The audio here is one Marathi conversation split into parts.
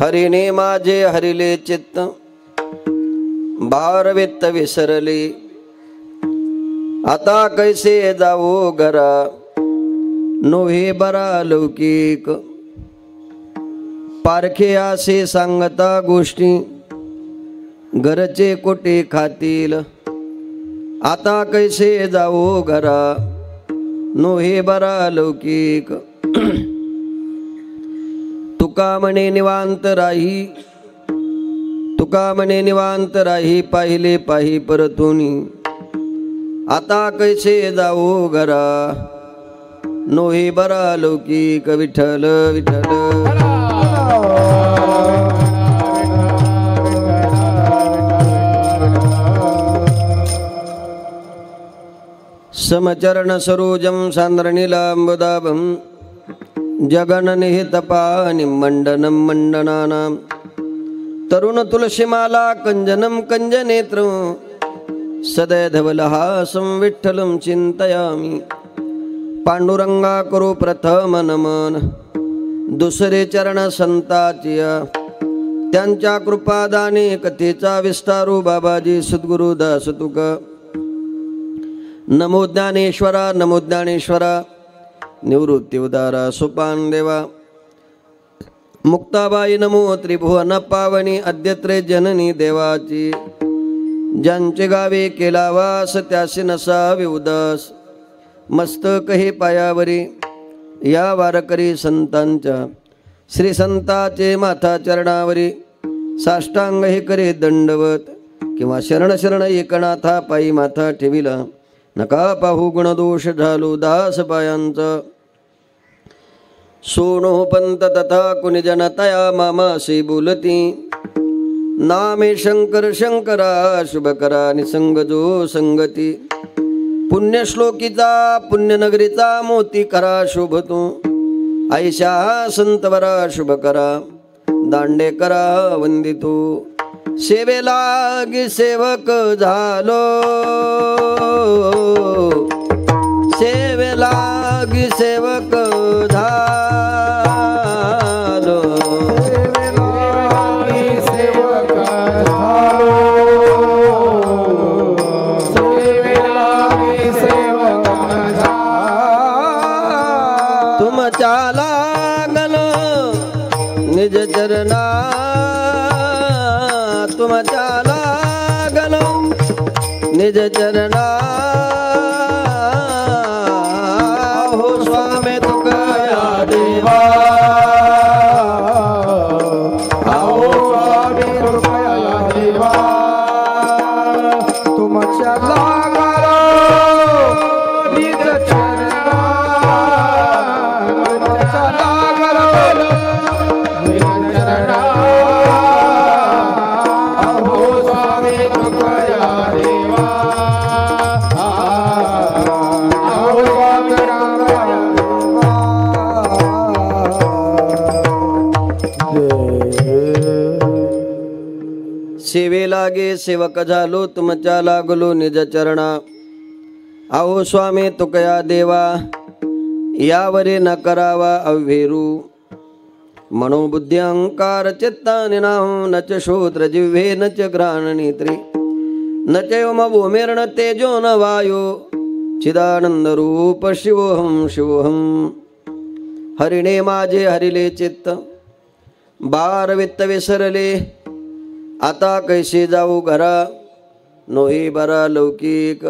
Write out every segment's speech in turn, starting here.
हरिने माझे हरिले चित्त भारवित्त विसरले आता कैसे जावो घरा नोहे बरा लौकिक पारखे असे सांगता गोष्टी घरचे कोटे खातील आता कैसे जावो घरा नोहे बरा लौकिक तुका म्हणे निवांत राही तुका म्हणे निवांत राही पाहिले पाही परतुनी आता कैसे जावो घरा नोहे बरा लौकिक विठ्ठल विठ्ठल समचरण सरोजम सान्द्रनीलाम्बुदाभं जगन्निहितपाणिं मंडनं मंडनानां तरुण तुलसीमाला कंजनं कंजनेत्रं सदैधवलहासं विठ्ठलं चिंतयामि पांडुरंगा करो प्रथम नमन दुसरे चरण संताचिया त्यांच्या कृपादाने कथेचा विस्तारू बाबाजी सद्गुरुदास तुक नमो ज्ञानेश्वरा नमो ज्ञानेश्वरा निवृत्ती उदारा सुपान देवा मुक्ताबाई नमो त्रिभुवन पावनी अद्यत्रे जननी देवाची ज्यांचे गावे केला वास त्यासी नसावे उदास मस्तक हे पायावरी या वारकरी संतांच्या श्री संताचे माथा चरणावरी साष्टांग हे करे दंडवत किंवा शरण शरण एकनाथा पायी माथा ठेविला नका पाहू गुणदोष झालो दास पायांचा सोनो पंत तथा कुणी जनतया मामासी बोलती नामे शंकर शंकरा शुभ करा निसंग जो संगती पुण्यश्लोकीचा पुण्यनगरीचा मोती करा शोभतो ऐशा संतवरा शुभ करा दांडे करा वंदितो सेवेला गी सेवक झालो सेवेला गी सेवक झालो तुमच्या लागलो निज चरणा तुमच्या लागलो निज चरणा हो स्वामी तुकया देवा हो स्वामी तुकया देवा तुमच्या लागलो निज चरणा तुमच्या लागलो निज चरणा सेवे लागे सेवक झालो तुमच्या लागलो निज चरणा आहो स्वामी तुकया देवा यावरे न करावा अव्हेरू मनोबुद्धी अहंकार चित्तानि नाहु न च श्रोत्र जिह्वे न च घ्राण नेत्रे न च व्योम भूमिर्न तेजो न वायो चिदानंद रूप शिवोहम शिवोहम हरिणे माझे हरिले चित्त भारवित्त विसरले आता कैसे जाऊ घरा नोही बरा लौकिक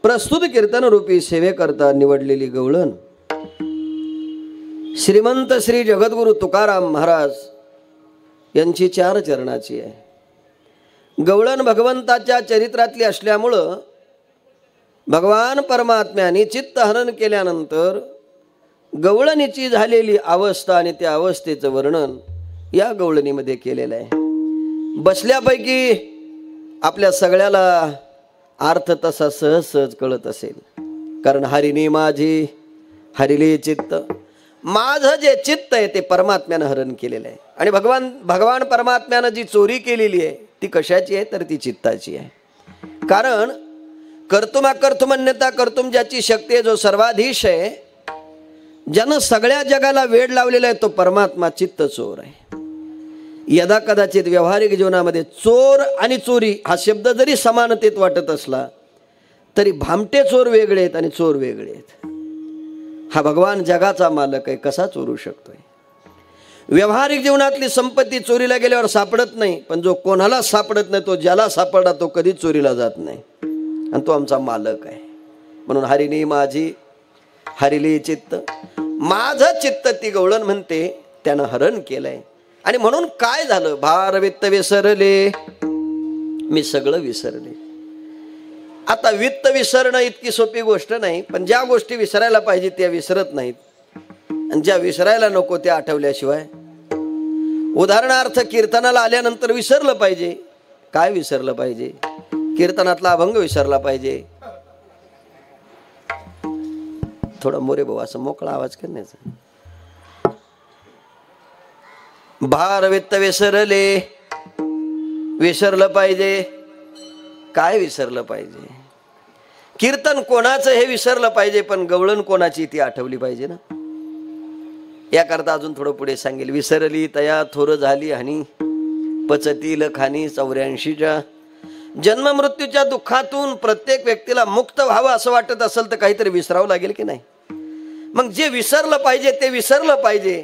प्रस्तुत कीर्तन रूपी सेवेकरता निवडलेली गवळण श्रीमंत श्री जगद्गुरु तुकाराम महाराज यांची 4 चरणाची आहे. गवळण भगवंताच्या चरित्रातली असल्यामुळं भगवान परमात्म्याने चित्तहरण केल्यानंतर गवळणीची झालेली अवस्था आणि त्या अवस्थेचं वर्णन या गवळणीमध्ये केलेलं आहे. बसल्यापैकी आपल्या सगळ्याला अर्थ तसा सहज सहज कळत असेल, कारण हरिने माझे हरिले चित्त, माझं जे चित्त आहे ते परमात्म्यानं हरण केलेलं आहे. आणि भगवान परमात्म्यानं जी चोरी केलेली आहे ती कशाची आहे तर ती चित्ताची आहे. कारण कर्तुमाकर्तुमन्यता कर्तुम ज्याची शक्ती आहे, जो सर्वाधीश आहे, ज्यानं सगळ्या जगाला वेड लावलेला आहे तो परमात्मा चित्त चोर आहे. यदा कदाचित व्यावहारिक जीवनामध्ये चोर आणि चोरी हा शब्द जरी समानतेत वाटत असला तरी भामटे चोर वेगळे आहेत आणि चोर वेगळे आहेत. हा भगवान जगाचा मालक आहे, कसा चोरू शकतोय? व्यावहारिक जीवनातली संपत्ती चोरीला गेल्यावर सापडत नाही, पण जो कोणाला सापडत नाही तो ज्याला सापडला तो कधीच चोरीला जात नाही आणि तो आमचा मालक आहे. म्हणून हरिणी माझी हरिली चित्त, माझं चित्त ती गवळण म्हणते त्यानं हरण केलंय. आणि म्हणून काय झालं? भार वित्त विसरले, मी सगळं विसरले. आता वित्त विसरणं इतकी सोपी गोष्ट नाही, पण ज्या गोष्टी विसरायला पाहिजे त्या विसरत नाहीत आणि ज्या विसरायला नको त्या आठवल्याशिवाय. उदाहरणार्थ कीर्तनाला आल्यानंतर विसरलं पाहिजे. काय विसरलं पाहिजे? कीर्तनातला अभंग विसरला पाहिजे. थोडा मोरे भाऊ असं मोकळा आवाज करण्याचा. भार वित्त विसरले, विसरलं पाहिजे. काय विसरलं पाहिजे? कीर्तन कोणाचं हे विसरलं पाहिजे, पण गवळण कोणाची ती आठवली पाहिजे ना. याकरता अजून थोडं पुढे सांगेल. विसरली तया थोर झाली हानी, पचतील खानी 84च्या. जन्म मृत्यूच्या दुःखातून प्रत्येक व्यक्तीला मुक्त व्हावं असं वाटत असेल तर काहीतरी विसरावं लागेल की नाही? मग जे विसरलं पाहिजे ते विसरलं पाहिजे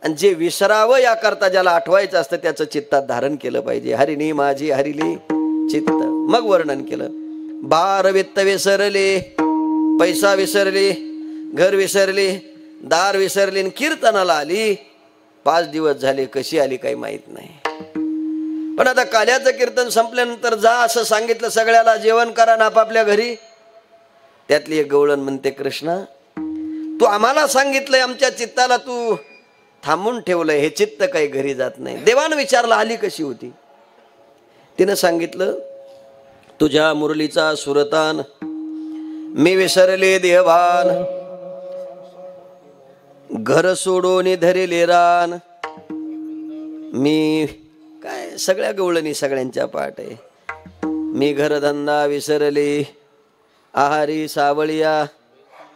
आणि जे विसरावं याकरता ज्याला आठवायचं असतं त्याचं चित्तात धारण केलं पाहिजे. हरिणी माझी हरिली चित्त. मग वर्णन केलं. भार वित्त विसरले, पैसा विसरले, घर विसरले, दार विसरले, कीर्तनाला आली. 5 दिवस झाले, कशी आली काही माहित नाही. पण आता काल्याचं कीर्तन संपल्यानंतर जा असं सांगितलं सगळ्याला, जेवण करा ना आपापल्या घरी. त्यातली एक गवळण म्हणते, कृष्णा तू आम्हाला सांगितलंय, आमच्या चित्ताला तू थांबून ठेवलंय, हे चित्त काही घरी जात नाही. देवानं विचारलं आली कशी होती? तिनं सांगितलं, तुझ्या मुरलीचा सुरतान मी विसरले देवान, घर सोडून धरले रान. मी काय सगळ्या गवळणी सगळ्यांच्या पाठ आहे. मी घरधंदा विसरले, आहारी सावळिया.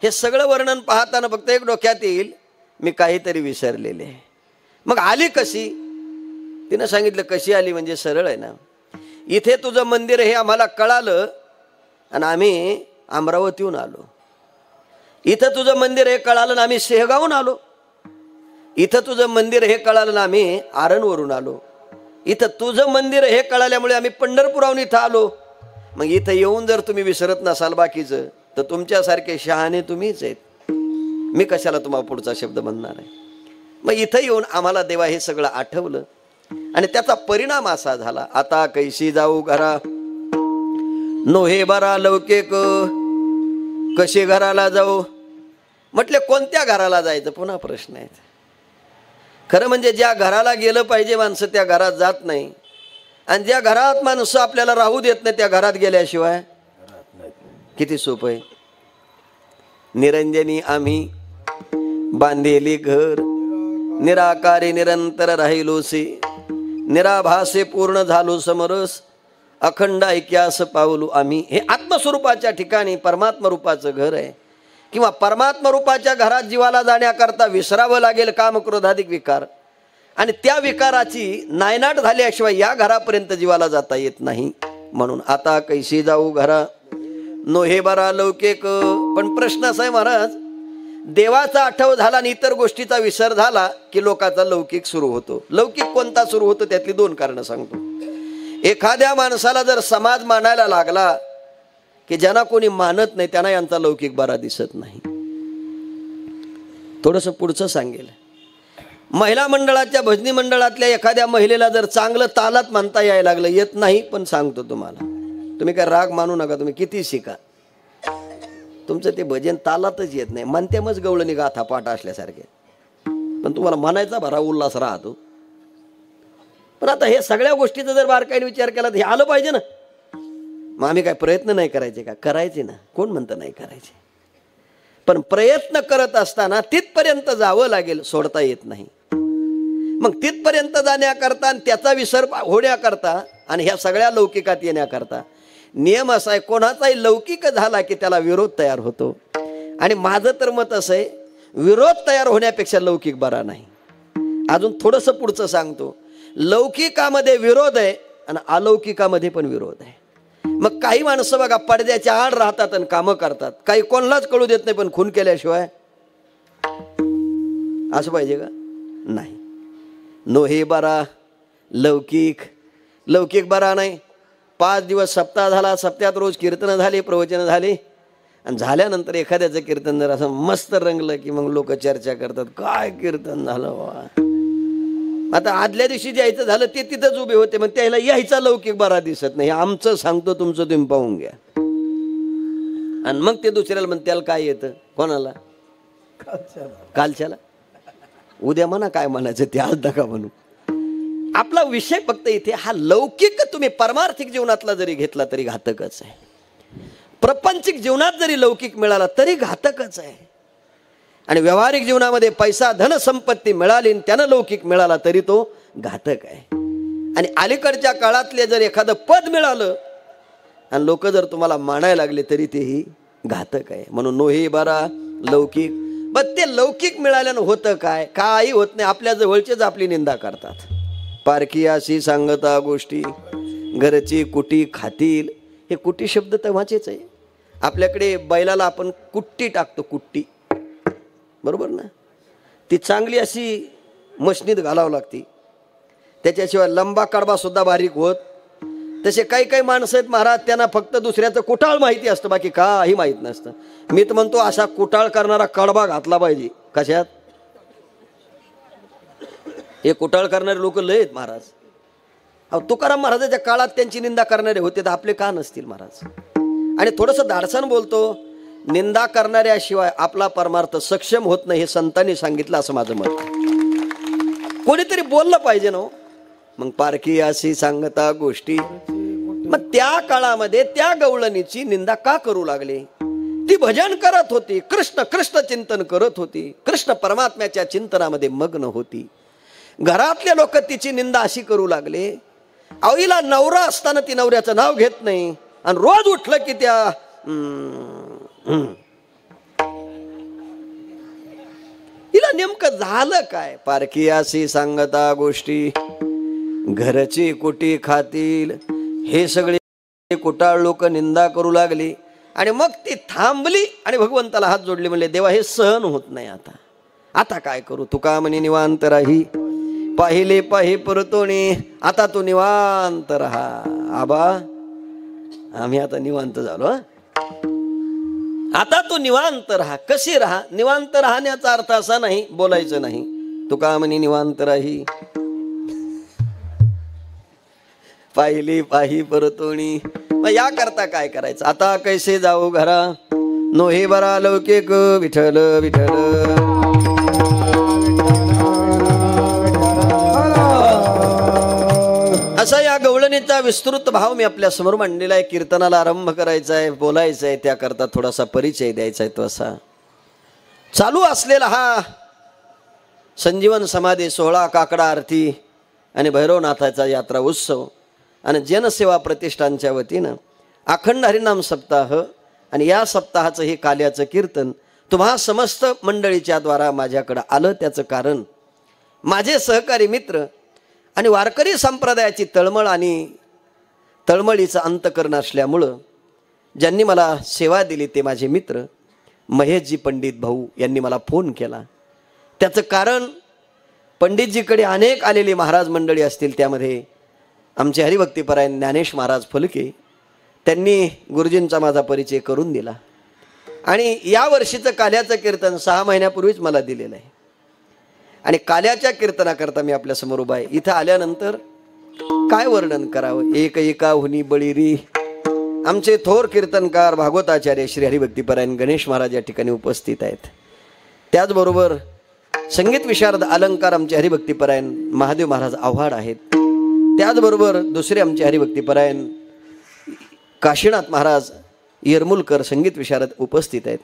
हे सगळं वर्णन पाहताना फक्त एक डोक्यात येईल, मी काहीतरी विसरलेले. मग आली कशी? तिनं सांगितलं कशी आली म्हणजे सरळ आहे ना. इथे तुझं मंदिर हे आम्हाला कळालं आणि आम्ही अमरावतीहून आलो. इथं तुझं मंदिर हे कळालं आणि आम्ही शेगावहून आलो. इथं तुझं मंदिर हे कळालं आणि आम्ही आरणवरून आलो. इथं तुझं मंदिर हे कळाल्यामुळे आम्ही पंढरपुराहून इथं आलो. मग इथं येऊन जर तुम्ही विसरत नसाल बाकीचं तर तुमच्यासारखे शहाणे तुम्हीच आहेत. मी कशाला तुम्हाला पुढचा शब्द म्हणणार आहे? मग इथं येऊन आम्हाला देवा हे सगळं आठवलं आणि त्याचा परिणाम असा झाला. आता कैशी जाऊ घरा, नोहे बरा लौकिक. कशी घराला जाऊ म्हटले, कोणत्या घराला जायचं? पुन्हा प्रश्न आहे. खरं म्हणजे ज्या घराला गेलं पाहिजे माणसं त्या घरात जात नाही आणि ज्या घरात माणसं आपल्याला राहू देत नाही त्या घरात गेल्याशिवाय. किती सोपं आहे. निरंजनी आम्ही बांधेली घर, निराकारी निरंतर राहिलोसे, निराभासे पूर्ण झालो समरस, अखंड ऐक्यास पावलो आम्ही. हे आत्मस्वरूपाच्या ठिकाणी परमात्मा रूपाचं घर आहे. किंवा परमात्मा रूपाच्या घरात जीवाला जाण्याकरता विसरावं लागेल काम क्रोधाधिक विकार आणि त्या विकाराची नायनाट झाल्याशिवाय या घरापर्यंत जीवाला जाता येत नाही. म्हणून आता कैशी जाऊ घरा, नोहे बरा लौकिक. पण प्रश्न असा आहे महाराज, देवाचा आठव झाला आणि इतर गोष्टीचा विसर झाला की लोकांचा लौकिक सुरू होतो. लौकिक कोणता सुरू होतो त्यातली 2 कारणं सांगतो. एखाद्या माणसाला जर समाज मानायला लागला की ज्यांना कोणी मानत नाही त्यांना यांचा लौकिक बरा दिसत नाही. थोडंसं पुढचं सांगेल. महिला मंडळाच्या भजनी मंडळातल्या एखाद्या महिलेला जर चांगलं तालात म्हणता यायला लागलं, येत नाही पण सांगतो तुम्हाला, तुम्ही काय राग मानू नका, तुम्ही किती शिका, तुमचं ते भजन तालातच येत नाही. म्हणते मग गवळणी गाथा पाठ असल्यासारखे, पण तुम्हाला म्हणायचा भरा उल्हास राहतो. पण आता हे सगळ्या गोष्टीचा जर बारकाईने विचार केला तर हे आलं पाहिजे ना. मग आम्ही काय प्रयत्न नाही करायचे का? करायचे ना. कोण म्हणतं नाही करायचे? पण प्रयत्न करत असताना तिथपर्यंत जावं लागेल, सोडता येत नाही. मग तिथपर्यंत जाण्याकरता आणि त्याचा विसर होण्याकरता आणि ह्या सगळ्या लौकिकात येण्याकरता नियम असा आहे, कोणाचाही लौकिक झाला की त्याला विरोध तयार होतो. आणि माझं तर मत असं आहे, विरोध तयार होण्यापेक्षा लौकिक बरा नाही. अजून थोडंसं पुढचं सांगतो. लौकिकामध्ये विरोध आहे आणि अलौकिकामध्ये पण विरोध आहे. मग काही माणसं बघा पडद्याच्या आड राहतात आणि कामं करतात, काही कोणालाच कळू देत नाही, पण खून केल्याशिवाय असं पाहिजे का? नाही. नो हे बरा लौकिक, लौकिक बरा नाही. 5 दिवस सप्ताह झाला, सप्त्यात रोज कीर्तनं झाली, प्रवचनं झाली, आणि झाल्यानंतर एखाद्याचं कीर्तन जर असं मस्त रंगलं की मग लोक चर्चा करतात, काय कीर्तन झालं वा. आता आदल्या दिवशी यायचं झालं ते तिथंच उभे होते, मग त्याला यायचा लौकिक बरा दिसत नाही. आमचं सांगतो, तुमचं तुम्ही पाहून घ्या. आणि मग ते दुसऱ्याला म्हणते त्याला काय येतं, कोणाला? कालच्याला. उद्या म्हणा काय म्हणायचं ते, आज नका म्हणू. आपला विषय फक्त इथे हा लौकिक तुम्ही परमार्थिक जीवनातला जरी घेतला तरी घातकच आहे. प्रपंचिक जीवनात जरी लौकिक मिळाला तरी घातकच आहे. आणि व्यावहारिक जीवनामध्ये पैसा धन संपत्ती मिळाली आणि त्यानं लौकिक मिळाला तरी तो घातक आहे. आणि अलीकडच्या काळातले जर एखादं पद मिळालं आणि लोक जर तुम्हाला मानायला लागले तरी तेही घातक आहे. म्हणून नोही बरा लौकिक. पण ते लौकिक मिळाल्यानं होतं काय? काही होत नाही. आपल्या जवळचेच आपली निंदा करतात. पारखी अशी सांगता गोष्टी, घरची कुटी खातील. हे कुटी शब्द तेव्हाचेच आहे. आपल्याकडे बैलाला आपण कुट्टी टाकतो, कुट्टी, बरोबर ना? ती चांगली अशी मशनीत घालावं लागती, त्याच्याशिवाय लंबा कडबा सुद्धा बारीक होत. तसे काही काही माणसं आहेत महाराज, त्यांना फक्त दुसऱ्याचं कुटाळ माहिती असतं, बाकी काही माहीत नसतं. मी तर म्हणतो असा कुटाळ करणारा कडबा घातला पाहिजे. कशात? हे कुटाळ करणारे लोक लय आहेत महाराज. अहो तुकाराम महाराजाच्या काळात त्यांची निंदा करणारे होते, तर आपले का नसतील महाराज? आणि थोडंसं धाडसान बोलतो, निंदा करणाऱ्याशिवाय आपला परमार्थ सक्षम होत नाही, हे संतांनी सांगितलं असं माझं मत. कोणीतरी बोललं पाहिजे ना. मग पारखी अशी सांगता गोष्टी. मग त्या काळामध्ये त्या गवळणीची निंदा का करू लागले? ती भजन करत होती, कृष्ण कृष्ण चिंतन करत होती, कृष्ण परमात्म्याच्या चिंतनामध्ये मग्न होती. घरातले लोक तिची निंदा अशी करू लागले. आईला नवरा असताना ती नवऱ्याचं नाव घेत नाही, आणि रोज उठलं की त्या तिला नेमकं झालं काय? पारखी अशी सांगता गोष्टी, घरची कुटी खातील. हे सगळे कुटाळ लोक निंदा करू लागली. आणि मग ती थांबली आणि भगवंताला हात जोडले, म्हणले देवा हे सहन होत नाही, आता काय करू? तुका म्हणे निवांत राही, पाहिले पाहि परतोणी. आता तू निवांत राहा. आबा आम्ही आता निवांत झालो. आता तू निवांत राहा. कशी राहा? निवांत राहण्याचा अर्थ असा नाही, बोलायचं नाही. तुका म्हणे निवांत राही, पाहिली पाहि परतोणी. मग या करता काय करायचं? आता कैसे जाऊ घरा, नोहे बरा लौकिक, विठ्ठल विठ्ठल. असा या गवळणीचा विस्तृत भाव मी आपल्या समोर मांडलेला आहे. कीर्तनाला आरंभ करायचा आहे, बोलायचं आहे, त्याकरता थोडासा परिचय द्यायचा आहे. तो असा चालू असलेला हा संजीवन समाधी सोहळा, काकडा आरती आणि भैरवनाथाचा यात्रा उत्सव आणि जनसेवा प्रतिष्ठानच्या वतीनं अखंड हरिनाम सप्ताह आणि या सप्ताहाचं हे काल्याचं कीर्तन तुम्हा समस्त मंडळीच्या द्वारा माझ्याकडं आलं. त्याचं कारण माझे सहकारी मित्र आणि वारकरी संप्रदायाची तळमळ आणि तळमळीचा अंतकरण असल्यामुळं ज्यांनी मला सेवा दिली ते माझे मित्र महेशजी पंडित भाऊ यांनी मला फोन केला. त्याचं कारण पंडितजीकडे अनेक आलेली महाराज मंडळी असतील, त्यामध्ये आमचे हरिभक्तीपरायण ज्ञानेश महाराज फलके, त्यांनी गुरुजींचा माझा परिचय करून दिला. आणि या वर्षीचं काल्याचं कीर्तन 6 महिन्यापूर्वीच मला दिलेलं आहे. आणि काल्याच्या कीर्तनाकरता मी आपल्या समोर उभा आहे. इथं आल्यानंतर काय वर्णन करावं? एक एका हुनी बळीरी. आमचे थोर कीर्तनकार भागवताचार्य श्री हरिभक्तीपरायण गणेश महाराज या ठिकाणी उपस्थित आहेत. त्याचबरोबर संगीत विशारद अलंकार आमचे हरिभक्तीपरायण महादेव महाराज आव्हाड आहेत. त्याचबरोबर दुसरे आमचे हरिभक्तीपरायण काशीनाथ महाराज येरमुलकर संगीत विशारद उपस्थित आहेत.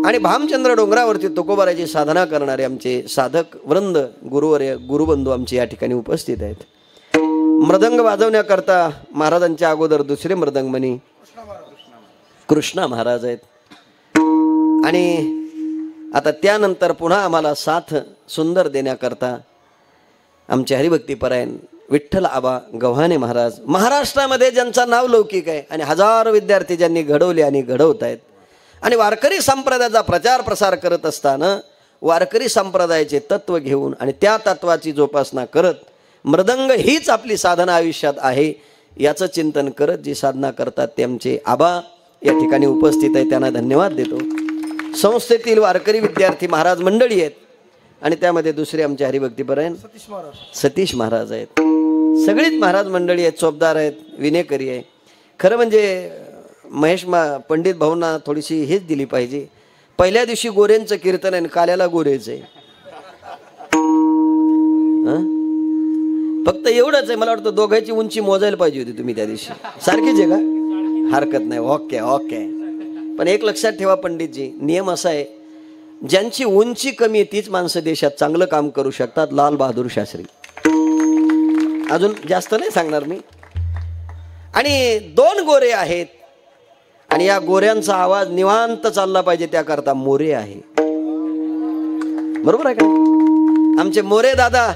आणि भामचंद्र डोंगरावरती तुकोबाराची साधना करणारे आमचे साधक वृंद गुरुवर्य गुरुबंधू आमचे या ठिकाणी उपस्थित आहेत. मृदंग वाजवण्याकरता महाराजांच्या अगोदर दुसरे मृदंगमणी कृष्णा महाराज आहेत. आणि आता त्यानंतर पुन्हा आम्हाला साथ सुंदर देण्याकरता आमचे हरिभक्तीपरायण विठ्ठल आबा गव्हाणे महाराज, महाराष्ट्रामध्ये ज्यांचं नाव लौकिक आहे आणि हजारो विद्यार्थी ज्यांनी घडवले आणि घडवत आहेत, आणि वारकरी संप्रदायाचा प्रचार प्रसार करत असताना वारकरी संप्रदायाचे तत्व घेऊन आणि त्या तत्वाची जोपासना करत मृदंग हीच आपली साधना आयुष्यात आहे याचं चिंतन करत जी साधना करतात ते आमचे आबा या ठिकाणी उपस्थित आहे, त्यांना धन्यवाद देतो. संस्थेतील वारकरी विद्यार्थी महाराज मंडळी आहेत आणि त्यामध्ये दुसरे आमचे हरिभक्तीपरायण सतीश महाराज आहेत. सगळीच महाराज मंडळी आहेत, चोपदार आहेत, विनेकरी आहे. खरं म्हणजे महेश पंडित भाऊंना थोडीशी हेच दिली पाहिजे. पहिल्या दिवशी गोरेंचं कीर्तन आहे, काल्याला गोरेच आहे. फक्त एवढंच आहे, मला वाटतं दोघांची उंची मोजायला पाहिजे होती तुम्ही त्या दिवशी. सारखीच आहे का? हरकत नाही, ओके ओके. पण एक लक्षात ठेवा पंडितजी, नियम असा आहे, ज्यांची उंची कमी आहे तीच माणसं देशात चांगलं काम करू शकतात. लाल बहादूर शास्त्री. अजून जास्त नाही सांगणार मी. आणि 2 गोरे आहेत आणि या गोऱ्यांचा आवाज निवांत चालला पाहिजे त्याकरता मोरे आहे. बरोबर आहे का? आमचे मोरे दादा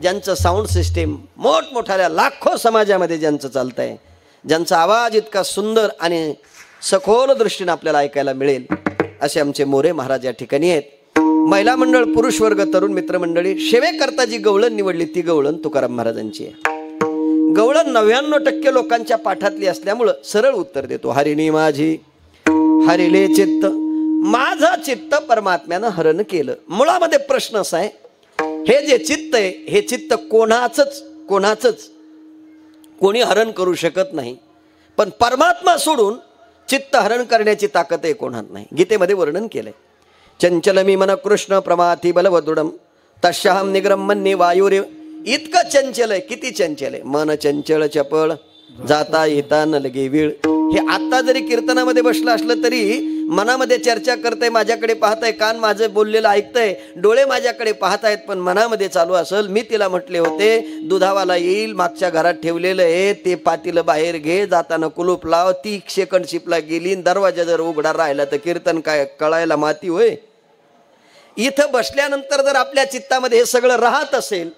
ज्यांचं साऊंड सिस्टीम मोठमोठ्या लाखो समाजामध्ये ज्यांचं चालतं आहे, ज्यांचा आवाज इतका सुंदर आणि सखोल दृष्टीने आपल्याला ऐकायला मिळेल, असे आमचे मोरे महाराज या ठिकाणी आहेत. महिला मंडळ, पुरुष वर्ग, तरुण मित्रमंडळी, सेवेकरता जी गवळण निवडली ती गवळण तुकाराम महाराजांची आहे. गवळण 99% लोकांच्या पाठातली असल्यामुळं सरळ उत्तर देतो. हरिणी माझी हरिले चित्त, माझं चित्त परमात्म्यानं हरण केलं. मुळामध्ये प्रश्न असा आहे, हे जे चित्त आहे हे चित्त कोणाचंच कोणी हरण करू शकत नाही, पण परमात्मा सोडून चित्त हरण करण्याची ताकद आहे कोणात नाही. गीतेमध्ये वर्णन केलंय. चंचलमी मन कृष्ण प्रमाथी बलवदृढम तस्याहम निग्रम मन्ये वायुरे. इतकं चंचल आहे. किती चंचल आहे? मन चंचल चपळ, जाता येता न लगे वेळ. हे आता जरी कीर्तनामध्ये बसलं असलं तरी मनामध्ये चर्चा करतंय, माझ्याकडे पाहताय, कान माझं बोललेलं ऐकतंय, डोळे माझ्याकडे पाहतायत, पण मनामध्ये चालू असेल, मी तिला म्हटले होते दुधावाला येईल, मागच्या घरात ठेवलेलं आहे ते पातीलं बाहेर घे, जाताना कुलूप लाव. ती सेकंड शिपला गेली, दरवाजा जर उघडा राहिला तर कीर्तन काय कळायला माती होय. इथं बसल्यानंतर जर आपल्या चित्तामध्ये हे सगळं राहत असेल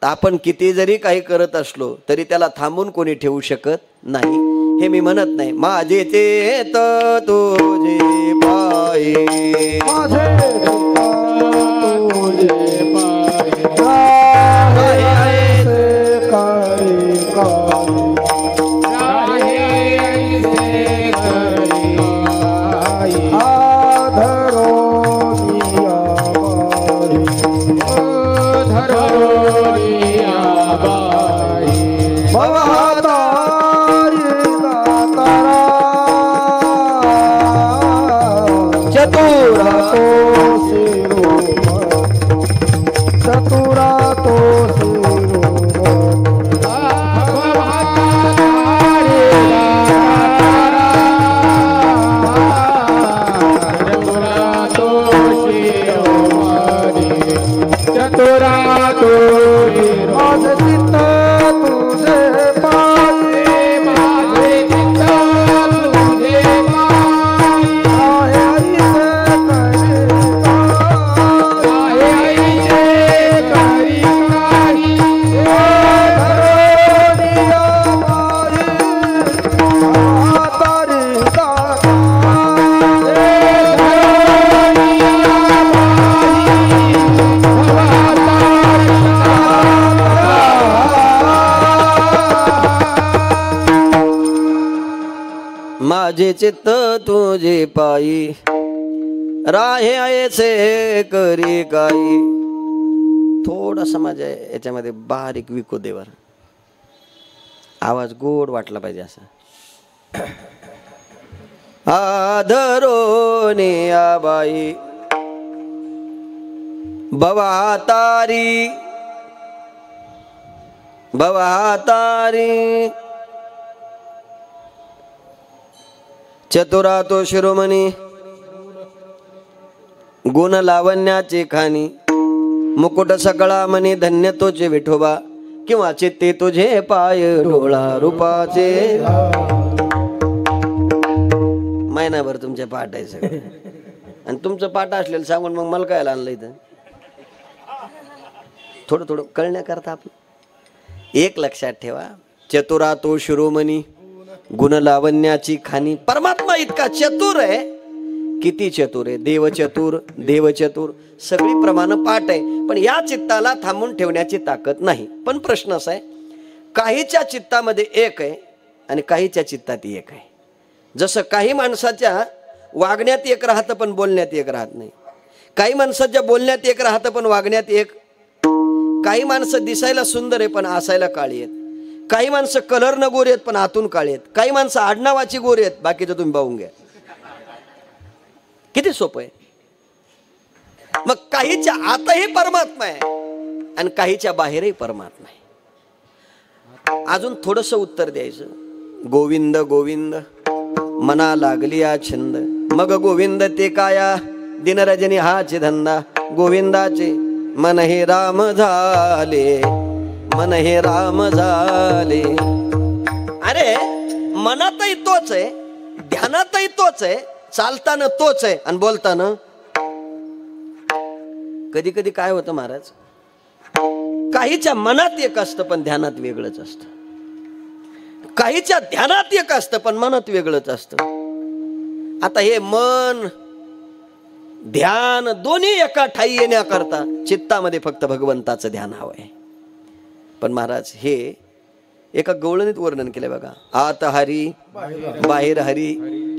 तर आपण किती जरी काही करत असलो तरी त्याला थांबून कोणी ठेवू शकत नाही. हे मी म्हणत नाही. माझे चेत तुझे पायी, माझे तुझे माझे चित्त तुझे पायी, राहे ऐसे करी काही. थोडासा माझ्या याच्यामध्ये बारीक विको देवर आवाज गोड वाटला पाहिजे असा. आधरोने आबाई भवातारी भवातारी, चतुरा तो शिरोमणी, गुण लावण्याचे खाणी, मुकुट सकळा मनी, धन्य तोचे विठोबा, किंवा चित्ते तुझे पाय डोळा रूपाचे. महिनाभर तुमचे पाठ आहे सगळं, आणि तुमचं पाठ असलेलं सांगून मग मला काय आणलं इथं? थोडं थोडं कळण्याकरता आपलं एक लक्षात ठेवा, चतुरा तो शिरोमणी, गुण लावण्याची खाणी. परमात्मा इतका चतुर आहे, किती चतुर आहे. देवचतुर, देवचतुर सगळी प्रमाण पाठ आहे, पण या चित्ताला थांबून ठेवण्याची ताकद नाही. पण प्रश्न असा आहे, काहीच्या चित्तामध्ये एक आहे आणि काहीच्या चित्तात एक आहे. जसं काही माणसाच्या वागण्यात एक राहतं पण बोलण्यात एक राहत नाही. काही माणसाच्या बोलण्यात एक राहतं पण वागण्यात एक. काही माणसं दिसायला सुंदर आहे पण असायला काळी आहेत. काही माणसं कलर न गोरे आहेत पण आतून काळे आहेत. काही माणसं आडनावाची गोरे आहेत, बाकीचं तुम्ही पाहून घ्या. किती सोपं आहे. मग काहीच्या आतही परमात्मा आहे आणि काहीच्या बाहेरही परमात्मा आहे. अजून थोडंसं उत्तर द्यायचं. गोविंद गोविंद मना लागली आ छंद, मग गोविंद ते काया दिनरजनी हाचे धंदा. गोविंदाचे मन हे राम झाले, मन हे राम झाले. अरे मनातही तोच आहे, ध्यानातही तोच आहे, चालताना तोच आहे आणि बोलताना. कधी कधी काय होतं महाराज, काहीच्या मनात एक असतं पण ध्यानात वेगळंच असतं. काहीच्या ध्यानात एक असतं पण मनात वेगळंच असतं. आता हे मन ध्यान दोन्ही एका ठाई येण्याकरता चित्तामध्ये फक्त भगवंताचं ध्यान हवंय. पण महाराज हे एका गवळणीत वर्णन केलंय बघा. आत हरी बाहेर हरी,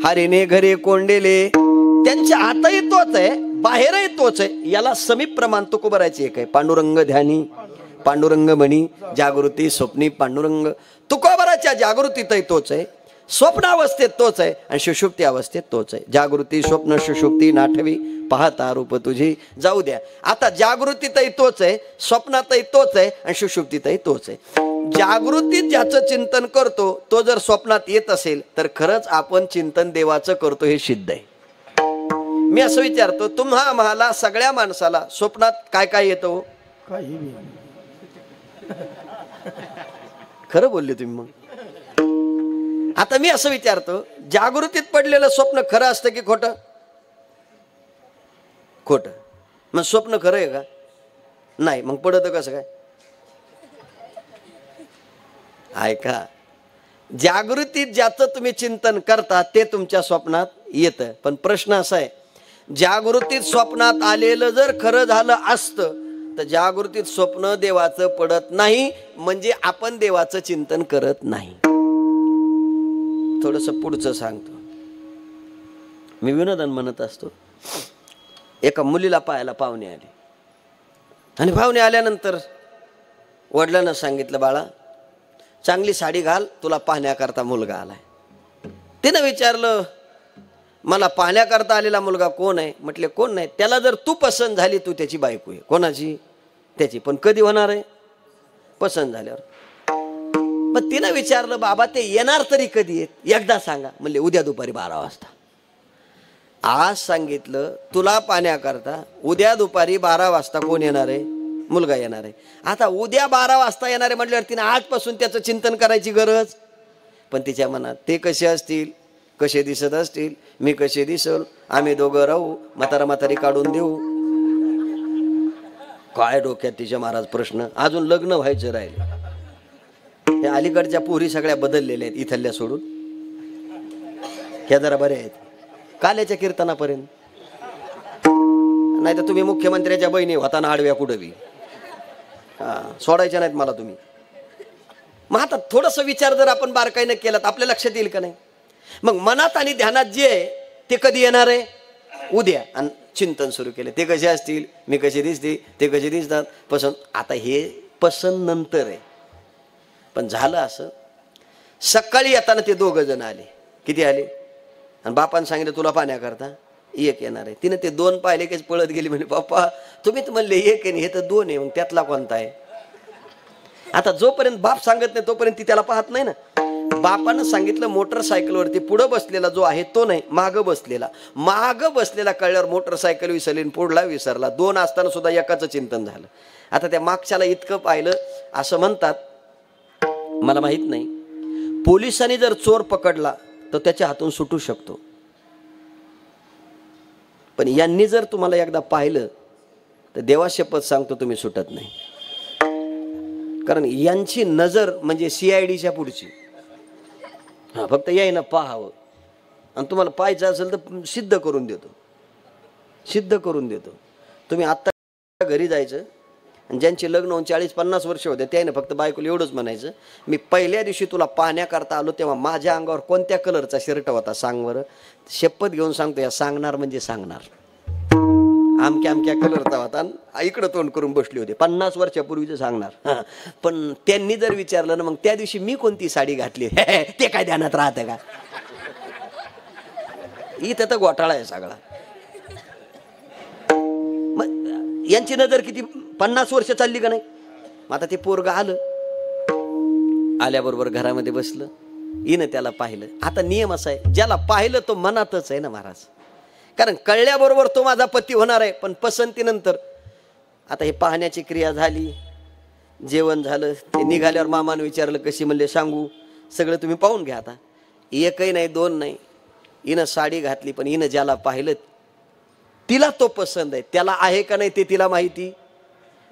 हरीने घरे कोंडेले. त्यांच्या आतही तोच आहे, बाहेरही तोच आहे. याला समीप प्रमाण तुकोबरायचे एक आहे. पांडुरंग ध्यानी पांडुरंग म्हणी, जागृती स्वप्नी पांडुरंग. तुकोबराच्या जागृतीतही तोच आहे, स्वप्नावस्थेत तोच आहे आणि सुषुप्ती अवस्थेत तोच आहे. जागृती स्वप्न सुषुप्ती नाठवी पाहता रूप तुझी. जाऊ द्या, आता जागृतीतही तोच आहे, स्वप्नातही तोच आहे आणि सुषुप्तीतही तोच आहे. जागृतीत ज्याचं चिंतन करतो तो जर स्वप्नात येत असेल तर खरंच आपण चिंतन देवाचं करतो हे सिद्ध आहे. मी असं विचारतो, तुम्हा आम्हाला सगळ्या माणसाला स्वप्नात काय काय येतो? खरं बोलले तुम्ही. मग आता मी असं विचारतो, जागृतीत पडलेलं स्वप्न खरं असतं की खोटं? खोटं. मग स्वप्न खरं आहे का? नाही. मग पडत कसं काय? ऐका, जागृतीत ज्याचं तुम्ही चिंतन करता ते तुमच्या स्वप्नात येतं. पण प्रश्न असा आहे, जागृतीत स्वप्नात आलेलं जर खरं झालं असतं तर जागृतीत स्वप्न देवाचं पडत नाही, म्हणजे आपण देवाचं चिंतन करत नाही. थोडस पुढचं सांगतो. मी विनोदन म्हणत असतो. एका मुलीला पाहायला पाहुणे आले आणि पाहुणे आल्यानंतर वडिलांना सांगितलं, बाळा चांगली साडी घाल, तुला पाहण्याकरता मुलगा आलाय. तिनं विचारलं, मला पाहण्याकरता आलेला मुलगा कोण आहे? म्हटले कोण नाही. त्याला जर तू पसंत झाली, तू त्याची बायको आहे. कोणाची? त्याची. पण कधी होणार आहे? पसंत झाल्यावर. मग तिनं विचारलं, बाबा ते येणार तरी कधी आहेत? एकदा सांगा. म्हणले उद्या दुपारी 12 वाजता. आज सांगितलं तुला पाहण्याकरता, उद्या दुपारी 12 वाजता कोण येणार आहे? मुलगा येणार आहे. आता उद्या 12 वाजता येणार आहे म्हटल्यावर तिने आजपासून त्याचं चिंतन करायची गरज. पण तिच्या मनात ते कसे असतील, कसे दिसत असतील, मी कसे दिसल, आम्ही दोघं राहू, म्हातारा म्हातारी काढून देऊ. काय डोक्यात तिच्या महाराज प्रश्न. अजून लग्न व्हायचं राहिले. हे अलीकडच्या पोरी सगळ्या बदललेल्या आहेत, इथल्या सोडून. ह्या जरा बऱ्या आहेत, काल्याच्या कीर्तनापर्यंत. नाही तर तुम्ही मुख्यमंत्र्याच्या बहिणी होताना आडव्या कुठं बी सोडायच्या नाहीत मला तुम्ही. मग आता थोडंसं विचार जर आपण बारकाईनं केला तर आपल्या लक्षात येईल का नाही? मग मनात आणि ध्यानात जे आहे ते कधी येणार आहे? उद्या. आणि चिंतन सुरू केले, ते कसे असतील, मी कसे दिसते, ते कसे दिसतात, पसंत. आता हे पसंत नंतर आहे. पण झालं असं, सकाळी येताना ते 2 जण आले. किती आले? आणि बापानं सांगितलं तुला पाहण्याकरता 1 येणार आहे. तिने ते 2 पाहिले की पळत गेली. म्हणजे बाप्पा तुम्ही तर म्हणले 1 आहे, हे तर 2 आहे, मग त्यातला कोणता आहे? आता जोपर्यंत बाप सांगत नाही तोपर्यंत ती त्याला पाहत नाही ना. बापानं सांगितलं मोटरसायकलवरती पुढं बसलेला जो आहे तो नाही, मागं बसलेला. मागं बसलेला कळल्यावर मोटरसायकल विसरली, पुढला विसरला. 2 असताना सुद्धा एकाचं चिंतन झालं. आता त्या मागच्याला इतकं पाहिलं. असं म्हणतात, मला माहित नाही, पोलिसांनी जर चोर पकडला तर त्याच्या हातून सुटू शकतो. पण यांनी जर तुम्हाला एकदा पाहिलं तर देवा शपथ सांगतो तुम्ही सुटत नाही. कारण यांची नजर म्हणजे CIDच्या पुढची. हा, फक्त यायनं पाहावं आणि तुम्हाला पाहायचं असेल तर सिद्ध करून देतो, सिद्ध करून देतो. तुम्ही आत्ता घरी जायचं आणि ज्यांचे लग्न होऊन 40-50 वर्ष होते त्याने फक्त बायकोला एवढंच म्हणायचं, मी पहिल्या दिवशी तुला पाहण्याकरता आलो तेव्हा माझ्या अंगावर कोणत्या कलरचा शर्ट होता सांग बरं. शपथ घेऊन सांगतो, या सांगणार म्हणजे सांगणार, आमक्या आमक्या कलरचा होता, इकडं तोंड करून बसली होती, 50 वर्षापूर्वीचं सांगणार. पण त्यांनी जर विचारलं ना, मग त्या दिवशी मी कोणती साडी घातली ते काय ध्यानात राहतं का? इथं तर घोटाळा आहे सगळा. मग यांची नजर किती 50 वर्ष चालली का नाही. मग आता ते पोरगं आलं, आल्याबरोबर घरामध्ये बसलं, हिनं त्याला पाहिलं. आता नियम असा आहे, ज्याला पाहिलं तो मनातच आहे ना महाराज, कारण कळल्याबरोबर तो माझा पती होणार आहे, पण पसंतीनंतर. आता हे पाहण्याची क्रिया झाली, जेवण झालं, ते निघाल्यावर मामानं विचारलं कशी, म्हणले सांगू, सगळं तुम्ही पाहून घ्या. आता एकही नाही दोन नाही, हिनं साडी घातली, पण हिनं ज्याला पाहिलं तिला तो पसंत आहे, त्याला आहे का नाही ते तिला माहिती,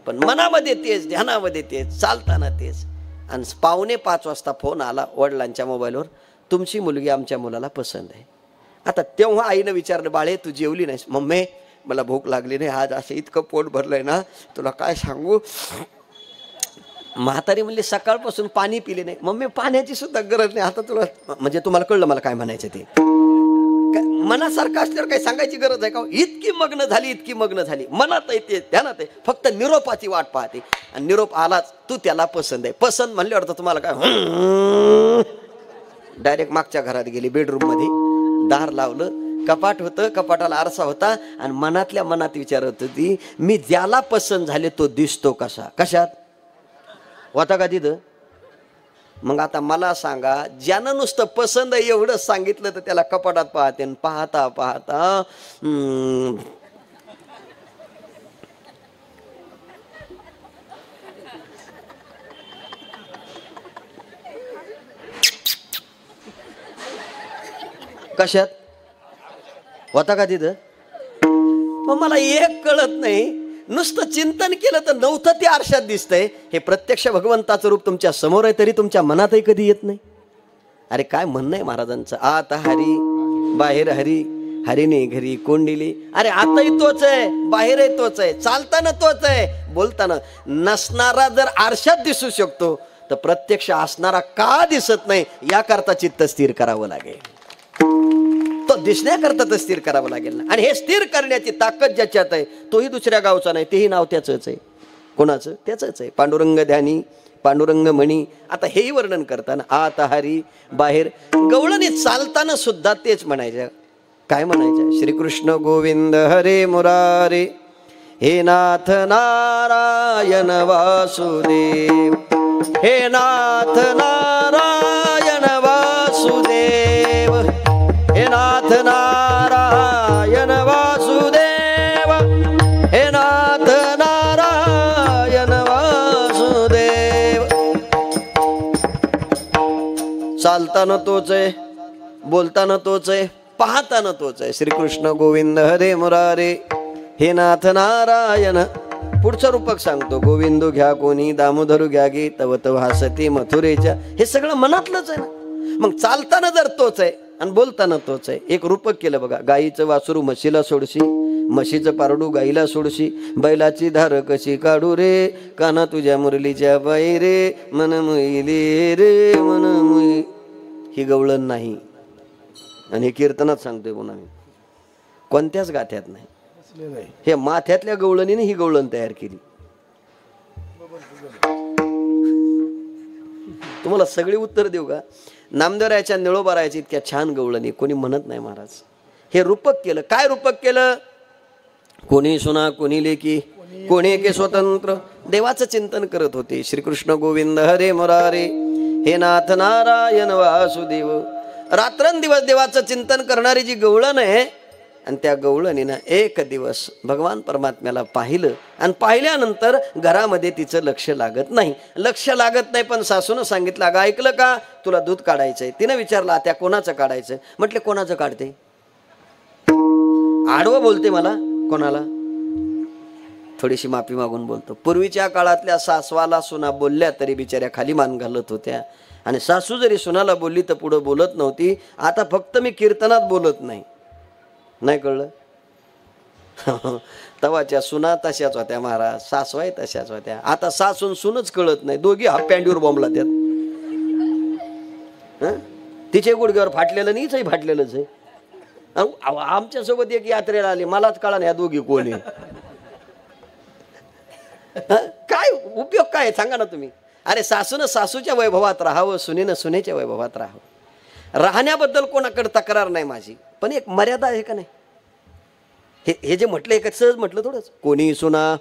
पण मनामध्ये तेच, ध्यानामध्ये तेच, चालताना तेच. आणि 4:45 वाजता फोन आला वडिलांच्या मोबाईलवर, तुमची मुलगी आमच्या मुलाला पसंत आहे. आता तेव्हा आईनं विचारलं, बाळे तू जेवली नाहीस? मम्मी मला भूक लागली नाही, आज असं इतकं पोट भरलंय ना तुला काय सांगू. म्हातारी म्हणली सकाळपासून पाणी पिले नाही. मम्मी पाण्याची सुद्धा गरज नाही. आता तुला म्हणजे तुम्हाला कळलं मला काय म्हणायचं ते. मनासारखं असल्यावर काही सांगायची गरज आहे का? इतकी मग्न झाली, इतकी मग्न झाली, मनात येते ध्यानात आहे, फक्त निरोपाची वाट पाहते. आणि निरोप आलाच, तू त्याला पसंत आहे. पसंत म्हणल्यावर तर तुम्हाला काय, डायरेक्ट मागच्या घरात गेली, बेडरूम मध्ये दार लावलं, कपाट होतं, कपाटाला आरसा होता, आणि मनातल्या मनात विचारत होती, मी ज्याला पसंत झाले तो दिसतो कसा, कशात होता का तिथं? मग आता मला सांगा, ज्यानं नुसतं पसंत आहे एवढंच सांगितलं तर त्याला कपाटात पाहते, पाहता पाहता कशात होता का तिथं? मग मला एक कळत नाही, नुसतं चिंतन केलं तर नव्हतं ते आरशात दिसतंय. हे प्रत्यक्ष भगवंताचं रूप तुमच्या समोर आहे, तरी तुमच्या मनातही कधी येत नाही. अरे काय म्हणणं आहे महाराजांचं, आत हरी बाहेर हरी, हरीने घरी कोंडिली. अरे आताही तोच आहे, बाहेरही तोच आहे, चालताना तोच आहे, बोलताना. नसणारा जर आरशात दिसू शकतो तर प्रत्यक्ष असणारा का दिसत नाही, याकरता चित्त स्थिर करावं लागेल. तो दिसण्याकरता तर स्थिर करावं लागेल ना. आणि हे स्थिर करण्याची ताकद ज्याच्यात आहे तोही दुसऱ्या गावचा नाही, तेही नाव त्याचंच आहे. कोणाचं? त्याचंच आहे. पांडुरंग ध्यानी, पांडुरंग म्हणी. आता हेही वर्णन करताना आत हरी बाहेर, गवळणी चालताना सुद्धा तेच म्हणायचं. काय म्हणायचं? श्रीकृष्ण गोविंद हरे मुरारे, हे नाथ नारायण वासुदेव, हे नाथ नारायण वासुदेव, हे नाथ नारायण वासुदेव, हे नाथ नारायण वासुदेव. चालताना तोच आहे, बोलताना तोच आहे, पाहताना तोच आहे. श्रीकृष्ण गोविंद हरे मुरारे, हे नाथ नारायण. पुढचं रूपक सांगतो, गोविंदो घ्या कोणी, दामोदरू घ्या गे, तव तव हसती मथुरेच्या. हे सगळं मनातलंच आहे ना. मग चालताना जर तोच आहे आणि बोलताना तोच आहे. एक रूपक केलं बघा, गाईचं वासरू म्हशीला सोडशी, म्हशीचं पारडू गाईला सोडशी, बैलाची धार कशी काढू रे, काना तुझ्या मुरलीच्या बाई रे, मन मुईली रे मन मुई. ही गवळण नाही. आणि हे कीर्तनात सांगतोय पुन्हा मी, कोणत्याच गाथ्यात नाही. हे माथ्यातल्या गवळणीने ही गवळण तयार केली. तुम्हाला सगळी उत्तर देऊ का? नामदेवरायाच्या निळोबारायाची इतक्या छान गवळणी कोणी म्हणत नाही महाराज. हे रूपक केलं. काय रूपक केलं? कोणी सुना कोणी लेकी, कोणी एके स्वतंत्र. देवाचं चिंतन करत होते. श्रीकृष्ण गोविंद हरे मुरारे, हे नाथ नारायण वासुदेव. रात्रंदिवस देवाचं चिंतन करणारी जी गवळण आहे, आणि त्या गवळणीनं एक दिवस भगवान परमात्म्याला पाहिलं, आणि पाहिल्यानंतर घरामध्ये तिचं लक्ष लागत नाही. लक्ष लागत नाही, पण सासूनं सांगितलं, अगं ऐकलं का, तुला दूध काढायचंय. तिनं विचारलं, त्या कोणाचं काढायचं? म्हटले कोणाचं काढते? आडवं बोलते मला, कोणाला? थोडीशी माफी मागून बोलतो. पूर्वीच्या काळातल्या सासवाला सुना बोलल्या तरी बिचाऱ्या खाली मान घालत होत्या, आणि सासू जरी सुनाला बोलली तर पुढं बोलत नव्हती. आता फक्त मी कीर्तनात बोलत नाही, नाही कळलं? तवाच्या सुना तशाच होत्या महाराज, सासवाई तशाच होत्या. आता सासून सुनच कळत नाही, दोघी हा पॅन्डीवर बॉम्बला त्यात. तिचे गुडघ्यावर फाटलेलं नाहीच फाटलेलंच आहे. आमच्या सोबत एक यात्रेला आली, मलाच कळा नाही दोघी कोणी. काय उपयोग काय सांगा ना तुम्ही? अरे सासून सासूच्या वैभवात राहावं, सुनेनं सुनेच्या वैभवात राहावं. राहण्याबद्दल कोणाकडे तक्रार नाही माझी, पण एक मर्यादा आहे का नाही? हे जे म्हटलं एक सहज म्हटलं थोडंच. कोणी सुना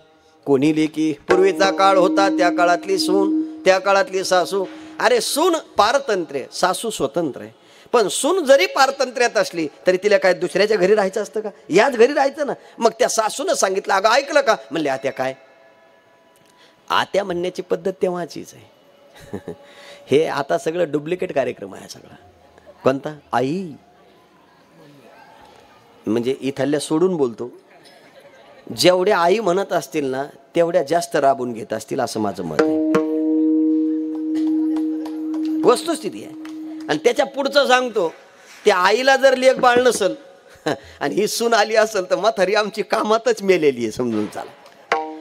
कोणी लेकी. पूर्वीचा काळ होता, त्या काळातली सून, त्या काळातली सासू. अरे सून पारतंत्र्य, सासू स्वतंत्र आहे. पण सून जरी पारतंत्र्यात असली तरी तिला काय दुसऱ्याच्या घरी राहायचं असतं का? याच घरी राहायचं ना. मग त्या सासूनं सांगितलं, अगं ऐकलं का? म्हणले आत्या काय? आत्या म्हणण्याची पद्धत तेव्हाचीच आहे. हे आता सगळं डुप्लिकेट कार्यक्रम आहे सगळा. कोणता? आई म्हणजे इथल्या सोडून बोलतो. जेवढ्या आई म्हणत असतील ना तेवढ्या जास्त राबून घेत असतील असं माझं मत आहे. वस्तुस्थिती आहे. आणि त्याच्या पुढचं सांगतो, त्या आईला जर लेक बाळ नसल आणि ही सून आली असेल तर म्हातारी आमची कामातच मेलेली आहे समजून चाला.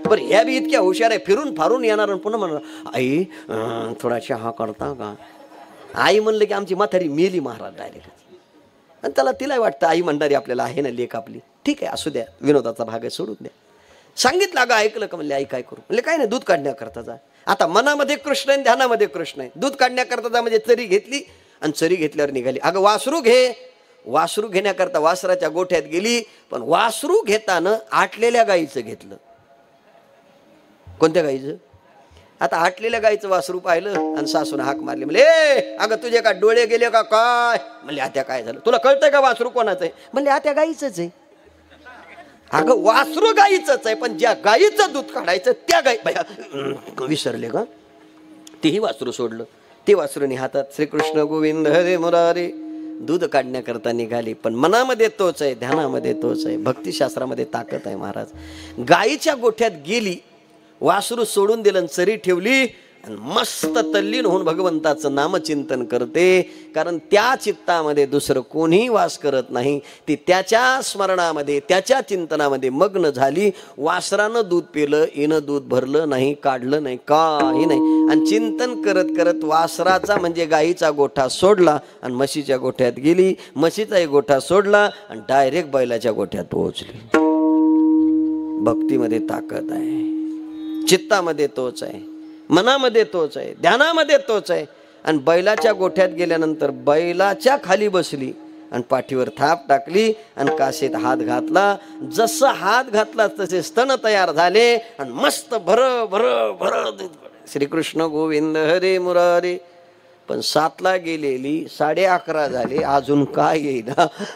बरं ह्या बी इतक्या हुशार आहे, फिरून फारून येणार आणि पुन्हा म्हणणार आई थोडा चहा करता का? आई म्हणलं की आमची म्हातारी मेली महाराज डायरेक्ट. आणि त्याला तिला वाटतं आई म्हणणारी आपल्याला आहे ना लेक आपली, ठीक आहे असू द्या, विनोदाचा भाग आहे, सोडून द्या. सांगितलं अगं ऐकलं का? म्हणले आई काय करू? म्हणजे काय नाही, दूध काढण्याकरता जा. आता मनामध्ये कृष्ण आहे, ध्यानामध्ये कृष्ण आहे. दूध काढण्याकरता जा म्हणजे चरी घेतली आणि चरी घेतल्यावर निघाली. अगं वासरू घे. वासरू घेण्याकरता वासराच्या गोठ्यात गेली, पण वासरू घेताना आटलेल्या गाईचं घेतलं. कोणत्या गाईचं? आता आटलेल्या गाईचं वासरू पाहिलं आणि सासून हाक मारली. म्हणले अगं तुझे का डोळे गेले का काय? म्हणले आत्या काय झालं? तुला कळतंय का वासरू कोणाचं आहे? म्हणले आत्या गाईचंच आहे. अगं वासरू गाईचंच आहे, पण ज्या गाईचं दूध काढायचं त्या गाई विसरले का? तेही वासरू सोडलं. ते वासरूनी हातात श्रीकृष्ण गोविंद हरे मुरारे दूध काढण्याकरता निघाली. पण मनामध्ये तोच आहे, ध्यानामध्ये तोच आहे, भक्तिशास्त्रामध्ये ताकद आहे महाराज. गाईच्या गोठ्यात गेली, वासरू सोडून दिलं, चरी ठेवली आणि मस्त तल्लीन होऊन भगवंताचं नामचिंतन करते. कारण त्या चित्तामध्ये दुसरं कोणीही वास करत नाही. ती त्याच्या स्मरणामध्ये त्याच्या चिंतनामध्ये मग्न झाली. वासरानं दूध पिलं, हिनं दूध भरलं नाही, काढलं नाही, काही नाही. आणि चिंतन करत करत वासराचा म्हणजे गाईचा गोठा सोडला आणि म्हशीच्या गोठ्यात गेली. म्हशीचाही गोठा सोडला आणि डायरेक्ट बैलाच्या गोठ्यात पोहोचली. भक्तीमध्ये ताकद आहे, चित्तामध्ये तोच आहे, मनामध्ये तोच आहे, ध्यानामध्ये तोच आहे. आणि बैलाच्या गोठ्यात गेल्यानंतर बैलाच्या खाली बसली आणि पाठीवर थाप टाकली आणि कासेत हात घातला. जसं हात घातला तसे स्तन तयार झाले आणि मस्त भर भर भर श्रीकृष्ण गोविंद हरे मुरारे. पण 7ला गेलेली 11:30 झाले, अजून काय येईल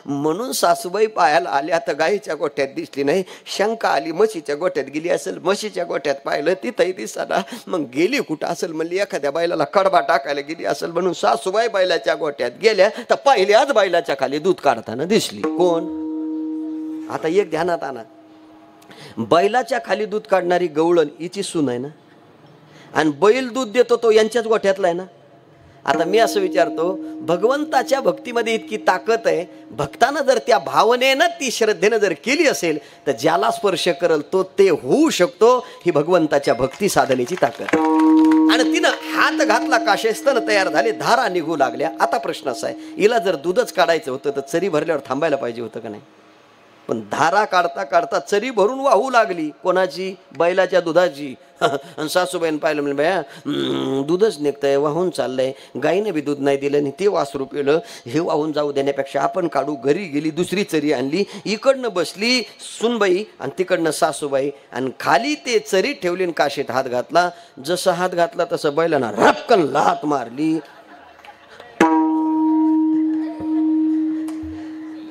म्हणून सासूबाई पायाला आल्या. तर गाईच्या गोठ्यात दिसली नाही. शंका आली, म्हशीच्या गोठ्यात गेली असेल. म्हशीच्या गोठ्यात पाहिलं तिथंही दिसना. मग गेली कुठं असेल? म्हणली एखाद्या बैलाला कडबा टाकायला गेली असेल. म्हणून सासूबाई बैलाच्या गोठ्यात गेल्या तर पहिल्याच बैलाच्या खाली दूध काढताना दिसली. कोण? आता एक ध्यानात आणा, बैलाच्या खाली दूध काढणारी गवळण हिची सून आहे ना, आणि बैल दूध देतो तो यांच्याच गोठ्यातला आहे ना. आता मी असं विचारतो, भगवंताच्या भक्तीमध्ये इतकी ताकद आहे, भक्तानं जर त्या भावनेनं ती श्रद्धेनं जर केली असेल तर ज्याला स्पर्श करल तो ते होऊ शकतो. ही भगवंताच्या भक्ती साधनेची ताकद. आणि तिनं हात घातला, काशेस्तन तयार झाले, धारा निघू लागल्या. आता प्रश्न असा आहे, हिला जर दूधच काढायचं होतं तर चरी भरल्यावर थांबायला पाहिजे होतं का नाही? पण धारा काढता काढता चरी भरून वाहू लागली. कोणाची? बैलाच्या दुधाची. आणि सासूबाईन पाहिलं, म्हणजे बाया दूधच निघतंय, वाहून चाललंय, गाईने बी दूध नाही दिलं आणि ते वासरू पिलं, हे वाहून जाऊ देण्यापेक्षा आपण काढू. घरी गेली, दुसरी चरी आणली, इकडनं बसली सुनबाई आणि तिकडनं सासूबाई, आणि खाली ते चरी ठेवली आणि काशीत हात घातला. जसं हात घातला तसं बैलांना रपकन लात मारली.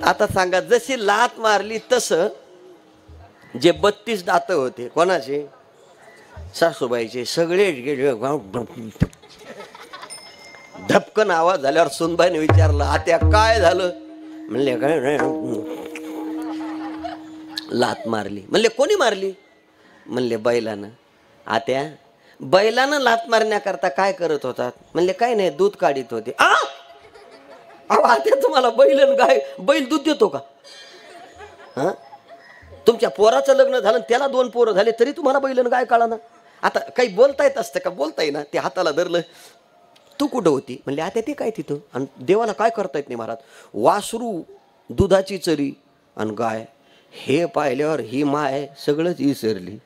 आता सांगा, जशी लात मारली तसं जे 32 दात होते, कोणाचे? सासूबाईचे. सगळे धपकन आवाज झाल्यावर सुनबाईने विचारलं, आत्या काय झालं? म्हणले काय लात मारली. म्हणले कोणी मारली? म्हणले बैलानं. आत्या बैलानं लात मारण्याकरता काय करत होतात? म्हणले काय नाही, दूध काढीत होते. अहो आत्या तुम्हाला बैलन गाय बैल दूध देतो का? हा, तुमच्या पोराचं लग्न झालं त्याला 2 पोरं झाले तरी तुम्हाला बैलन गाय कळा ना. आता काही बोलता येत असतं का? बोलता येईना. ते हाताला धरलं. तू कुठं होती? म्हणले आता ते काय तिथं. आणि देवाला काय करता येत नाही महाराज. वासरू, दुधाची चरी आणि गाय हे पाहिल्यावर ही माय सगळंच विसरली.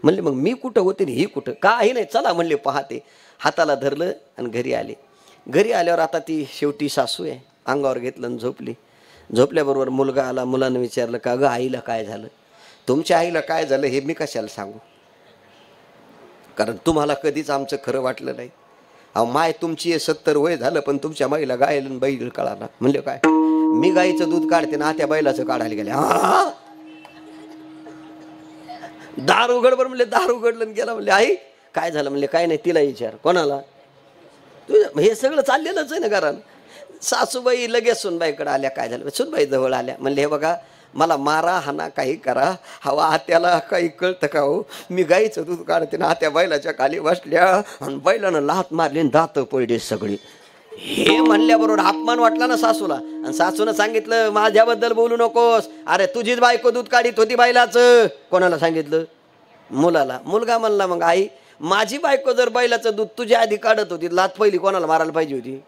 म्हणले मग मी कुठं होते ही कुठं? काही नाही, चला म्हणले पाहते. हाताला धरलं आणि घरी आले. घरी आल्यावर आता ती शेवटी सासू आहे, अंगावर घेतलं आणि झोपली. झोपल्याबरोबर मुलगा आला. मुलानं विचारलं का गं आईला काय झालं? तुमच्या आईला काय झालं हे मी कशाला सांगू, कारण तुम्हाला कधीच आमचं खरं वाटलं नाही. अहो माय तुमची 70 वय झालं पण तुमच्या माईला गायला बैल कळाला. म्हणले काय? मी गाईचं दूध काढते ना त्या बैलाचं काढायला गेले. दार उघड बर म्हणले. दार उघडलं गेला. म्हणले आई काय झालं? म्हणले काय नाही. तिला विचार. कोणाला? तुझ्या. हे सगळं चाललेलंच आहे ना घराला. सासूबाई लगेच सुनबाईकडे आल्या. काय झालं? सुनबाई जवळ आल्या. म्हणले हे बघा मला मारा हाना काही करा, हवा आत्याला काही कळतं का हो? मी गाईचं दूध काढते ना आत्या बैलाच्या खाली बसल्या आणि बैलानं लात मारली आणि दात पडले सगळी. हे म्हणल्याबरोबर अपमान वाटला ना सासूला. आणि सासूनं सांगितलं माझ्याबद्दल बोलू नकोस. अरे तुझीच बायको दूध काढीत होती बैलाचं. कोणाला सांगितलं? मुलाला. मुलगा म्हणला मग आई माझी बायको जर बैलाचं दूध तुझ्या आधी काढत होती लात पहिली कोणाला मारायला पाहिजे होती?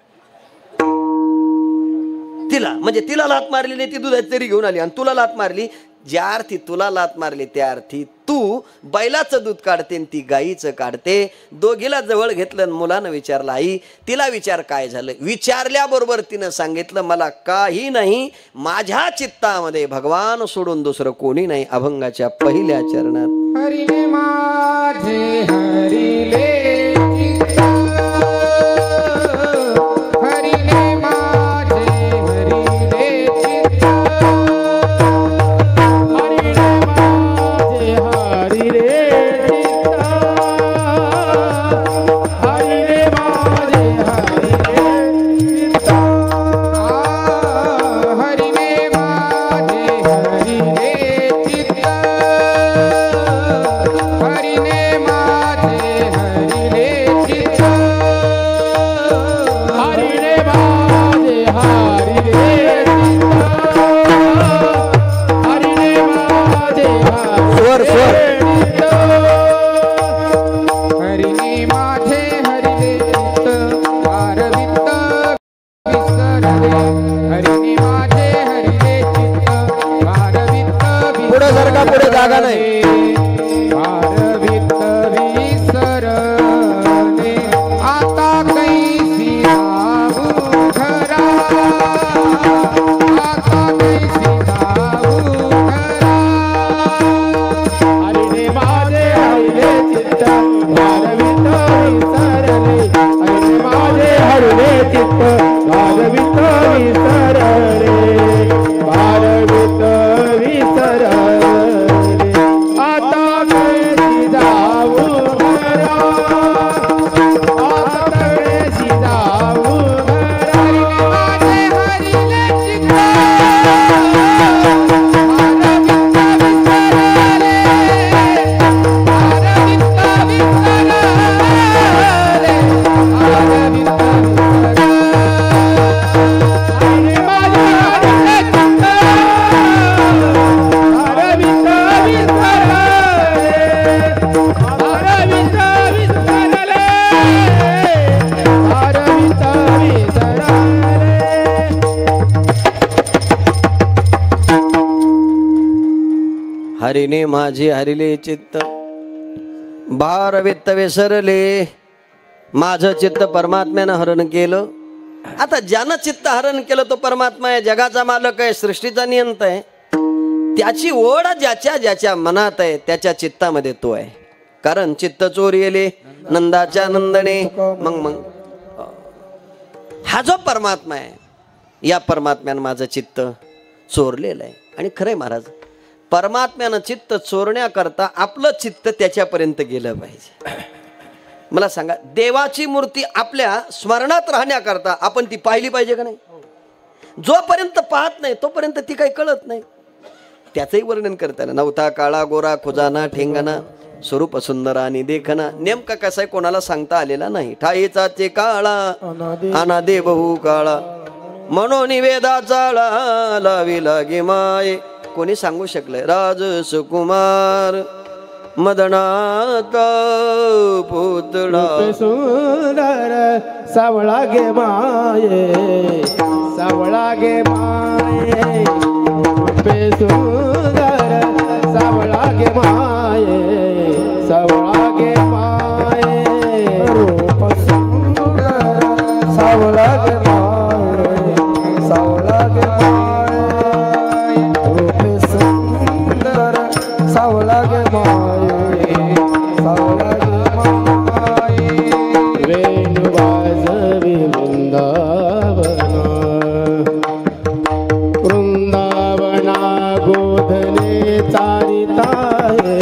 तिला. म्हणजे तिला लात मारली नाही, ती दुधाची तरी घेऊन आली आणि तुला लात मारली. ज्या अर्थी तुला लात मारली त्या अर्थी तू बैलाचं दूध काढते आणि ती गाईचं काढते. दोघीला जवळ घेतलं. मुलानं विचारलं आई तिला विचार काय झालं? विचारल्याबरोबर तिनं सांगितलं मला काही नाही, माझ्या चित्तामध्ये भगवान सोडून दुसरं कोणी नाही. अभंगाच्या पहिल्या चरणात हरिले माझे हरिले हरिने माझे हरिले चित्त भार वित्त विसरले. माझं चित्त परमात्म्यानं हरण केलं. आता ज्यानं चित्त हरण केलं तो परमात्मा आहे, जगाचा मालक आहे, सृष्टीचा नियंता आहे. त्याची ओढ ज्याच्या ज्याच्या मनात आहे त्याच्या चित्तामध्ये तो आहे. कारण चित्त चोरिले नंदाच्या नंदने. मग हा जो परमात्मा आहे या परमात्म्यानं माझं चित्त चोरलेलं आहे. आणि खरंय महाराज परमात्म्यानं चित्त चोरण्याकरता आपलं चित्त त्याच्यापर्यंत गेलं पाहिजे. मला सांगा देवाची मूर्ती आपल्या स्मरणात राहण्याकरता आपण ती पाहिली पाहिजे का नाही? जोपर्यंत पाहत नाही तोपर्यंत ती काही कळत नाही. त्याचंही वर्णन करताना नव्हता काळा गोरा खुजाना ठेंगाना स्वरूप सुंदर आणि देखना. नेमका कसा आहे कोणाला सांगता आलेला नाही. ठाईचा चे काळा अनादे बहु काळा म्हणून वेदाचा लावी लागे माये. कोणी सांगू शकलंय? राज सुकुमार मदनाचा पुतळा सुंदर सावळा गे माये सावळा गे माये रूपे सुंदर सावळा गे माये सावळा गे माये रूप सुंदर सावळा गे माये सावळा गे माये रूपे सुंदर सावळा गे माये सावळा गे माये वेणू वाजवी वृंदावना गोधने चारिताये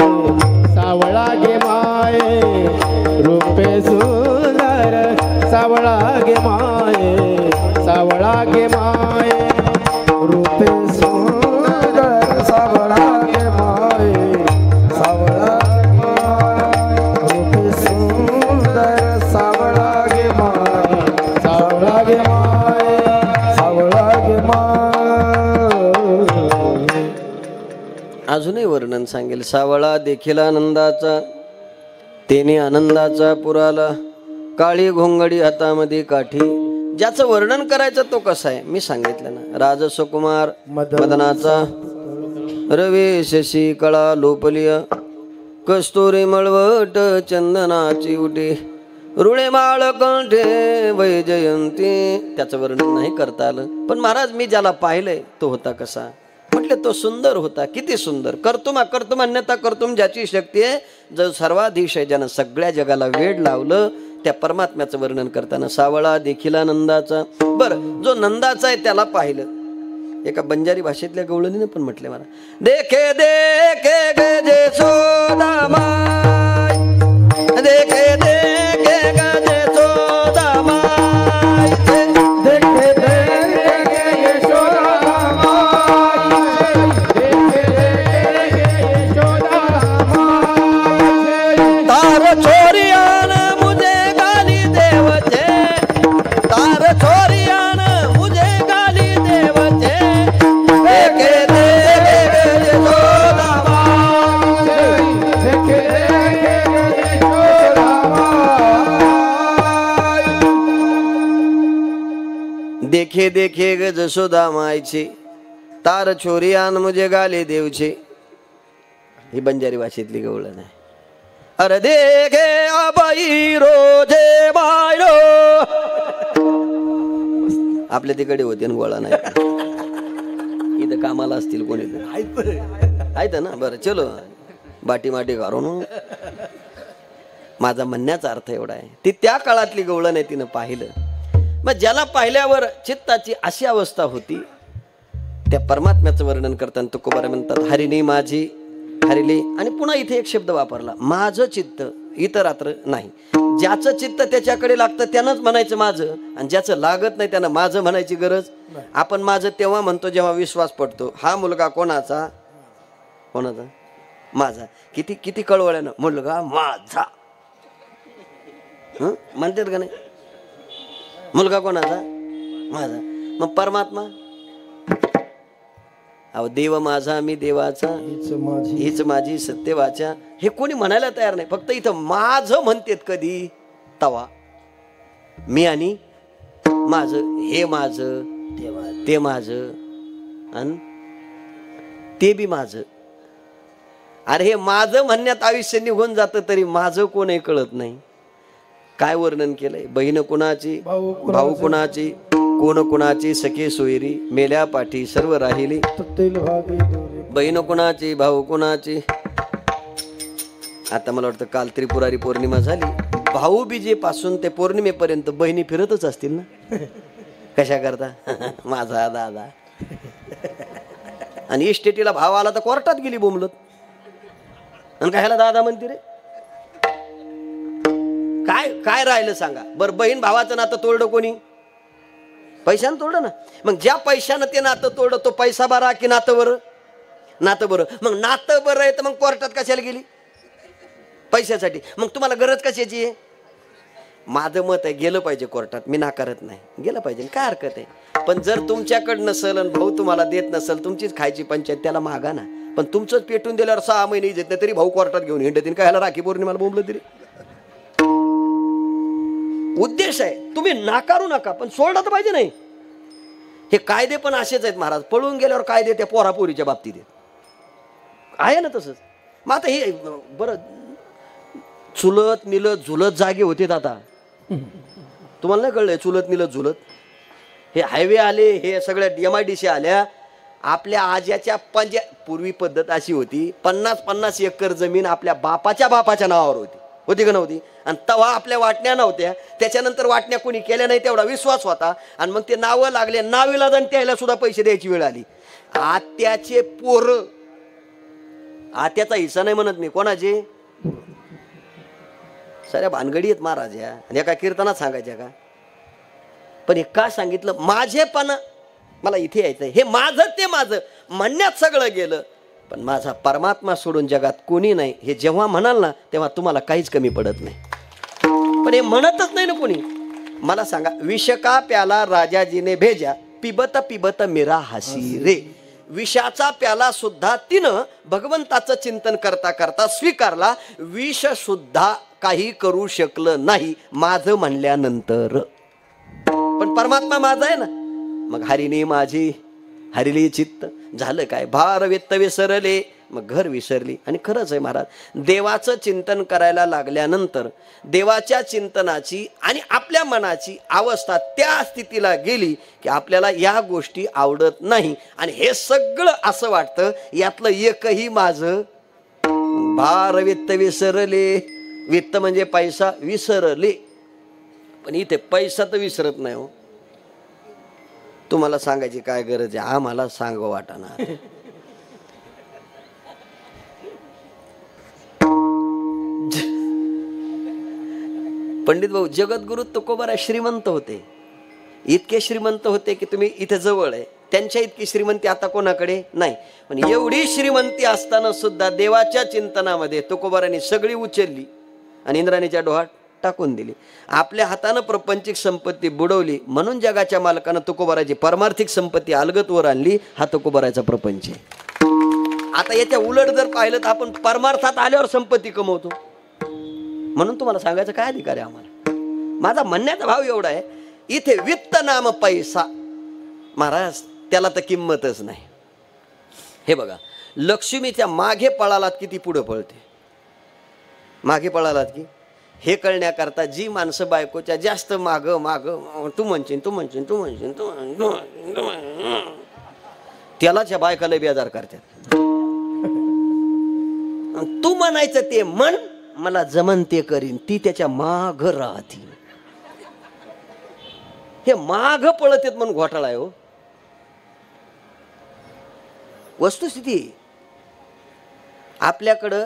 सावळा गे माये रूपे सुंदर सावळा गे माये सावळा गे माये रूपे सुंदर सावळा गे माये सावळा रूपे सुंदर सावळा गे माये सावळा गे माये सावळा गे माये. अजूनही वर्णन सांगेल. सावळा देखील आनंदाचा तेने आनंदाचा पुराला काळी घोंगडी हातामध्ये काठी. ज्याचं वर्णन करायचं तो कसा आहे मी सांगितलं ना. राजसुकुमार मदनाचा रवी शशी कळा लोपलिय कस्तुरी मळवट चंदनाची उटी रुळे माळ कंठे वैजयंती. त्याचं वर्णन नाही करता आलं. पण महाराज मी ज्याला पाहिलंय तो होता कसा? म्हटले तो सुंदर होता. किती सुंदर. कर्तुम अकर्तुम अन्यथा कर्तुम ज्याची शक्ती आहे, जो सर्वाधीश आहे, ज्यानं सगळ्या जगाला वेड लावलं, त्या परमात्म्याचं वर्णन करताना सावळा देखील नंदाचा. बरं, जो नंदाचा आहे त्याला पाहिलं. एका बंजारी भाषेतल्या गवळणीने पण म्हटले मला, देखे देखे गे जे सोदामाय देखे देखे गे जे सोदामाय देखे देखे गे सोदामाय देखे देखे सोदामाय तार छोरियान मुझे गाली देवचे तार छोरियान मुझे गाली देवचे देखे देखे गे सोदामाय देखे देखे गे सोदामाय देखे देखे ग जसोदा मायचे तार छोरियान मुझे गाले देवचे. ही बंजारी भाषेतली गवळण आहे. अरे देखे अबाई रोजे बायरो. आपल्या तिकडे होते ना गोळा नाही. इथं कामाला असतील कोणी आहेत ना. बरं चलो बाटी माटी घालून. माझा म्हणण्याचा अर्थ एवढा आहे, ती त्या काळातली गवळण आहे. तिनं पाहिलं. मग ज्याला पाहिल्यावर चित्ताची अशी अवस्था होती, त्या परमात्म्याचं वर्णन करताना तुकोबारा म्हणतात, हरिणी माझी हरिली. आणि पुन्हा इथे एक शब्द वापरला, माझं चित्त इतरात्र नाही. ज्याचं चित्त त्याच्याकडे लागतं त्यानंच म्हणायचं माझं, आणि ज्याचं लागत नाही त्यानं माझं म्हणायची गरज. आपण माझं तेव्हा म्हणतो जेव्हा विश्वास पडतो. हा मुलगा कोणाचा? कोणाचा? माझा. किती किती कळवळ्यानं मुलगा माझा म्हणतात का नाही? मुलगा कोणाचा? माझा. मग परमात्मा? अहो देव माझा मी देवाचा हीच माझी सत्य वाचा. हे कोणी म्हणायला तयार नाही. फक्त इथं माझं म्हणतेत कधी? तवा मी आणि माझं. हे माझं ते माझं आणि ते बी माझं. अरे हे माझं म्हणण्यात आयुष्य निघून जातं तरी माझं कोणही कळत नाही. काय वर्णन केलंय? बहीण कुणाची भाऊ कुणाची कोण कुणाची सखे सोयरी मेल्या पाठी सर्व राहिली. बहीण कुणाची भाऊ कुणाची. आता मला वाटतं काल त्रिपुरारी पौर्णिमा झाली. भाऊबीजे पासून ते पौर्णिमेपर्यंत बहिणी फिरतच असतील ना. कशा करता? माझा दादा. आणि इस्टेटीला भाव आला तर कोर्टात गेली बोंबलत. आणि काय ह्याला दादा म्हणते रे? काय काय राहिलं सांगा बरं? बहीण भावाचं नातं तोडलं कोणी? पैशानं तोडलं ना. मग ज्या पैशानं ते नातं तोडलं तो पैसा बरा की नातं बरं? नातं बरं. मग नातं बरं आहे तर मग कोर्टात कशाला गेली? पैशासाठी. मग तुम्हाला गरज कशाची आहे? माझं मत आहे गेलं पाहिजे कोर्टात, मी नाकारत नाही, गेलं पाहिजे, काय हरकत आहे. पण जर तुमच्याकडं नसल आणि भाऊ तुम्हाला देत नसल, तुमचीच खायची पंचायत, त्याला मागा ना. पण तुमचंच पेटून दिल्यावर 6 महिने येत नाही तरी भाऊ कोर्टात घेऊन हिंडतील, काय ह्याला राखी पौर्णिमाला बोंबलं तरी. उद्देश आहे, तुम्ही नाकारू नका, पण सोडलं तर पाहिजे नाही. हे कायदे पण असेच आहेत महाराज, पळून गेल्यावर कायदे त्या पोरापोरीच्या बाबतीत आहे ना तसंच. मग आता हे बरं, चुलत मिलत झुलत जागे होते आता, तुम्हाला नाही कळलंय? चुलत मिलत झुलत हे हायवे आले, हे सगळ्या MIDC आल्या. आपल्या आज्याच्या पूर्वी पद्धत अशी होती, 50-50 एकर जमीन आपल्या बापाच्या नावावर होती का नव्हती? आणि तेव्हा आपल्या वाटण्या नव्हत्या, त्याच्यानंतर वाटण्या कोणी केल्या नाही तेवढा विश्वास होता, आणि मग ते नावं लागले, नावीला जाऊन त्याला सुद्धा पैसे द्यायची वेळ आली. आत्याचे पोर, आत्याचा हिस्सा नाही म्हणत मी, कोणाचे? साऱ्या भानगडी आहेत महाराज या, आणि एका कीर्तनात सांगायच्या का? पण हे का सांगितलं? माझेपणा, मला इथे यायचंय, हे माझं ते माझं म्हणण्यात सगळं गेलं, पण माझा परमात्मा सोडून जगात कोणी नाही हे जेव्हा म्हणाल ना, तेव्हा तुम्हाला काहीच कमी पडत नाही. पण हे म्हणतच नाही ना कोणी. मला सांगा, विष का प्याला राजाजीने भेजा, पिबत पिबत मेरा हसी रे. विषाचा प्याला सुद्धा तिनं भगवंताचं चिंतन करता करता स्वीकारला. विष सुद्धा काही करू शकलं नाही माझं म्हणल्यानंतर. पण परमात्मा माझा आहे ना. मग हरिणी माझी हरिली चित्त, झालं काय? भार वित्त विसरले, मग घर विसरली. आणि खरंच आहे महाराज, देवाचं चिंतन करायला लागल्यानंतर देवाच्या चिंतनाची आणि आपल्या मनाची अवस्था त्या स्थितीला गेली की आपल्याला या गोष्टी आवडत नाही, आणि हे सगळं असं वाटतं यातलं एकही माझं. भार वित्त विसरले, वित्त म्हणजे पैसा, विसरले. पण इथे पैसा तर विसरत नाही हो. तुम्हाला सांगायची काय गरज आहे, आम्हाला सांगू वाटणार. पंडित भाऊ, जगद्गुरु तुकोबाराय श्रीमंत होते, इतके श्रीमंत होते की तुम्ही इथे जवळ आहे, त्यांच्या इतकी श्रीमंती आता कोणाकडे नाही. पण एवढी श्रीमंती असताना सुद्धा देवाच्या चिंतनामध्ये तुकोबारांनी सगळी उचलली आणि इंद्राणीच्या डोहात टाकून दिली. आपल्या हातानं प्रपंचिक संपत्ती बुडवली, म्हणून जगाच्या मालकानं तुकोबाराची परमार्थिक संपत्ती अलगतवर आणली. हा तुकोबाराचा प्रपंच आहे. आता याच्या उलट जर पाहिलं तर आपण परमार्थात आल्यावर संपत्ती कमवतो. म्हणून तुम्हाला सांगायचं काय अधिकार आहे आम्हाला? माझा म्हणण्याचा भाव एवढा आहे, इथे वित्त नाम पैसा महाराज, त्याला तर किंमतच नाही. हे बघा, लक्ष्मीच्या मागे पळालात किती पुढे पळते, मागे पळालात की हे कळण्याकरता जी माणसं बायकोच्या जास्त माग तू म्हणशील त्यालाच या बायकाला बेजार करतात. तू म्हणायचं ते म्हण, मला जमन ते करीन, ती त्याच्या माग राहती. हे माग पळत येत म्हणून घोटाळा आहे हो. वस्तुस्थिती आपल्याकडं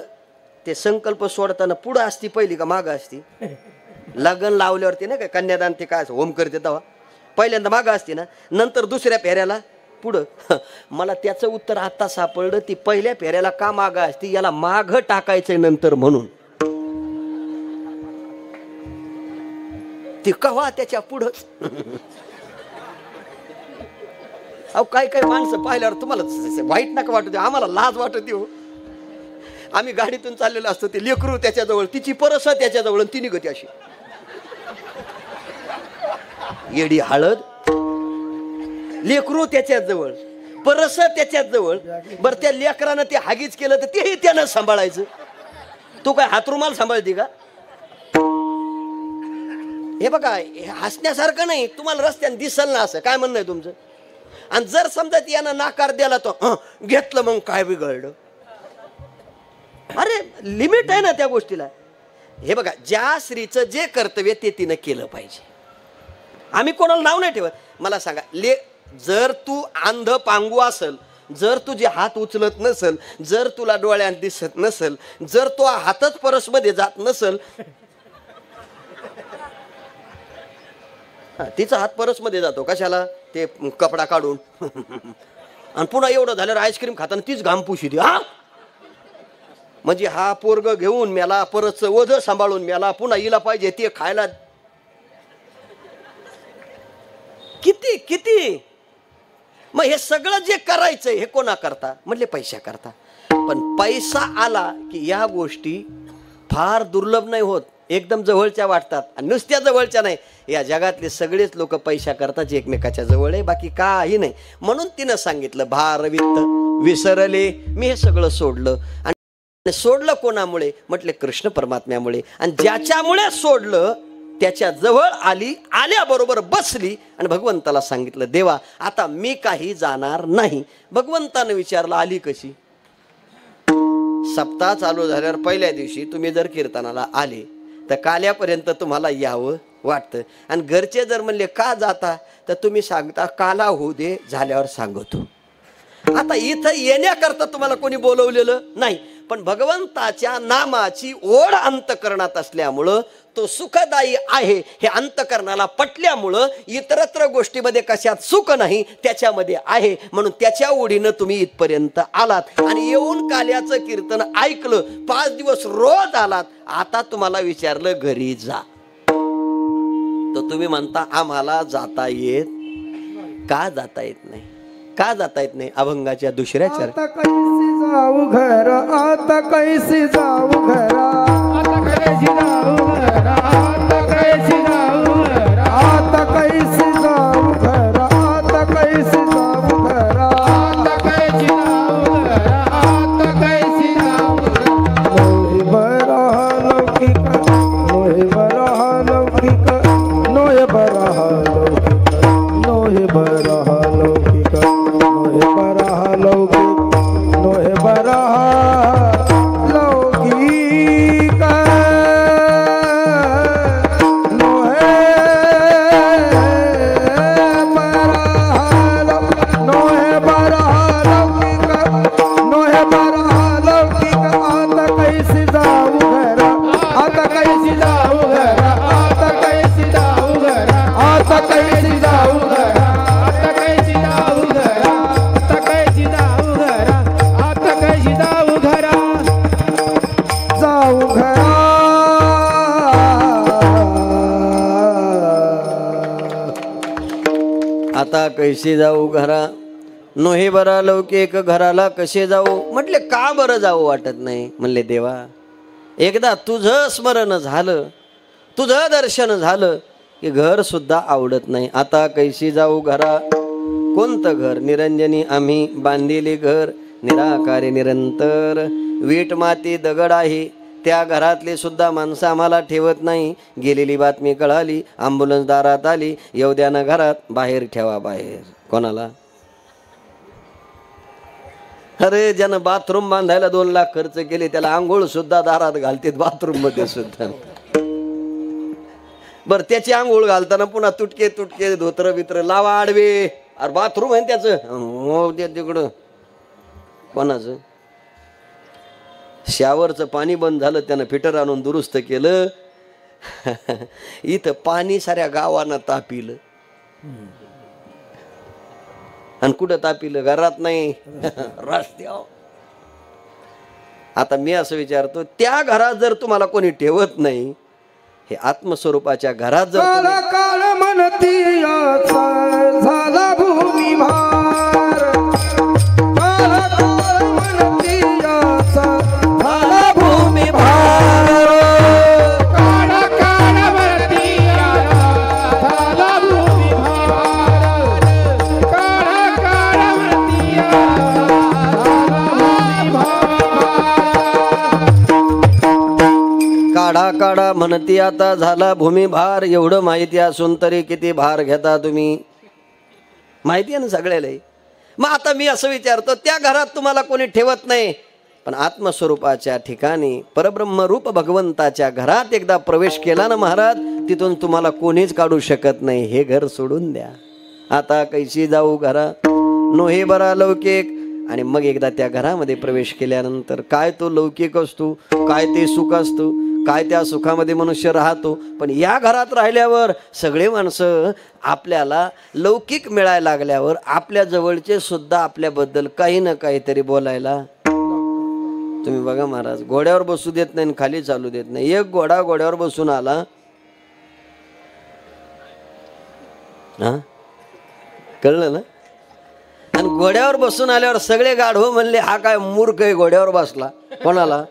ते संकल्प सोडताना पुढं असती पहिली का मागं असती? लग्न लावल्यावरती ना काय कन्यादान ते काय होम करते तेव्हा पहिल्यांदा मागं असते ना, नंतर दुसऱ्या फेऱ्याला पुढं. मला त्याचं उत्तर आता सापडलं, ती पहिल्या फेऱ्याला का मागं असती, याला मागं टाकायचंय नंतर म्हणून. ती कवा त्याच्या पुढंच. अहो काय काय माणसं पाहिल्यावर तुम्हाला वाईट नका वाटू दे, आम्हाला लाज वाटत हो. आम्ही गाडीतून चाललेलो असतो, ते लेकरू त्याच्याजवळ, तिची परस त्याच्याजवळ, ती निघते अशी येडी हळद. लेकरू त्याच्याजवळ, परस त्याच्याजवळ. बरं, त्या लेकरानं ते हागीच केलं तर तेही त्यानं सांभाळायचं. तू काय हातरुमाल सांभाळते का? हे बघा, हे हसण्यासारखं नाही. तुम्हाला रस्त्याने दिसल ना असं, काय म्हणणं आहे तुमचं? आणि जर समजा यानं नाकार द्याला तो घेतलं, मग काय बिघडलं? अरे लिमिट आहे ना त्या गोष्टीला. हे बघा, ज्या स्त्रीचं जे कर्तव्य ते तिनं केलं पाहिजे. आम्ही कोणाला नाव नाही ठेवत. मला सांगा, जर तू अंध पांगू असल, जर तुझे हात उचलत नसल, जर तुला डोळ्यात दिसत नसल, जर तो हातच परसमध्ये जात नसल, तिचा हात परसमध्ये जातो कशाला? ते कपडा काढून. आणि पुन्हा एवढं झाल्यावर आईस्क्रीम खाताना तीच घाम पुशी दे. हा, म्हणजे हा पोरग घेऊन मेला, परत ओझ सांभाळून मेला, पुन्हा हिला पाहिजे ते खायला. किती किती. मग हे सगळं जे करायचंय हे कोणा करता? म्हणले पैशा करता. पण पैसा आला की या गोष्टी फार दुर्लभ नाही होत, एकदम जवळच्या वाटतात. आणि नुसत्या जवळच्या नाही, या जगातले सगळेच लोक पैशा करतात जे एकमेकाच्या जवळ आहे, बाकी काही नाही. म्हणून तिनं सांगितलं भार वित्त विसरले, मी हे सगळं सोडलं. आणि सोडलं कोणामुळे? म्हटले कृष्ण परमात्म्यामुळे. आणि ज्याच्यामुळे सोडलं त्याच्या जवळ आली, आल्याबरोबर बसली आणि भगवंताला सांगितलं देवा आता मी काही जाणार नाही. भगवंतानं विचारलं आली कशी? सप्ताह चालू झाल्यावर पहिल्या दिवशी तुम्ही जर कीर्तनाला आले तर काल्यापर्यंत तुम्हाला यावं वाटतं. आणि घरचे जर म्हणले का जाता, तर तुम्ही सांगता काला होऊ दे, झाल्यावर सांगतो. आता इथं येण्याकरता तुम्हाला कोणी बोलवलेलं नाही, पण भगवंताच्या नामाची ओढ अंतकरणात असल्यामुळं तो सुखदायी आहे हे अंतकरणाला पटल्यामुळं इतरत्र गोष्टीमध्ये कशात सुख नाही त्याच्यामध्ये आहे, म्हणून त्याच्या ओढीनं तुम्ही इथपर्यंत आलात. आणि येऊन काल्याचं कीर्तन ऐकलं, 5 दिवस रोज आलात. आता तुम्हाला विचारलं घरी जा, तर तुम्ही म्हणता आम्हाला जाता येत. का जाता येत नाही? का जाता येत नाही? अभंगाच्या दुसऱ्या चरण. आता कैसी जाऊ घर, आता कैसी जाऊ घर, आता कैसी जाऊ घर, आता कैसी जाऊ घर, आता कैसी जाऊ घर, आता कैसी जाऊ घर, आता कैसी जाऊ घर, आता कैसी जाऊ घर. नोहे बरा लौकिक, नोहे बरा लौकिक, नोहे बरा लौकिक, नोहे बरा लौकिक, नोहे बरा लौकिक, नोहे बरा लौकिक, नोहे बरा लौकिक, नोहे बरा लौकिक. आता कैसी जाऊ घर, आता कैसी जाऊ घर, आता कैसी जाऊ घर, आता कैसी जाऊ घर, आता कैसी जाऊ घर, आता कैसी जाऊ घर, आता कैसी जाऊ घर, जाऊ घर. आता कैसे जाऊ घरा, नोहे बरा लौकिक, घराला कसे जाऊ? म्हटले का बरं जाऊ वाटत नाही? म्हणले देवा एकदा तुझं स्मरण झालं, तुझं दर्शन झालं की घर सुद्धा आवडत नाही. आता कैसी जाऊ घरा. कोणतं घर? निरंजनी आम्ही बांधिले घर, निराकारी निरंतर, वीट माती दगड आहे, त्या घरातली सुद्धा माणसं आम्हाला ठेवत नाही. गेलेली बातमी कळाली, ॲम्ब्युलन्स दारात आली, येऊ द्या ना घरात, बाहेर ठेवा बाहेर. कोणाला? अरे ज्यानं बाथरूम बांधायला 2 लाख खर्च केले त्याला आंघोळ सुद्धा दारात घालतात, बाथरूम मध्ये सुद्धा. बर त्याची आंघोळ घालताना पुन्हा तुटके तुटके धोत्र बित्र लावा आडवे. अरे बाथरूम आहे त्याचं, तिकडं कोणाचं? शावरचं पाणी बंद झालं, त्यानं फिटर आणून दुरुस्त केलं. इथं पाणी साऱ्या गावानं तापिलं. आणि कुठं तापिलं? घरात नाही, रस्त्यावर. आता मी असं विचारतो, त्या घरात जर तुम्हाला कोणी ठेवत नाही, हे आत्मस्वरूपाच्या घरात जर काळा काळ म्हणती झाला भूमी भार, काळा काळ म्हणती झाला भूमी भार, काळा काळ म्हणती झाला भूमी भार, काळा काळ म्हणती झाला भूमी भार. काढा काढा म्हणती आता झाला भूमी भार. एवढं माहिती असून तरी किती भार घेता तुम्ही? माहिती आहे ना सगळ्याला. मग आता मी असं विचारतो, त्या घरात तुम्हाला कोणी ठेवत नाही, पण आत्मस्वरूपाच्या ठिकाणी परब्रह्मरूप भगवंताच्या घरात एकदा प्रवेश केला ना महाराज, तिथून तुम्हाला कोणीच काढू शकत नाही. हे घर सोडून द्या. आता कैसी जाऊ घरा, नोहे बरा लौकिक. आणि मग एकदा त्या घरामध्ये प्रवेश केल्यानंतर काय तो लौकिक असतो, काय ते सुख असतो, काय त्या सुखामध्ये मनुष्य राहतो. पण या घरात राहिल्यावर सगळे माणसं आपल्याला लौकिक मिळायला लागल्यावर आपल्या जवळचे सुद्धा आपल्याबद्दल काही ना काहीतरी बोलायला तुम्ही बघा महाराज, घोड्यावर बसू देत नाही, खाली चालू देत नाही. एक घोडा घोड्यावर बसून आला, हा कळलं ना. आणि घोड्यावर बसून आल्यावर सगळे गाढव म्हणले हा काय मूर्ख आहे, घोड्यावर बसला. कोणाला?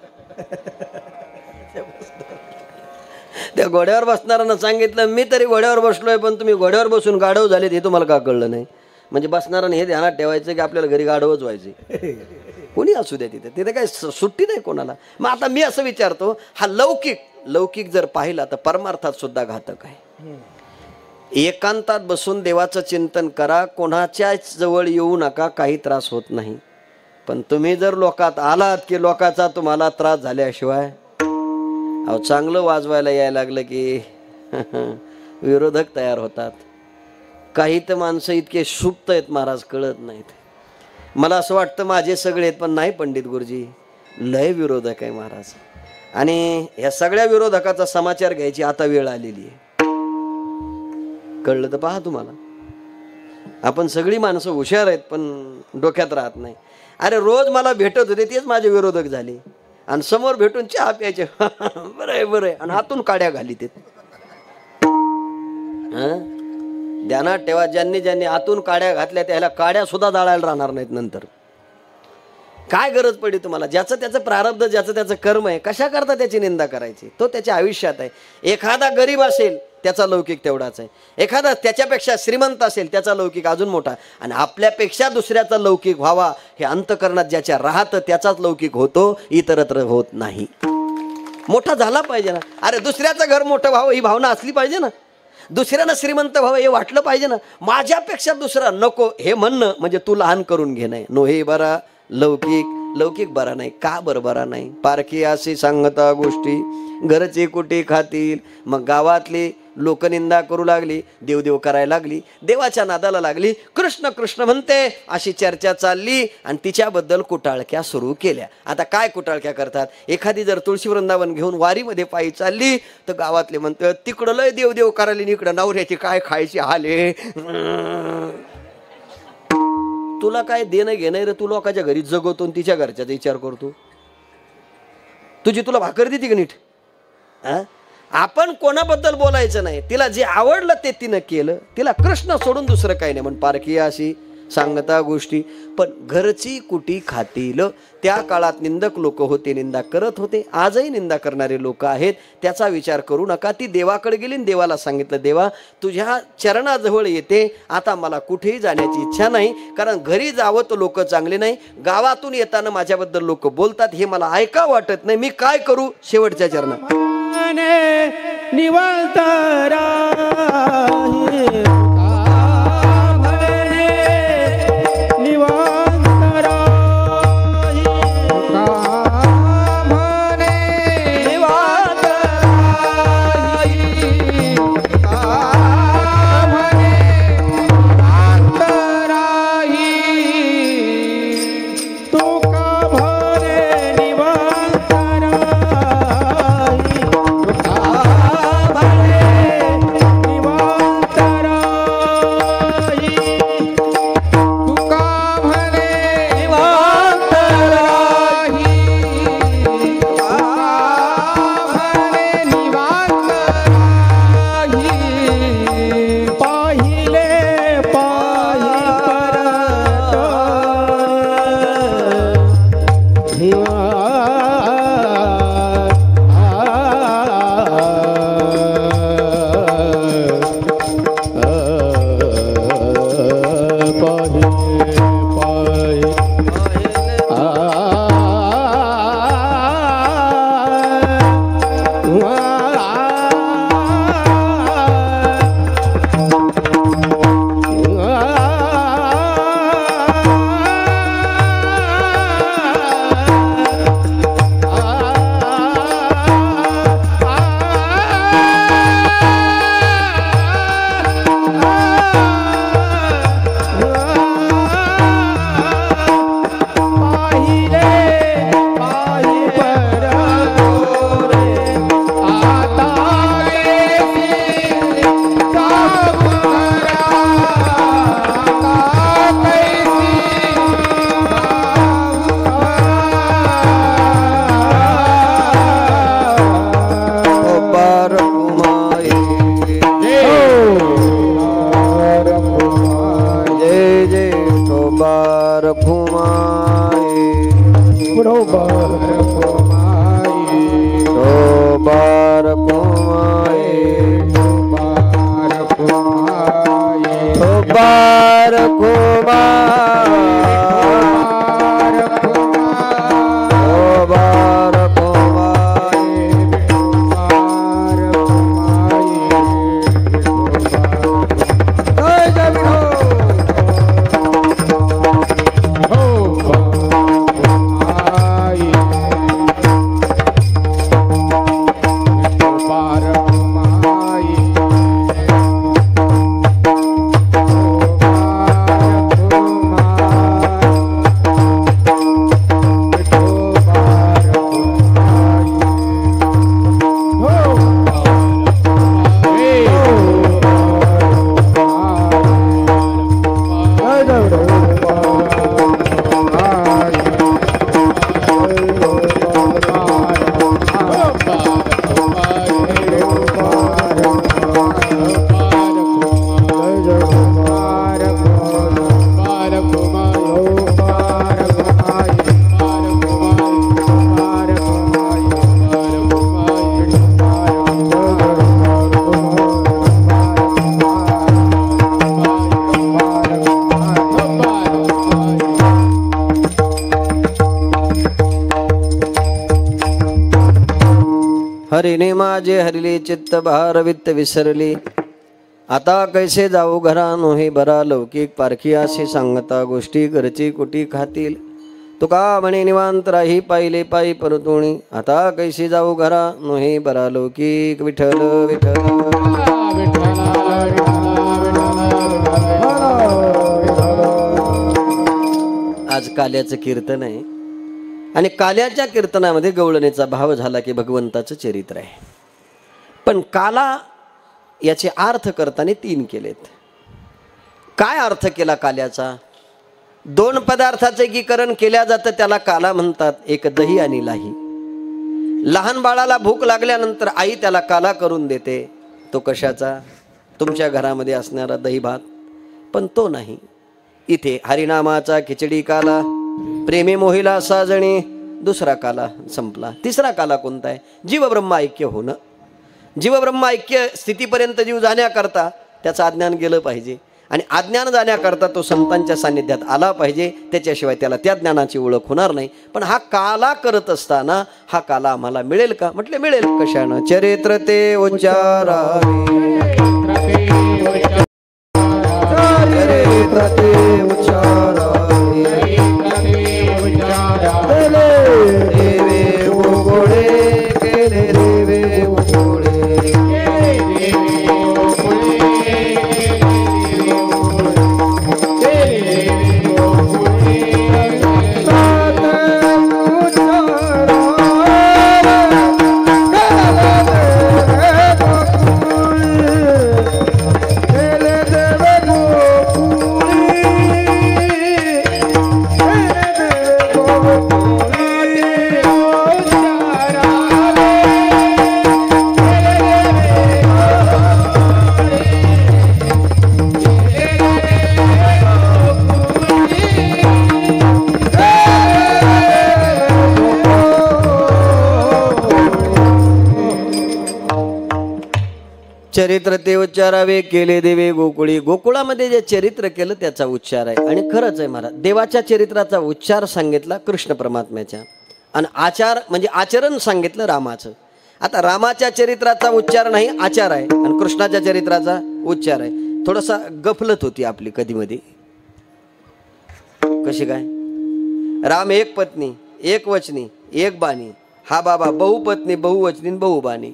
त्या घोड्यावर बसणाऱ्यांना सांगितलं मी तरी घोड्यावर बसलोय, पण तुम्ही घोड्यावर बसून गाढव झालेत हे तुम्हाला का कळलं नाही? म्हणजे बसणाऱ्याने हे ध्यानात ठेवायचं की आपल्याला घरी गाढवच व्हायचे. कोणी असू द्या, तिथे तिथे काही सुट्टी नाही कोणाला. मग आता मी असं विचारतो, हा लौकिक जर पाहिला तर परमार्थात सुद्धा घातक आहे. एकांतात बसून देवाचं चिंतन करा, कोणाच्याच जवळ येऊ नका, काही त्रास होत नाही. पण तुम्ही जर लोकात आलात की लोकाचा तुम्हाला त्रास झाल्याशिवाय, अहो चांगलं वाजवायला यायला लागलं की विरोधक तयार होतात. काही तर माणसं इतके सुप्त आहेत महाराज, कळत नाहीत. मला असं वाटतं माझे सगळे आहेत, पण नाही पंडित गुरुजी, लय विरोधक आहे महाराज. आणि ह्या सगळ्या विरोधकाचा समाचार घ्यायची आता वेळ आलेली आहे. कळलं तर पहा तुम्हाला, आपण सगळी माणसं हुशार आहेत पण डोक्यात राहत नाही. अरे रोज मला भेटत होते तेच माझे विरोधक झाले, आणि समोर भेटून चहा प्यायचे बरं आहे, आणि हातून काड्या घालीत. ध्यानात ठेवा, ज्यांनी आतून काड्या घातल्या त्याला काड्या सुद्धा जाळायला राहणार नाहीत नंतर. काय गरज पडली तुम्हाला? ज्याचं त्याचं प्रारब्ध, ज्याचं त्याचं कर्म आहे, कशा करता त्याची निंदा करायची? तो त्याच्या आयुष्यात आहे. एखादा गरीब असेल त्याचा लौकिक तेवढाच आहे, एखादा त्याच्यापेक्षा श्रीमंत असेल त्याचा लौकिक अजून मोठा, आणि आपल्यापेक्षा दुसऱ्याचा लौकिक व्हावा हे अंतकरणात ज्याच्या राहतं त्याचाच लौकिक होतो, इतरत्र होत नाही. मोठा झाला पाहिजे ना. अरे दुसऱ्याचं घर मोठं व्हावं ही भावना असली पाहिजे ना. दुसऱ्यानं श्रीमंत व्हावं हे वाटलं पाहिजे ना. माझ्यापेक्षा दुसरा नको हे म्हणणं म्हणजे तू लहान करून घेणं. नो हे बरा लौकिक बरा नाही. का बरं बरा नाही? पारखी अशी सांगता गोष्टी घरचे कुठे खातील. मग गावातली लोकनिंदा करू लागली, देवदेव करायला लागली, देवाच्या नादाला लागली, कृष्ण कृष्ण म्हणते अशी चर्चा चालली, आणि तिच्याबद्दल कुटाळक्या सुरू केल्या. आता काय कुटाळक्या करतात? एखादी जर तुळशी वृंदावन घेऊन वारीमध्ये पायी चालली तर गावातले म्हणतात तिकडं लय देवदेव करायला, इकडं नवऱ्याची काय खायची हाले. तुला काय देणं घेणं रे? तू लोकांच्या घरी जगवतो आणि तिच्या घरच्याचा विचार करतो. तुला भाकर देते का नीट? आपण कोणाबद्दल बोलायचं नाही. तिला जे आवडलं ते तिनं केलं, तिला कृष्ण सोडून दुसरं काही नाही. म्हणून पारखी अशी सांगता गोष्टी. पण घरची कुटी खातील. त्या काळात निंदक लोक होते, निंदा करत होते, आजही निंदा करणारे लोक आहेत. त्याचा विचार करू नका. ती देवाकडे गेली आणि देवाला सांगितलं, देवा तुझ्या चरणाजवळ येते, आता मला कुठेही जाण्याची इच्छा नाही, कारण घरी जावं तर लोक चांगले नाही, गावातून येताना माझ्याबद्दल लोक बोलतात, हे मला ऐका वाटत नाही, मी काय करू? शेवटच्या चरणात निवांत हरिने माझे हरिले चित्त भारवित्त विसरले. आता कैसे जाऊ घरा नोहे बरा लौकिक पारखी असे सांगता गोष्टी घरची कुटी खातील. तुका म्हणे निवांत राही पाहिले पायी परतोणी. आता कैसे जाऊ घरा नोहे बरा लौकिक. विठ्ठल विठ्ठल. आज काल्याचं कीर्तन आहे आणि काल्याच्या कीर्तनामध्ये गवळणीचा भाव झाला की भगवंताचं चरित्र आहे. पण काला याचे अर्थ करताना 3 केलेत. काय अर्थ केला काल्याचा? 2 पदार्थाचे एकीकरण केल्या जातं त्याला काला म्हणतात. एक दही आणि लाही. लहान बाळाला भूक लागल्यानंतर आई त्याला काला करून देते. तो कशाचा? तुमच्या घरामध्ये असणारा दही भात. पण तो नाही. इथे हरिनामाचा खिचडी काला, प्रेमी मोहिला साजणे, दुसरा काला संपला. तिसरा काला कोणता आहे? जीव ब्रह्म ऐक्य होणं. जीव ब्रह्म ऐक्य स्थितीपर्यंत जीव जाण्याकरता त्याचं अज्ञान गेलं पाहिजे आणि अज्ञान जाण्याकरता तो संतांच्या सान्निध्यात आला पाहिजे. त्याच्याशिवाय त्याला त्या ज्ञानाची ओळख होणार नाही. पण हा काला करत असताना हा काला आम्हाला मिळेल का? म्हटले मिळेल. कशानं? चरित्र ते उच्चारावे. चरित्र ते उच्चारावे. देवे गोगोळे केले देवे गोगोळे. चरित्र ते उच्चारावे केले देवे गोकुळी. गोकुळामध्ये जे चरित्र केलं त्याचा उच्चार आहे. आणि खरंच आहे महाराज, देवाच्या चरित्राचा उच्चार सांगितला कृष्ण परमात्म्याच्या आणि आचार म्हणजे आचरण सांगितलं रामाचं. आता रामाच्या चरित्राचा उच्चार नाही, आचार आहे. आणि कृष्णाच्या चरित्राचा उच्चार आहे. थोडासा गफलत होती आपली कधी मध्ये. कशी काय? राम एक पत्नी, एक वचनी, एक बाणी. हा बाबा बहुपत्नी, बहुवचनी, बहुबाणी.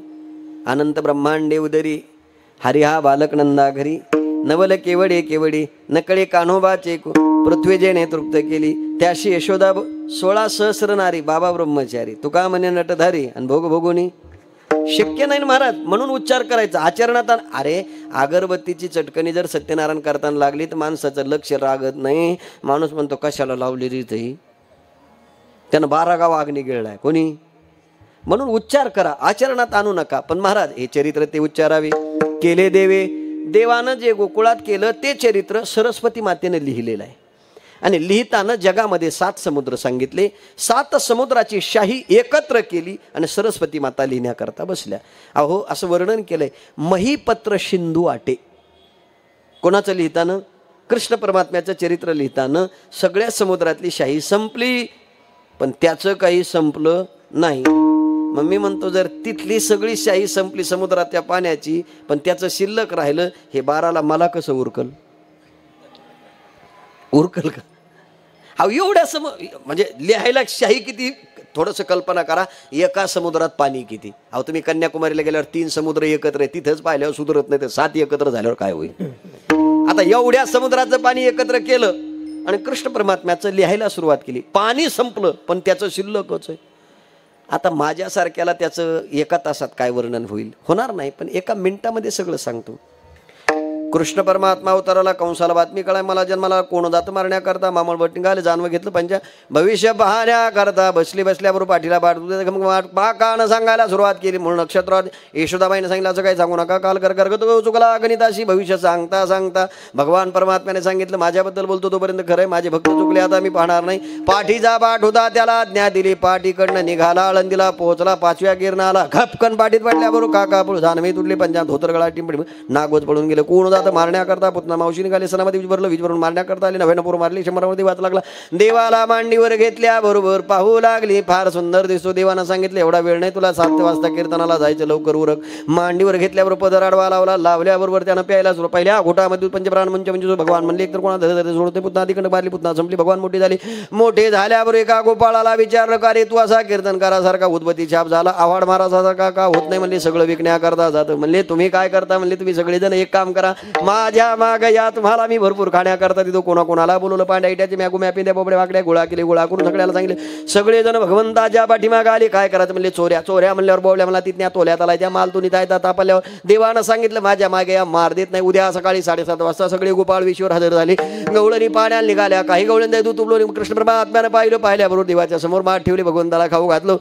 अनंत ब्रह्मांडे उदरी हरी हा बालक नंदा घरी. नवल केवडे केवडी नकळे कान्होबाचे पृथ्वी जेणे तृप्त केली. त्याशी यशोदा 16 सहस्र नारी. बाबा ब्रह्मचारी. तुका म्हणे नटधारी आणि भोग भोगुनी. शक्य नाही महाराज. म्हणून उच्चार करायचा आचरणात. अरे अगरबत्तीची चटकणी जर सत्यनारायण करताना लागली तर माणसाचं लक्ष लागत नाही. माणूस म्हणतो कशाला लावली री तही. त्यानं 12 गाव अग्नी गिळलाय कोणी. म्हणून उच्चार करा, आचरणात आणू नका. पण महाराज हे चरित्र ते उच्चारावे केले देवे. देवानं जे गोकुळात केलं ते चरित्र सरस्वती मातेने लिहिलेलं आहे. आणि लिहिताना जगामध्ये 7 समुद्र सांगितले. 7 समुद्राची शाही एकत्र केली आणि सरस्वती माता लिहिण्याकरता बसल्या. अहो असं वर्णन केलंय. महीपत्र सिंधू आटे. कोणाचं लिहितानं? कृष्ण परमात्म्याचं चरित्र लिहितानं सगळ्या समुद्रातली शाही संपली. पण त्याचं काही संपलं नाही. मग मी म्हणतो जर तिथली सगळी शाही संपली समुद्राच्या पाण्याची पण त्याचं शिल्लक राहिलं, हे 12ला मला कसं उरकल? उरकल का? अहो एवढ्या म्हणजे लिहायला शाही किती? थोडंसं कल्पना करा. एका समुद्रात पाणी किती? अहो तुम्ही कन्याकुमारीला गेल्यावर 3 समुद्र एकत्र आहे. तिथंच पाहिल्यावर सुधरत नाही तर 7 एकत्र झाल्यावर काय होईल? आता एवढ्या समुद्राचं पाणी एकत्र केलं आणि कृष्ण परमात्म्याचं लिहायला सुरुवात केली. पाणी संपलं पण त्याचं शिल्लकच आहे. आता माझ्यासारख्याला त्याचं 1 तासात काय वर्णन होईल? होणार नाही. पण 1 मिनिटामध्ये सगळं सांगतो. कृष्ण परमात्मा अवताराला कंसाला बातमी कळाय मला जन्माला कोण जात मारण्याकरता मामळ बटिंगाले जानवं घेतलं. पंचा भविष्य पाहण्याकरता बसली बसल्याबरोबर पाठीला पाकानं सांगायला सुरुवात केली. म्हणून नक्षत्रात यशोदाबाईने सांगितलं असं काही सांगू नका. काल करगत चुकला गणिताशी. भविष्य सांगता सांगता भगवान परमात्म्याने सांगितलं माझ्याबद्दल बोलतो तोपर्यंत खरंय. माझे भक्त चुकले आता मी पाहणार नाही. पाठीचा पाठ होता त्याला आज्ञा दिली. पाठीकडनं निघाला आळंदीला पोहोचला. 5व्या गिरणाला घपकन पाठीत पडल्याबरोबर काका पुढे जानवी तुटली. पंचा धोतर गळा टिंपडी नागवत पडून गेले. कोण जात मारण्याकरता. पुतना मावशी निघाली, सणामध्ये वीज भरलं, वीज भरून मारण्याकरता आली. 99 पोरं मारली, 100 वाच लागला. देवाला मांडीवर घेतल्या बरोबर पाहू लागली, फार सुंदर दिसतो. देवानं सांगितलं एवढा वेळ नाही तुला, 7 वाजता कीर्तनाला जायचं, लवकर उरक. मांडीवर घेतल्याबरोबर पदर आडवा लावला, लावल्याबरोबर त्यानं प्यायला सुरू. पहिल्या घोटामध्ये पंचप्राण म्हणजे भगवान म्हणले, एकतर कोणा धर सोडते. पुतना तिकडे मारली, पुतना संपली. भगवान मोठी झाली. मोठे झाल्याबरोबर एका गोपाळाला विचारलं, का रे तू असा कीर्तनकारासारखा उद्बत्ती छाप झाला, आवाड महाराजासारखा का होत नाही? म्हणले सगळं विकण्याकरता जातं. म्हणले तुम्ही काय करता? म्हणले तुम्ही सगळेजण एक काम करा, माझ्या माग या, तुम्हाला मी भरपूर खाण्याकरता तिथं कोणाकोणाला बोलवलं. पांड्या इट्याचे मॅगू मॅपिंद्या बोबड्या वाकड्या गोळा केले, गोळा करून सगळ्याला सांगितले. सगळेजण भगवंताच्या पाठीमाग आले. काय करायचं? म्हणले चोऱ्या. चोऱ्या म्हणल्यावर बोबड्या मला तिथल्या तोल्यात आला, त्या माल तुम्ही तायता तापल्यावर देवानं सांगितलं माझ्या मागे या, मार देत नाही. उद्या सकाळी 7:30 वाजता सगळे गोपाळ विश्वर हजर झाले. गवळणी पाण्याला निघाल्या. काही गवळण दूध तुबलो. कृष्ण परमात्म्यानं पाहिल्याबरोबर देवाच्या समोर माठ ठेवली, भगवंताला खाऊ घातलं.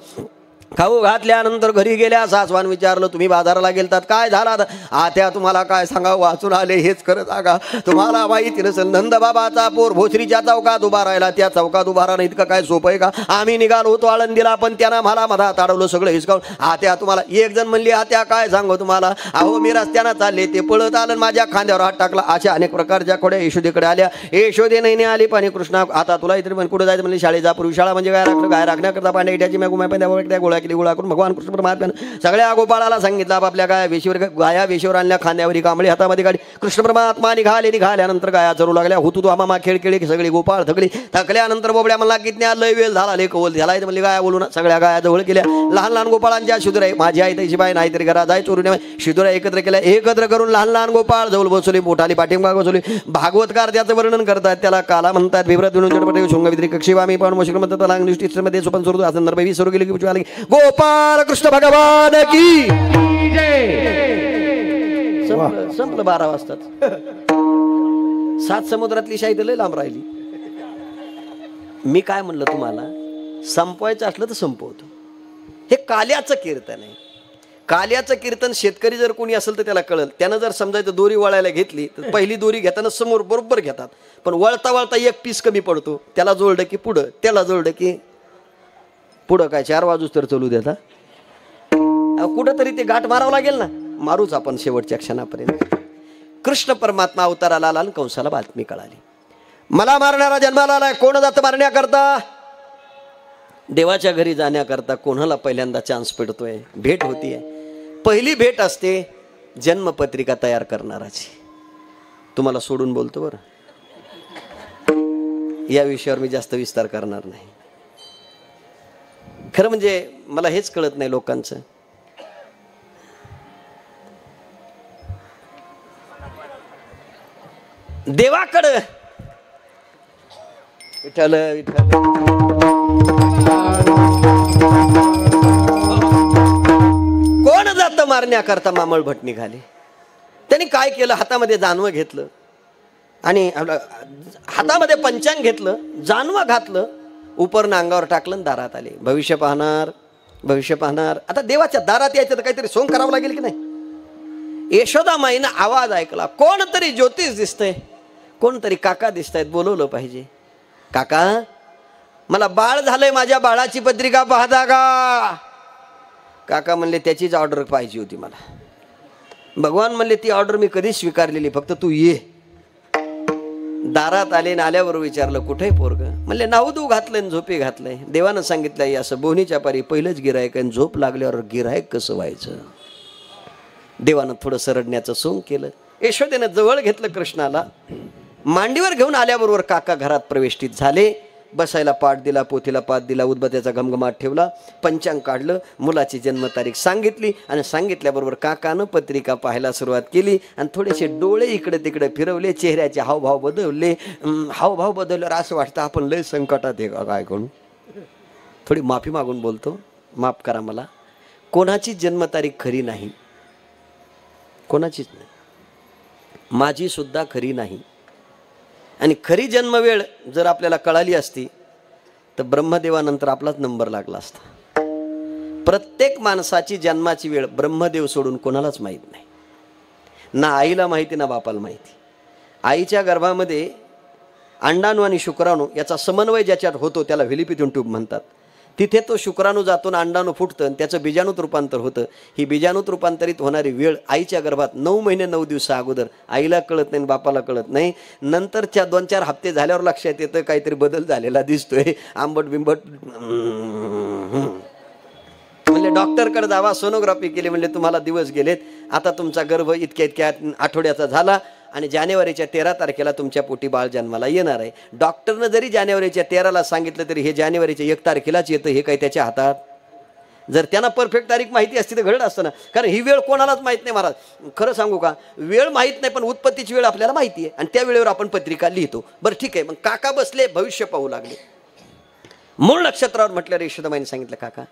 खाऊ घातल्यानंतर घरी गेल्या. सासवान विचारलं तुम्ही बाजाराला गेलतात, काय झाला? आत्या तुम्हाला काय सांगावं, वाचून आले हेच खरं सांगा. तुम्हाला माहिती नसेल, नंदबाबाचा पोर भोसरीच्या चौकात उभा राहिला, त्या चौकात उभा राहणं इतकं काय सोपं आहे का? आम्ही निघालो होतो आळंदीला, पण त्यानं मला मधात अडवलं सगळं हिसकावून. आत्या तुम्हाला, एक जण म्हणली आत्या काय सांगू तुम्हाला, अहो मी रस्त्यानं चालले, ते पळत आलं, माझ्या खांद्यावर हात टाकला. अशा अनेक प्रकारच्या खोड्या यशोदेकडे आल्या. यशोदे नाही आली, पण कृष्णा आता तुला इथे कुठे जायचं? म्हणजे शाळेत जा. पूर्वी शाळा म्हणजे गाय राखण्याकरता पांड्या इट्याची मॅगू मॅपिंद्या गोळा केली, गोळा करून भगवान कृष्ण परमात्म्यानं सगळ्या गोपाळाला सांगितलं आपल्या गाया वेशीवर आणल्या, खांद्यावरी कांबळी हातामध्ये गाडी. कृष्ण परमात्मा निघाल्यानंतर गाया चरू लागल्या. होतू तू आम्हा खेळ केली की सगळी गोपाळ थकली. थकल्यानंतर बोबड्या म्हणला कितन्या लय वेळ झाला, लय कवल झाला. म्हणली गाया बोलून सगळ्या गाया जवळ केल्या. लहान लहान गोपाळांच्या शिदुर आहे, माझी आई तशी बाई नाहीतरी घरा जाय चोरून शिदुरा एकत्र केल्या. एकत्र करून लहान लहान गोपाळ जवळ बसवली, मोठाली पाठिंबा बसवली. भागवतकार त्याचं वर्णन करतात, त्याला काला म्हणतात. बिभ्रत विनोद चटपटे शृंगविद्री कक्षीवामी पण मोशिक म्हणतात. लांगनिष्ठीमध्ये सुपन सुरू असं नरबी सुरू केली की गोपाळ कृष्ण भगवान की संपलं 12 वाजताच. 7 समुद्रातली शाही लय लांब राहिली. मी काय म्हणलं तुम्हाला, संपवायचं असलं तर संपवतो. हे काल्याचं कीर्तन आहे. काल्याचं कीर्तन शेतकरी जर कोणी असेल तर त्याला कळलं. त्यानं जर समजायचं दोरी वळायला घेतली तर पहिली दोरी घेताना समोर बरोबर घेतात, पण वळता वळता एक पीस कमी पडतो. त्याला जोडलं की पुढं, त्याला जोडलं की पुढं. काय 4 वाजूच तर चालू देता? कुठंतरी ते गाठ मारावं लागेल ना, मारूच आपण शेवटच्या क्षणापर्यंत. कृष्ण परमात्मा अवताराला आला आणि कंसाला बातमी कळाली, मला मारणारा जन्माला आलाय. कोण जातं मारण्याकरता? देवाच्या घरी जाण्याकरता कोणाला पहिल्यांदा चान्स पडतोय? भेट होतीये. पहिली भेट असते जन्मपत्रिका तयार करणाराची. तुम्हाला सोडून बोलतो बरं, या विषयावर मी जास्त विस्तार करणार नाही. खरं म्हणजे मला हेच कळत नाही लोकांचं. देवाकडं विठ्ठल विठ्ठल कोण जातं मारण्याकरता? मामळ भट निघाले. त्यांनी काय केलं, हातामध्ये जानवं घेतलं आणि हातामध्ये पंचांग घेतलं, जानवं घातलं, उपरनं अंगावर टाकलं, दारात आले. भविष्य पाहणार, भविष्य पाहणार. आता देवाच्या दारात यायचं तर काहीतरी सोंग करावं लागेल की नाही? यशोदामाईनं आवाज ऐकला, कोणतरी ज्योतिष दिसतंय, कोणतरी काका दिसतायत, बोलवलं पाहिजे. काका मला बाळ झालंय, माझ्या बाळाची पत्रिका पाहता का? काका म्हणले त्याचीच ऑर्डर पाहिजे होती मला. भगवान म्हणले ती ऑर्डर मी कधीच स्वीकारलेली, फक्त तू ये. दारात आले, आल्यावर विचारलं कुठे पोरग? म्हणले नावदू घातलंय, झोपे घातलंय. देवानं सांगितलंय असं बोहनीच्या पारी पहिलंच गिरायक आहे, झोप लागल्यावर गिरायक कसं व्हायचं? देवानं थोडं रडण्याचं सोंग केलं. यशोदेनं जवळ घेतलं कृष्णाला. मांडीवर घेऊन आल्याबरोबर काका घरात प्रवेशित झाले. बसायला पाठ दिला, पोथीला पाठ दिला, उदबत्याचा घमघमाट ठेवला, पंचांग काढलं, मुलाची जन्मतारीख सांगितली आणि सांगितल्याबरोबर काकानं पत्रिका पाहायला सुरुवात केली आणि थोडेसे डोळे इकडे तिकडे फिरवले, चेहऱ्याचे हावभाव बदलले. हावभाव बदलल्यावर असं वाटतं आपण लय संकटात आहे का काय करू. थोडी माफी मागून बोलतो, माफ करा मला. कोणाची जन्मतारीख खरी नाही, कोणाचीच नाही, माझी सुद्धा खरी नाही. आणि खरी जन्मवेळ जर आपल्याला कळाली असती तर ब्रह्मदेवानंतर आपलाच नंबर लागला असता. प्रत्येक माणसाची जन्माची वेळ ब्रह्मदेव सोडून कोणालाच माहीत नाही. ना आईला माहिती ना बापाला माहिती. आईच्या गर्भामध्ये अंडाणू आणि शुक्राणू याचा समन्वय ज्याच्यात होतो त्याला व्हेलिपिथन ट्यूब म्हणतात. तिथे तो शुक्राणू जातून अंडाणू फुटतं आणि त्याचं बीजाणूत रूपांतर होतं. ही बीजाणूत रूपांतरित होणारी वेळ आईच्या गर्भात 9 महिने 9 दिवसा अगोदर आईला कळत नाही, बापाला कळत नाही. नंतरच्या 2-4 हप्ते झाल्यावर लक्षात येतं काहीतरी बदल झालेला दिसतोय. आंबट बिंबट म्हणले डॉक्टरकडे जावा, सोनोग्राफी केली, म्हणले तुम्हाला दिवस गेलेत, आता तुमचा गर्भ इतक्या आठवड्याचा झाला आणि जानेवारीच्या 13 तारखेला तुमच्या पोटी बाळ जन्माला येणार आहे. डॉक्टरनं जरी जानेवारीच्या 13ला सांगितलं तरी हे जानेवारीच्या 1 तारखेलाच येतं, हे काही त्याच्या हातात. जर त्यांना परफेक्ट तारीख माहिती असती तर घडत असतं ना. कारण ही वेळ कोणालाच माहीत नाही महाराज. खरं सांगू का, वेळ माहीत नाही पण उत्पत्तीची वेळ आपल्याला माहिती आहे आणि त्या वेळेवर आपण पत्रिका लिहितो. बरं ठीक आहे. मग काका बसले, भविष्य पाहू लागले. मूळ नक्षत्रावर म्हटल्यावर यशोदाबाईंनी सांगितलं काका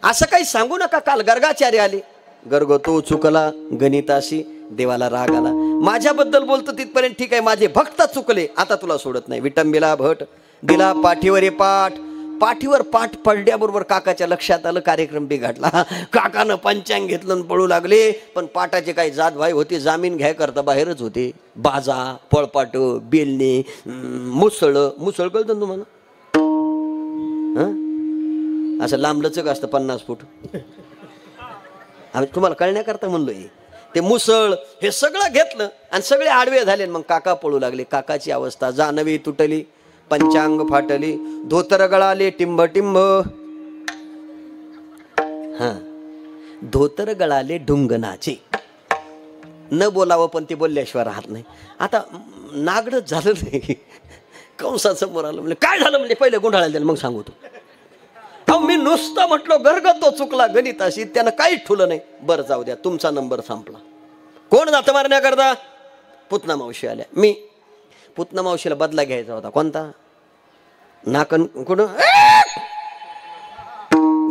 असं काही सांगू नका, काल गर्गाचार्य आले. गर्ग तो चुकला गणिताशी, देवाला राग आला. माझ्याबद्दल बोलतो तिथपर्यंत ठीक आहे, माझे भक्त चुकले, आता तुला सोडत नाही. विटंबिला भट दिला पाठीवर पाठ. पाठीवर पाठ पडल्याबरोबर काकाच्या लक्षात आलं कार्यक्रम बिघडला. काकानं पंचांग घेतलं आणि पळू लागले. पण पाटाचे काही जात भाई होते, जामीन घ्याय करता बाहेरच होते. बाजा, पळपाट, बेलणे, मुसळ कळतं तुम्हाला? असं लांबलचक असतं 50 फूट. आम्ही तुम्हाला कळण्याकरता म्हणलोय. ते मुसळ हे सगळं घेतलं आणि सगळे आडवे झाले. मग काका पळू लागले. काकाची अवस्था जानवी तुटली, पंचांग फाटली, धोतर गळाले टिंब टिंब. धोतर गळाले ढुंगणाचे. न बोलावं पण ते बोलल्याशिवाय राहत नाही. आता नागडच झालं नाही. कंसासमोर आलं, म्हणजे काय झालं, म्हणजे पहिले गुंडाळायला दिलं मग सांगू तू. मी नुसतं म्हटलो गर्ग तो चुकला गणिताशी, त्यानं काहीच ठुलं नाही. बरं जाऊ द्या, तुमचा नंबर संपला. कोण जातं मारण्याकरता? पुतना मावशी आल्या. मी पुतना मावशीला बदला घ्यायचा होता. कोणता? नाकन कुठं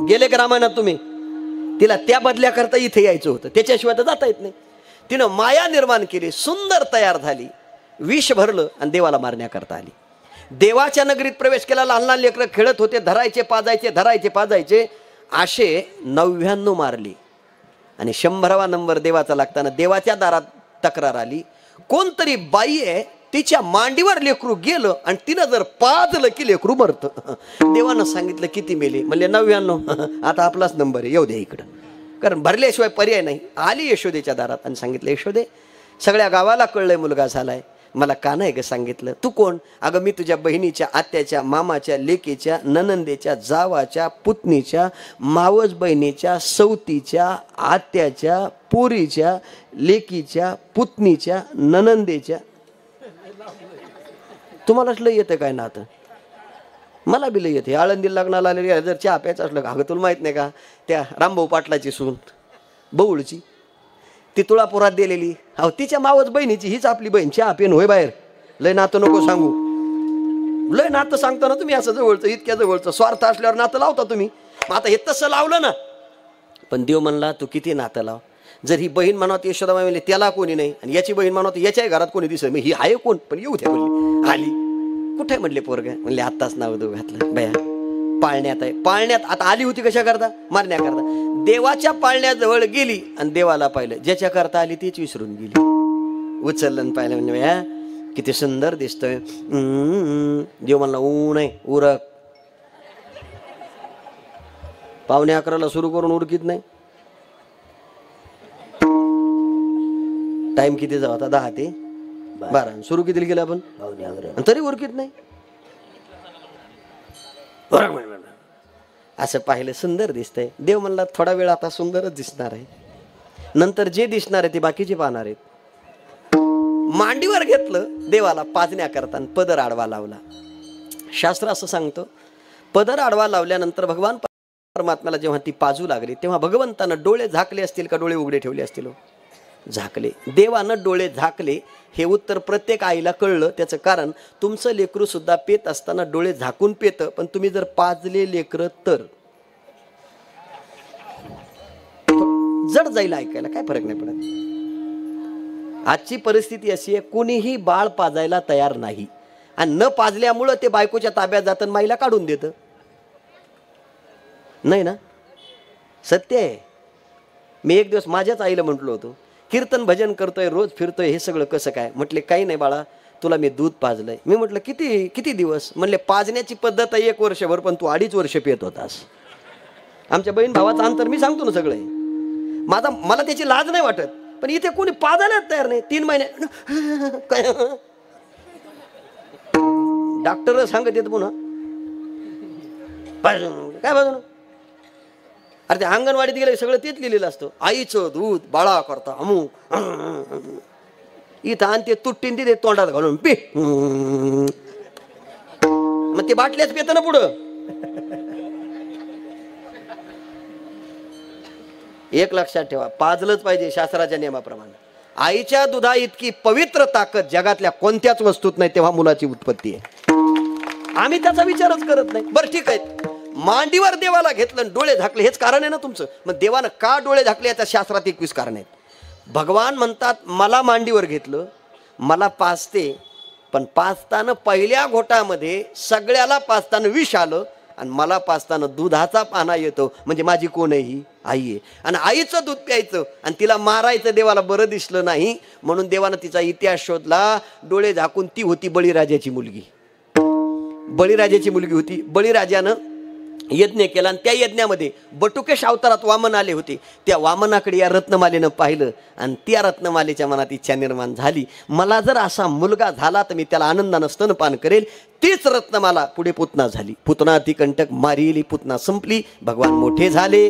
गेले का रामायणात तुम्ही? तिला त्या बदल्याकरता इथे यायचं होतं, त्याच्याशिवाय तर जाता येत नाही. तिनं माया निर्माण केली, सुंदर तयार झाली, विष भरलं आणि देवाला मारण्याकरता आली. देवाच्या नगरीत प्रवेश केला. लहान लहान लेकरं खेळत होते, धरायचे पाजायचे, धरायचे पाजायचे, असे 99 मारली. आणि 100वा नंबर देवाचा लागताना देवाच्या दारात तक्रार आली. कोणतरी बाई आहे, तिच्या मांडीवर लेकरू गेलं आणि तिनं जर पाजलं की लेकरू मरतं. देवानं सांगितलं किती मेले? म्हणले 99. आता आपलाच नंबर आहे, येऊ दे इकडं, कारण भरल्याशिवाय पर्याय नाही. आली यशोदेच्या दारात आणि सांगितलं यशोदे, सगळ्या गावाला कळलंय मुलगा झालाय, मला का नाही ग सांगितलं? तू कोण? अगं मी तुझ्या बहिणीच्या, आत्याच्या, मामाच्या, लेकीच्या, ननंदेच्या, जावाच्या, पुतणीच्या, मावस बहिणीच्या, सौतीच्या, आत्याच्या, पोरीच्या, लेकीच्या, पुतणीच्या, ननंदेच्या. तुम्हालाच लय येतं काय नातं? मला बी लय येते. आळंदीला लग्नाला आलेली जर चहा प्यायचं असलं का, अगं तुला माहित नाही का, त्या रामभाऊ पाटलाची सून बऊळची, ती तुळापुरात दिलेली, अहो तिच्या मावस बहिणीची, हीच आपली बहीण, चहा पेन होय बाहेर. लय नातं नको सांगू. लय नातं सांगता ना तुम्ही, असं जवळचं, इतक्या जवळचं. स्वार्थ असल्यावर नातं लावता तुम्ही. मग आता हे तसं लावलं ना. पण देव म्हणला तू किती नातं लाव. जर ही बहीण म्हणत यशोदाबाई म्हणले त्याला कोणी नाही, आणि याची बहीण म्हणत याच्याही घरात कोणी दिसत, मग ही आहे कोण? पण येऊ द्या म्हणली. आली. कुठे म्हणले पोरग? म्हणले आत्ताच नाव देऊ घातलं. बया पाळण्यात आहे. पाळण्यात आता आली होती कशा करता? मारण्याकरता. देवाच्या पाळण्याजवळ गेली आणि देवाला पाहिलं. ज्याच्या करता आली तीच विसरून गेली. उचललं आणि पाहिलं, म्हणजे बया किती सुंदर दिसतोय. देव म्हणला ऊन आहे, उरक. 11:45 सुरू करून उरकीत नाही. टाइम किती जाऊ आता? 10 ते 12. सुरू किती गेलं आपण? तरी उरकीत नाही. असं पाहिलं, सुंदर दिसतंय. देव म्हणला थोडा वेळ आता सुंदरच दिसणार आहे, नंतर जे दिसणार आहे ते बाकीचे पाहणार आहेत. मांडीवर घेतलं देवाला पाजण्याकरता, पदर आडवा लावला. शास्त्र असं सांगतं, पदर आडवा लावल्यानंतर भगवान परमात्म्याला जेव्हा ती पाजू लागली तेव्हा भगवंतानं डोळे झाकले असतील का डोळे उघडे ठेवले असतील? झाकले. देवानं डोळे झाकले. हे उत्तर प्रत्येक आईला कळलं. त्याचं कारण तुमचं लेकरू सुद्धा पेत असताना डोळे झाकून पेतं, पण तुम्ही जर पाजले लेकरं तर जड जाईल ऐकायला, काय फरक नाही पडत. आजची परिस्थिती अशी आहे, कोणीही बाळ पाजायला तयार नाही, आणि न पाजल्यामुळं ते बायकोच्या ताब्यात जातं, माईला काढून देतं. नाही ना? सत्य आहे. मी एक दिवस माझ्याच आईला म्हटलो होतो, कीर्तन भजन करतोय, रोज फिरतोय, हे सगळं कसं काय? म्हटले काही नाही बाळा, तुला मी दूध पाजलंय. मी म्हटलं किती किती दिवस? म्हणले पाजण्याची पद्धत आहे 1 वर्षभर, पण तू 2.5 वर्ष पित होतास. आमच्या बहीण भावाचं अंतर मी सांगतो ना सगळे. मला त्याची लाज नाही वाटत, पण इथे कोणी पाजायला तयार नाही. 3 महिने काय डॉक्टर सांगत येत पुन्हा काय बाजून. अरे ते अंगणवाडीत गेलं सगळं तेच लिहिलेलं असतं, आईचं दूध बाळा करता अमुक. इथं आणि ते तुट्टीन तिथे तोंडात घालून पी. मग ते बाटल्याच पित ना पुढं. एक लक्षात ठेवा, पाजलंच पाहिजे शास्त्राच्या नियमाप्रमाणे. आईच्या दुधा इतकी पवित्र ताकद जगातल्या कोणत्याच वस्तूत नाही, तेव्हा मुलाची उत्पत्ती आहे. आम्ही त्याचा विचारच करत नाही. बरं ठीक आहे, मांडीवर देवाला घेतलं, डोळे झाकले, हेच कारण आहे ना तुमचं. मग देवानं का डोळे झाकले याच्या शास्त्रात 21 कारण आहेत. भगवान म्हणतात मला मांडीवर घेतलं, मला पाजते, पण पाजताना पहिल्या घोटामध्ये सगळ्याला पाजताना विष आलं आणि मला पाजताना दुधाचा पाना येतो. म्हणजे माझी कोण आहे? ही आई आहे. आणि आईचं दूध प्यायचं आणि तिला मारायचं देवाला बरं दिसलं नाही, म्हणून देवानं तिचा इतिहास शोधला. डोळे झाकून ती होती बळीराजाची मुलगी. बळीराजाची मुलगी होती. बळीराजानं यज्ञ केला आणि त्या यज्ञामध्ये बटुकेश अवतारात वामन आले होते. त्या वामनाकडे या रत्नमालेनं पाहिलं आणि त्या रत्नमालेच्या मनात इच्छा निर्माण झाली, मला जर असा मुलगा झाला तर मी त्याला आनंदानं स्तनपान करेल. तीच रत्नमाला पुढे पुतना झाली. पुतना ती कंटक मारिली, पुतना संपली. भगवान मोठे झाले,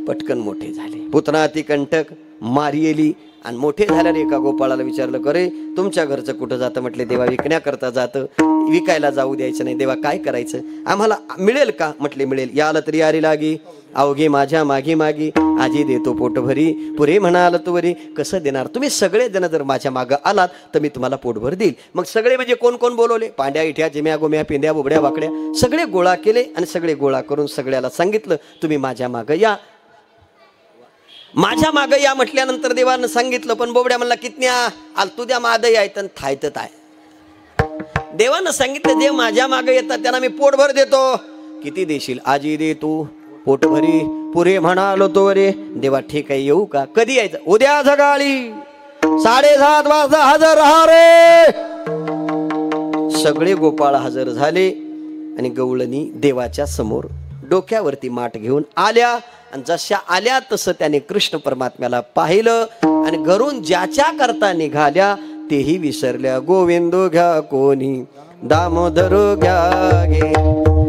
पटकन मोठे झाले. पुतना ती कंटक मारिली आणि मोठे झाल्याने एका गोपाळाला विचारलं, करे तुमच्या घरचं कुठं जातं? म्हटले देवा विकण्याकरता जातं. विकायला जाऊ द्यायचं नाही. देवा काय करायचं? आम्हाला मिळेल का? म्हटले मिळेल. याला तरी यारी लागी, अवघे माझ्या मागी मागी, आजी देतो पोटभरी, पुरे म्हणाल तू वरी. कसं देणार? तुम्ही सगळे जण जर माझ्या मागं आलात तर मी तुम्हाला पोटभर देईल. मग सगळे म्हणजे कोण कोण बोलवले? पांड्या, इठ्या, जिम्या, गोम्या, पेंड्या, बुबड्या, वाकड्या सगळे गोळा केले आणि सगळे गोळा करून सगळ्याला सांगितलं तुम्ही माझ्या मागं या. माझ्या मागं या म्हटल्यानंतर देवानं सांगितलं, पण बोबड्या म्हणला कितन्या आल तुझ्या मादय आहेत आणि थायत आहे. देवानं सांगितलं जे माझ्या मागं येतात त्यांना मी पोटभर देतो. किती देशील? आजी दे तू पोटभरी, पुरे म्हणालो तो रे. देवा ठीक आहे, येऊ का? कधी यायचं? उद्या सकाळी 7:30 वाजता हजर राहा रे. सगळे गोपाळ हजर झाले आणि गवळणी देवाच्या समोर डोक्यावरती माठ घेऊन आल्या. आणि जशा आल्या तसं त्याने कृष्ण परमात्म्याला पाहिलं आणि घरून ज्याच्या करता निघाल्या तेही विसरल्या. गोविंदो घ्या कोणी, दामोदर घ्या गे,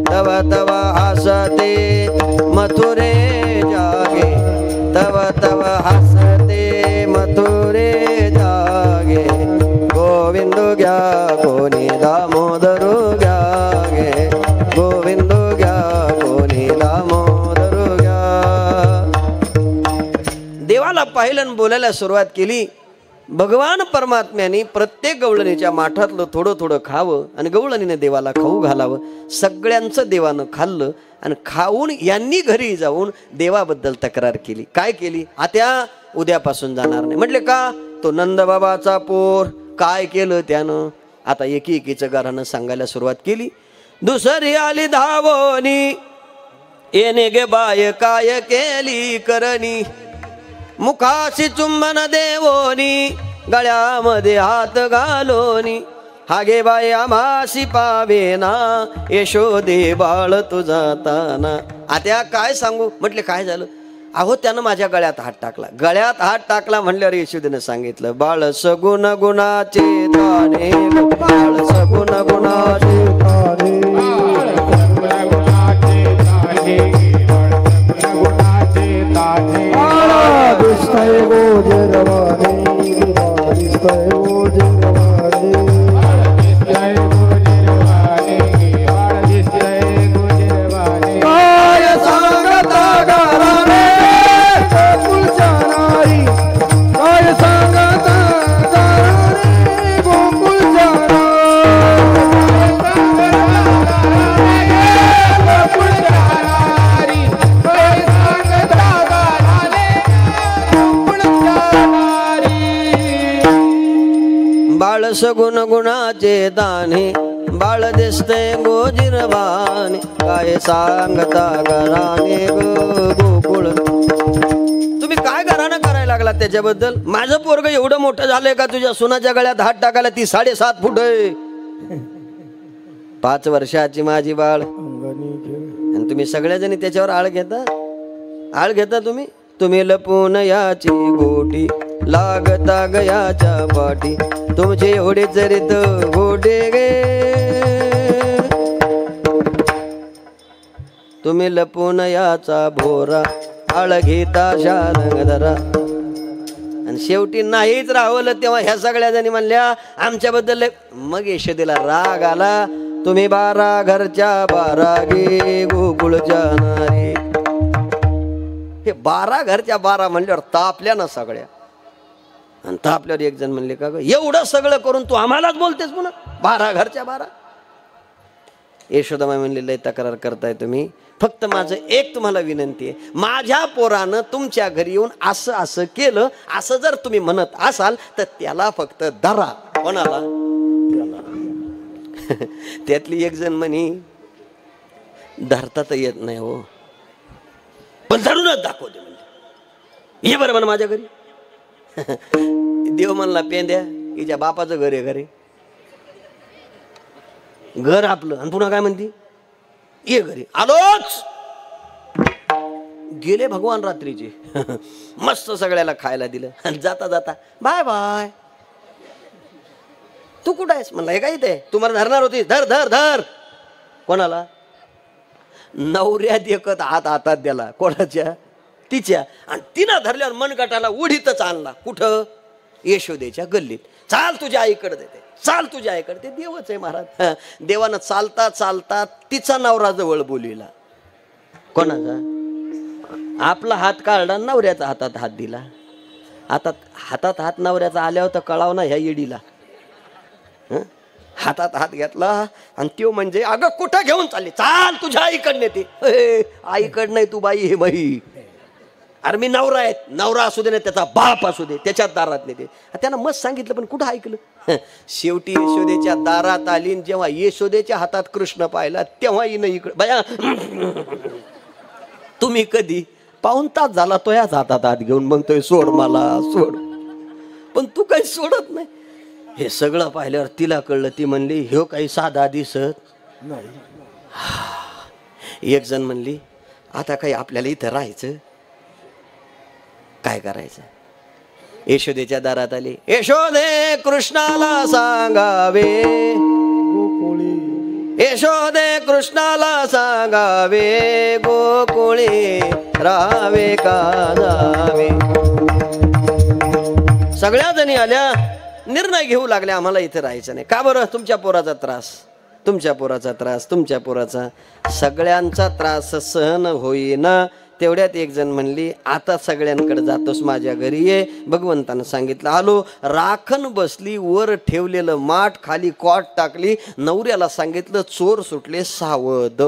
तवा तवा हसते मथुरे जागे, तवा तवा हसते मथुरे जागे. गोविंदो घ्या कोणी, दामोदर घ्या गे, गोविंदो घ्या कोणी, दामोदर घ्या. देवाला पाहिलं आणि बोलायला सुरुवात केली. भगवान परमात्म्याने प्रत्येक गवळणीच्या माठातलं थोडं थोडं खावं आणि गवळणीने देवाला खाऊ घालावं. सगळ्यांचं देवानं खाल्लं आणि खाऊन यांनी घरी जाऊन देवाबद्दल तक्रार केली. काय केली? आत्या उद्यापासून जाणार नाही. म्हटले का? तो नंदबाबाचा पोर काय केलं त्यानं? आता एकीचं घरानं सांगायला सुरुवात केली. दुसरी आली धावोनी, येणे गे बाय काय केली करणी, मुखाशी चुंबन देवोनी, गळ्यामध्ये हात घालोनी, हागे बाई आम्हाशी पावेना, यशोदे बाळ तुझा ताना. आता काय सांगू? म्हटले काय झालं? अहो त्यानं माझ्या गळ्यात हात टाकला. गळ्यात हात टाकला म्हणल्यावर यशोदेनं सांगितलं, बाळ सगुण गुणाचे ताने, बाळ सगुण गुणाचे ताने, दिसतंय गोजरवाणे, दिसतंय गोजरवाणे, दिसतंय गोजरवाणे, दिसतंय गोजरवाणे. काय सांगता घराणे गोकुळच्या नारी, काय सांगता घराणे गोकुळच्या बाळ सगुण गुणाचे दाणे, बाळ दिसते गोजिरवाने, काय सांगता घराने गोकुळ. तुम्ही काय घराणं करायला लागला? त्याच्याबद्दल? माझं पोरग एवढं मोठं झालंय का तुझ्या सुनाच्या गळ्यात हात टाकायला? ती 7.5 फूट आहे. 5 वर्षाची माझी बाळ, आणि तुम्ही सगळ्याजणी त्याच्यावर आळ घेता तुम्ही. तुम्ही लपून याची गोटी लागता गयाच्या पाठी, तुमचे एवढे चरित गोटे गे. तुम्ही लपून याचा भोरा आळ घेता शारंगधरा. आणि शेवटी नाहीच राहवलं तेव्हा ह्या सगळ्या जणी म्हणल्या आमच्याबद्दल. मग यशोदेला राग आला. तुम्ही 12 घरच्या 12 गे गोकुळच्या नारी. हे 12 घरच्या 12 म्हणल्यावर तापल्या ना सगळ्या. आणि तापल्यावर एक जण म्हणले का ग एवढं सगळं करून तू आम्हालाच बोलतेस पुन्हा 12 घरच्या 12. यशोदामाई म्हणले लय तक्रार करताय तुम्ही. फक्त माझं एक तुम्हाला विनंती आहे, माझ्या पोरानं तुमच्या घरी येऊन असं असं केलं असं जर तुम्ही म्हणत असाल तर त्याला फक्त धरा. कोणाला? त्यातली एक जण म्हणी धरता तर येत नाही हो, पण धरूनच दाखवते म्हणजे. ये बरं माझ्या घरी. देव म्हणला पेंद्या हिच्या बापाचं घर आहे. घरी घर आपलं, आणि पुन्हा काय म्हणती ये घरी. आलोच. गेले भगवान रात्रीचे. मस्त सगळ्याला खायला दिलं. आणि जाता जाता बाय बाय. तू कुठं आहेस म्हणला. हे काय इथे तुम्हाला धरणार होती. धर धर धर. कोणाला? नवऱ्या देखत हातात द्याला. कोणाच्या? तिच्या. आणि तिनं धरल्यावर मनगटाला उडीतच आणला. कुठं? यशोदेच्या गल्लीत. चाल तुझ्या आईकडे देते, चाल तुझ्या आईकडे. ते देवच आहे महाराज. देवानं चालता चालता तिचा नवरा जवळ बोलविला. कोणाचा? आपला हात काढला, नवऱ्याचा हातात हात दिला. हातात हात नवऱ्याचा आल्यावर तर कळाव ना ह्या येडीला. हातात हात घेतला आणि त्यो म्हणजे अगं कुठं घेऊन चालली? चाल तुझ्या आईकडे ते. आईकड नाही तू बाई, हे बाई. अरे मी नवरा आहे. नवरा असू दे ना त्याचा बाप असू दे, त्याच्यात दारात नेते. त्यानं मस्त सांगितलं पण कुठं ऐकलं. शेवटी यशोदेच्या दारात आली. जेव्हा यशोदेच्या हातात कृष्ण पाहिला तेव्हा हिनं इकडे बाया तुम्ही कधी 1.5 तास झाला तो याच हातात हात घेऊन म्हणतोय सोड मला सोड, पण तू काही सोडत नाही. हे सगळं पाहिल्यावर तिला कळलं. ती म्हणली ह्यो काही साधा दिसत नाही. एक जण म्हणली आता काही आपल्याला इथं राहायचं, काय करायचं? यशोदेच्या दारात आली. यशोदे कृष्णाला सांगावे, यशोदे कृष्णाला सांगावे, गोकुळी राहावे का जावे. सगळ्या जणी आल्या, निर्णय घेऊ लागल्या आम्हाला इथे राहायचं नाही. का बरं? तुमच्या पोराचा त्रास, तुमच्या पोराचा त्रास, तुमच्या पोराचा. सगळ्यांचा त्रास सहन होईना. तेवढ्यात एक जण म्हणली आता सगळ्यांकडे जातोस माझ्या घरी ये. भगवंतानं सांगितलं. आलो. राखण बसली. वर ठेवलेलं माठ खाली कॉट टाकली. नवऱ्याला सांगितलं चोर सुटले सावध.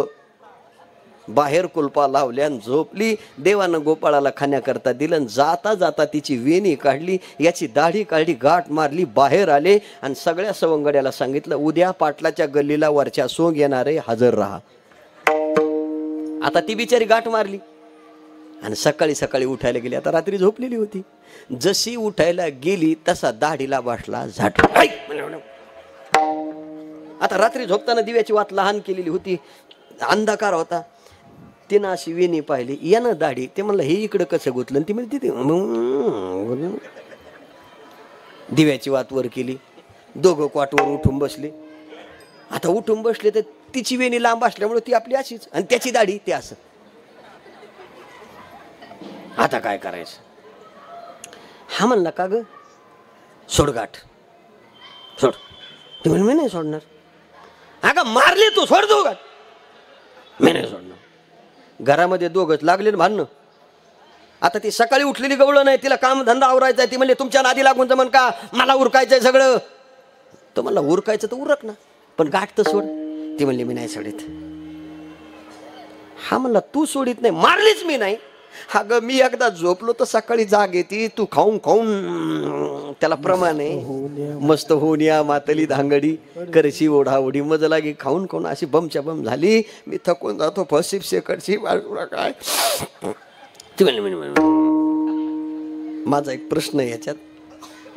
बाहेर कुलपा लावल्या झोपली. देवानं गोपाळाला खाण्याकरता दिलं. जाता जाता तिची वेणी काढली, याची दाढी काढली, गाठ मारली, बाहेर आले आणि सगळ्या सवंगड्याला सांगितलं उद्या पाटलाच्या गल्लीला वरच्या सोंग येणारे हजर राहा. आता ती बिचारी गाठ मारली आणि सकाळी सकाळी उठायला गेली. आता रात्री झोपलेली होती. जशी उठायला गेली तसा दाढीला बसला झाट. आता रात्री झोपताना दिव्याची वात लहान केलेली होती, अंधकार होता. तिनं अशी वेणी पाहिली, यानं दाढी. ते म्हणलं हे इकडं कसं गुतलं? ती म्हणजे तिथे दिव्याची वात वर केली. दोघं क्वाटवर उठून बसले. आता उठून बसले तर तिची वेणी लांब असल्यामुळे ती आपली अशीच आणि त्याची दाढी ते असं. आता काय करायचं? हा म्हणला का ग सोड गाठ सोड. ती म्हण मी नाही सोडणार. अगं मारली तू, सोड दो गाठ. मी नाही सोडणार. घरामध्ये दोघच लागले भांडणं. आता ती सकाळी उठलेली गवळण नाही, तिला काम धंदा आवरायचा आहे. ती म्हणले तुमच्या नादी लागून जमन का? मला उरकायचंय सगळं. तर म्हणला उरकायचं तर उरक ना, पण गाठ तर सोड. ती म्हणली मी नाही सोडित. हा म्हणला तू सोडित नाही. मारलीच मी नाही. अगं मी एकदा झोपलो तर सकाळी जाग येते. तू खाऊन खाऊन त्याला प्रमाण आहे. मस्त होण्या मातली धांगडी करशी ओढाओढी मज लागे. खाऊन खाऊन अशी बमच्या बम झाली. मी थकून जातो. फसिप शेकडची बाजूला काय. ती म्हणली माझा एक प्रश्न आहे याच्यात,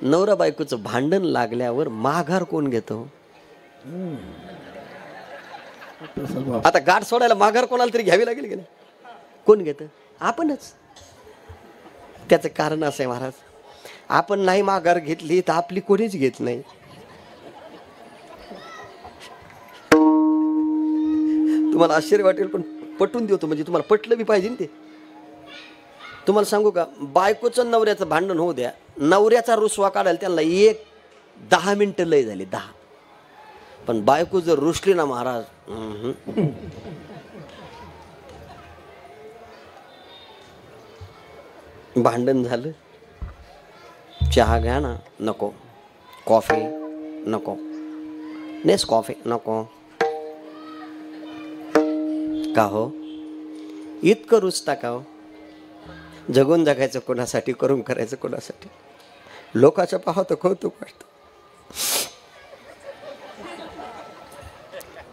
नवरा बायकोचं भांडण लागल्यावर माघार कोण घेतो? आता गाठ सोडायला माघार कोणाला तरी घ्यावी लागेल की नाही? कोण घेतं? आपणच. त्याचं कारण असं आहे महाराज, आपण नाही माघार घेतली तर आपली कोणीच घेत नाही. तुम्हाला आश्चर्य वाटेल पण पटवून देतो, म्हणजे तुम्हाला पटलं बी पाहिजे ना ते. तुम्हाला सांगू का, बायकोचं नवऱ्याचं भांडण होऊ द्या, नवऱ्याचा रुसवा काढायला त्यांना 10 मिनिटं लय झाली, 10. पण बायको जर रुसली ना महाराज, भांडण झालं, चहा घ्या ना, नको. कॉफी नको, नेस कॉफी नको. का हो इतकं रुसता का हो? जगून जगायचं कोणासाठी, करून करायचं कोणासाठी? लोकांच्या पाहतं कौतुक वाटतं.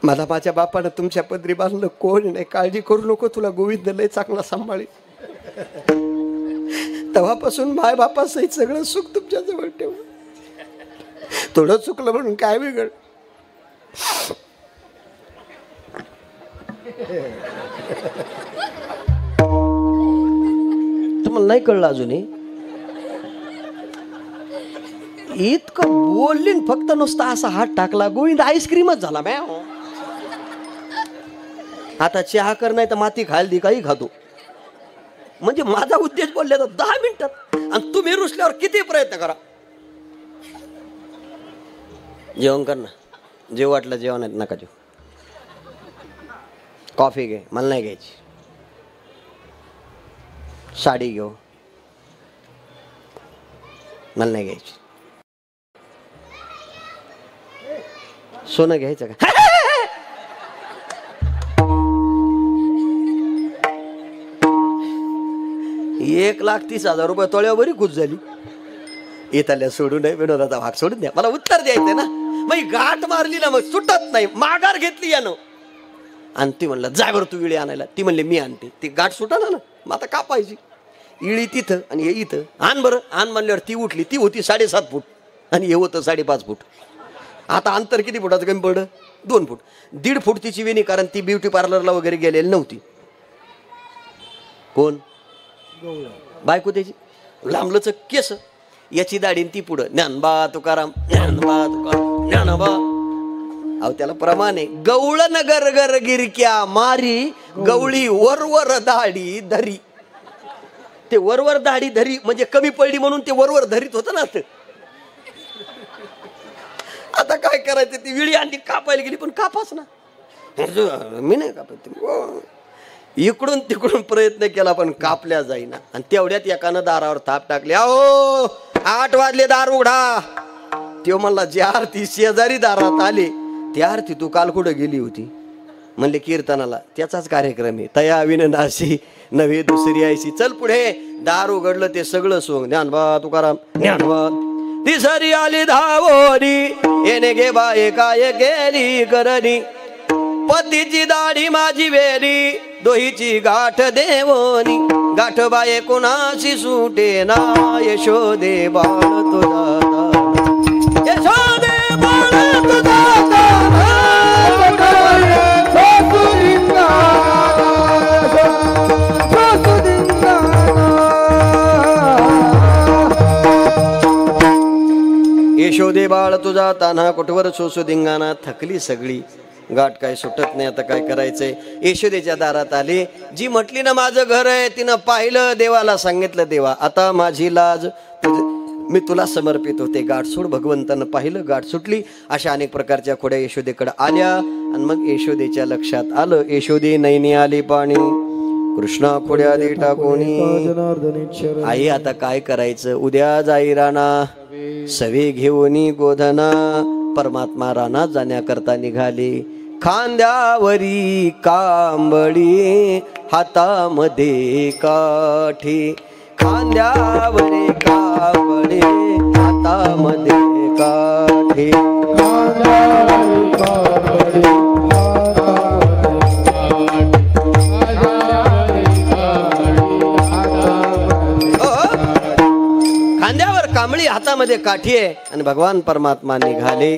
मला माझ्या बापानं तुमच्या पदरी बांधलं, कोण नाही, काळजी करू नको, तुला गोविंद लय चांगला सांभाळी. तेव्हापासून माय बापासहित सगळं सुख तुमच्या जवळ ठेव. थोडं चुकलं म्हणून काय बिघड? तुम्हाला नाही कळलं अजूनही? इतकं बोलली फक्त नुसता असा हात टाकला, गोविंद आईस्क्रीमच झाला. मॅ आता चहा कर नाही तर माती खायला दे, काही खातो. म्हणजे माझा उद्देश बोलले तर 10 मिनिटात, आणि तुम्ही रुसल्यावर किती प्रयत्न करा. जेवण कर ना, जेव वाटलं जेवण आहे नका जेव. कॉफी घे, मला नाही घ्यायची. साडी घेऊ, मला नाही घ्यायची. सोनं घ्यायचं का? 1,30,000 रुपये तोळ्यावर बरी खुश झाली. इथल्या सोडून नाही, विनोदाचा भाग सोडून द्या, मला उत्तर द्यायचंय ना. मग गाठ मारली ना, मग सुटत नाही, माघार घेतली यानं. आणि ती म्हणलं जाय बरं तू इळी आणायला. ती म्हणली मी आणते. ती गाठ सुटाना ना, मग आता कापायची. इळी तिथं आणि हे इथं. आण बरं, आण म्हणल्यावर ती उठली. ती होती 7.5 फूट आणि हे होतं 5.5 फूट. आता अंतर किती फुटाचं कमी पडलं? 2 फूट. 1.5 फूट तिची वेणी, कारण ती ब्युटी पार्लरला वगैरे गेलेली नव्हती. कोण? बायको त्याची. लांबलंच केस, याची दाढी ती पुढं. ज्ञानबा तुकाराम, ज्ञानबा तुकाराम, ज्ञानबा. अहो त्याला प्रमाण आहे. गवळ नगर गर गिरक्या मारी, गवळी वरवर दाढी धरी. ते वरवर दाढी धरी म्हणजे कमी पडली म्हणून ते वरवर धरीत होतं ना. आता काय करायचं, ती विळी आणली कापायला गेली, पण कापाच ना. मी नाही कापत. इकडून तिकडून प्रयत्न केला पण कापल्या जाईना. आणि तेवढ्यात एकानं दारावर थाप टाकली. अहो 8 वाजले, दार उघडा. तो म्हणला जी आरती शेजारी दारात आले, ती आरती तू काल कुठं गेली होती? म्हणले कीर्तनाला. त्याचाच कार्यक्रम आहे. तया विननाशी नव्हे दुसरी आयशी. चल पुढे. दार उघडलं, ते सगळं सोंग. ज्ञानबा तुकाराम, ज्ञानबा. ती सरी आली धावोनी, येणे गे बाये काय गेली करणी. पतीची दाढी माझी वेली, दोहीची गाठ देवोनी. गाठ बाये कोणाशी सुटे ना, यशोदे बाळ तुझा, यशोदे बाळ तुझा. यशोदे बाळ तुझा तान्हा, कुठवर सोसू धिंगाणा. थकली सगळी, गाठ काय सुटत नाही. आता काय करायचंय? यशोदेच्या दारात आले. जी म्हटली ना माझं घर आहे, तिनं पाहिलं, देवाला सांगितलं, देवा आता माझी लाज मी तुला समर्पित होते. गाठ सोड. भगवंतानं पाहिलं, गाठ सुटली. अशा अनेक प्रकारच्या खोड्या यशोदेकडे आल्या. आणि मग यशोदेच्या लक्षात आलं, यशोदे नैनी आली पाणी, कृष्णा खोड्या दे टाकोनी. आई आता काय करायचं? उद्या जाई राणा, सवे घेऊनी गोधना. परमात्मा राणा जाण्याकरता निघाले. खांद्यावरी कांबळी, हातामध्ये काठी. खांद्यावरी कांबळी, हातामध्ये काठी. जांभळी हातामध्ये काठी आहे आणि भगवान परमात्मा निघाले.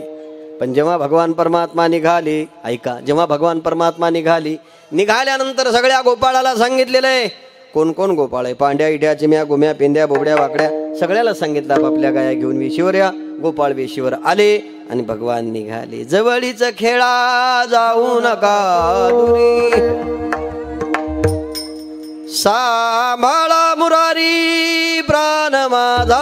पण जेव्हा भगवान परमात्मा निघाले, ऐका, जेव्हा भगवान परमात्मा निघाल्यानंतर सगळ्या गोपाळाला सांगितलेलं आहे. कोण कोण गोपाळ आहे? पांड्या, इड्या, चिम्या, गोम्या, पेंद्या, बोबड्या, वाकड्या सगळ्याला सांगितलं आपापल्या गाया घेऊन वेशीवर या. गोपाळ वेशीवर आले आणि भगवान निघाले. जवळीच खेळा जाऊ नका दुरी, सांभाळा मुरारी प्राण माझा.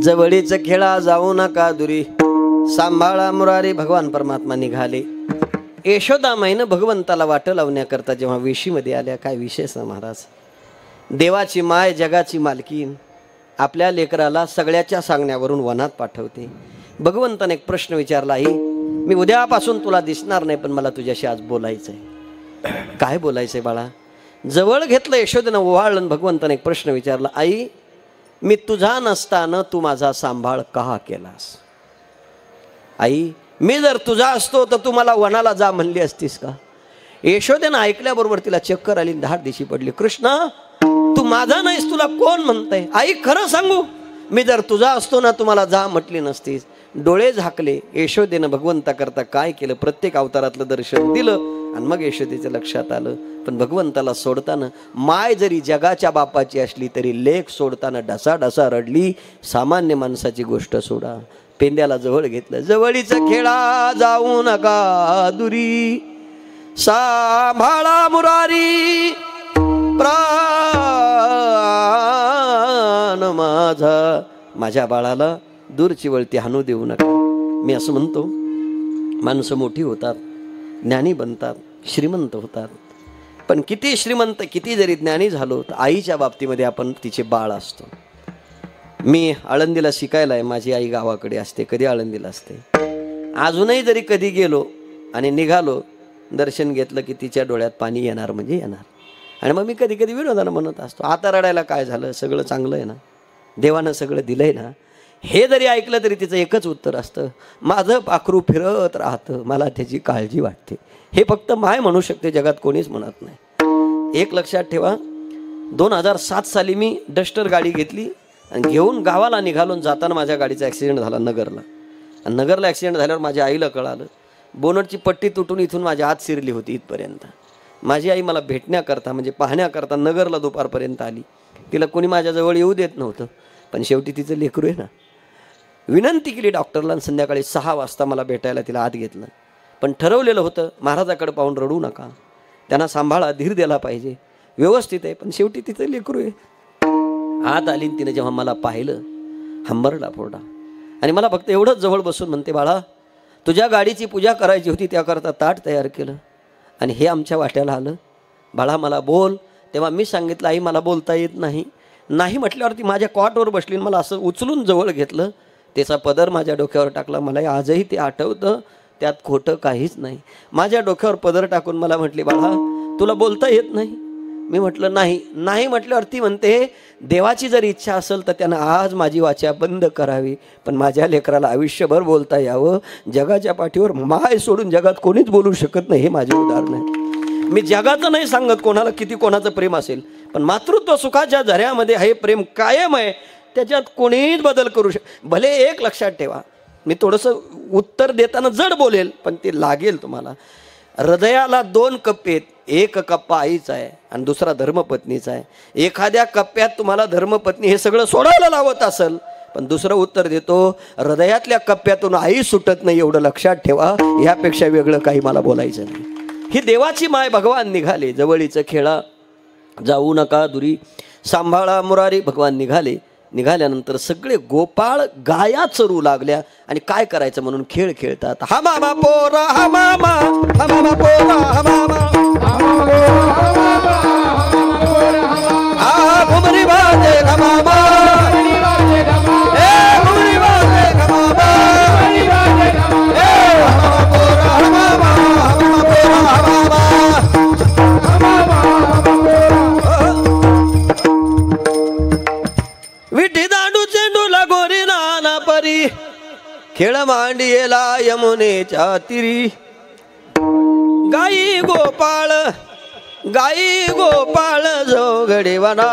जवळीच खेळा जाऊ नका दुरी, सांभाळा मुरारी. भगवान परमात्मा निघाले. यशोदामाईनं भगवंताला वाट लावण्याकरता जेव्हा वेशीमध्ये आल्या, काय विशेष ना महाराज, देवाची माय, जगाची मालकीन आपल्या लेकराला सगळ्याच्या सांगण्यावरून वनात पाठवते. भगवंताने एक प्रश्न विचारला, आई मी उद्यापासून तुला दिसणार नाही, पण मला तुझ्याशी आज बोलायचं आहे. काय बोलायचं आहे बाळा? जवळ घेतलं यशोदेनं, ओवाळलं. भगवंताने एक प्रश्न विचारला, आई मी तुझा नसताना तू माझा सांभाळ का केलास? आई मी जर तुझा असतो तर तू मला वनाला जा म्हणली असतीस का? यशोदेनं ऐकल्याबरोबर तिला चक्कर आली, धाड दिशी पडली. कृष्ण तू माझा नाहीस, तुला कोण म्हणतंय? आई खरं सांगू, मी जर तुझा असतो ना तुम्हाला जा म्हटली नसतीस. डोळे झाकले. यशोदेनं भगवंता करता काय केलं? प्रत्येक अवतारातलं दर्शन दिलं आणि मग यशोदेच्या लक्षात आलं, पण भगवंताला सोडताना माय जरी जगाच्या बापाची असली तरी लेक सोडताना ढसाढसा रडली. सामान्य माणसाची गोष्ट सोडा. पेंड्याला जवळ घेतलं. जवळीच खेळा जाऊ नका दुरी, सांभाळा मुरारी प्राण माझा. माझ्या बाळाला दूरची वळती हाणू देऊ नका. मी असं म्हणतो, माणसं मोठी होतात, ज्ञानी बनतात, श्रीमंत होतात, पण किती श्रीमंत, किती जरी ज्ञानी झालो तर आईच्या बाबतीमध्ये आपण तिचे बाळ असतो. मी आळंदीला शिकायला आहे, माझी आई गावाकडे असते, कधी आळंदीला असते. अजूनही जरी कधी गेलो आणि निघालो, दर्शन घेतलं की तिच्या डोळ्यात पाणी येणार म्हणजे येणार. आणि मग मी कधी कधी विनोदानं म्हणत असतो, आता रडायला काय झालं, सगळं चांगलं आहे ना, देवानं सगळं दिलंय ना. हे जरी ऐकलं तरी तिचं एकच उत्तर असतं, माझं पाखरू फिरत राहतं, मला त्याची काळजी वाटते. हे फक्त माय म्हणू शकते, जगात कोणीच म्हणत नाही. एक लक्षात ठेवा, 2007 साली मी डस्टर गाडी घेतली आणि घेऊन गावाला निघालो. जाताना माझ्या गाडीचा ॲक्सिडेंट झाला नगरला. आणि नगरला ॲक्सिडेंट झाल्यावर माझ्या आईला कळालं. बोनटची पट्टी तुटून इथून माझ्या आत शिरली होती इथपर्यंत. माझी आई मला भेटण्याकरता म्हणजे पाहण्याकरता नगरला दुपारपर्यंत आली. तिला कोणी माझ्याजवळ येऊ देत नव्हतं, पण शेवटी तिचं लेकरू आहे ना. विनंती केली डॉक्टरला आणि संध्याकाळी 6 वाजता मला भेटायला तिला आत घेतलं. पण ठरवलेलं होतं, महाराजाकडे पाहून रडू नका, त्यांना सांभाळा, धीर द्यायला पाहिजे, व्यवस्थित आहे. पण शेवटी तिचं लेकरू आहे. आत आली. तिने जेव्हा मला पाहिलं, हंबरला फोडा आणि मला फक्त एवढंच जवळ बसून म्हणते, बाळा तुझ्या गाडीची पूजा करायची होती, त्याकरता ताट तयार केलं आणि हे आमच्या वाट्याला आलं. बाळा मला बोल. तेव्हा मी सांगितलं, आई मला बोलता येत नाही. नाही म्हटल्यावरती माझ्या कॉटवर बसली, मला असं उचलून जवळ घेतलं, त्याचा पदर माझ्या डोक्यावर टाकला. मला आजही ते आठवतं, त्यात खोटं काहीच नाही. माझ्या डोक्यावर पदर टाकून मला म्हटली, बाळा तुला बोलता येत नाही? मी म्हटलं नाही. नाही म्हटल्यावरती म्हणते, देवाची जर इच्छा असेल तर त्यानं आज माझी वाचा बंद करावी, पण माझ्या लेकराला आयुष्यभर बोलता यावं. जगाच्या पाठीवर माय सोडून जगात कोणीच बोलू शकत नाही, हे माझे उदाहरण आहे. मी जगाचं नाही सांगत कोणाला किती कोणाचं प्रेम असेल, पण मातृत्व सुखाच्या झऱ्यामध्ये हे प्रेम कायम आहे, त्याच्यात कोणीच बदल करू भले एक लक्षात ठेवा, मी थोडंसं उत्तर देताना जड बोलेल, पण ते लागेल तुम्हाला. हृदयाला 2 कप्पे आहेत. एक कप्पा आईचा आहे आणि दुसरा धर्मपत्नीचा आहे. एखाद्या कप्प्यात तुम्हाला धर्मपत्नी हे सगळं सोडायला लावत असेल, पण दुसरं उत्तर देतो, हृदयातल्या कप्प्यातून आई सुटत नाही, एवढं लक्षात ठेवा. यापेक्षा वेगळं काही मला बोलायचं नाही. ही देवाची माय भगवान निघाले. जवळीचं खेळा जाऊ नका दुरी, सांभाळा मुरारी. भगवान निघाले. निघाल्यानंतर सगळे गोपाळ गाया चरू लागल्या आणि काय करायचं म्हणून खेळ खेळतात. हा मामा पोरा, हा मामा, हा मामा पोरा, हा मामा, हा घुमरी बाजे हा मामा, ए घुमरी बाजे हा मामा, ए हा मामा पोरा, हा मामा, हा मामा पोरा, हा मामा, हा मामा, विठी दांडू चेंडूला गोरी नाना परी, खेळ मांडियेला यमुनेच्या तिरी गाई गोपाळ जो गडेवाना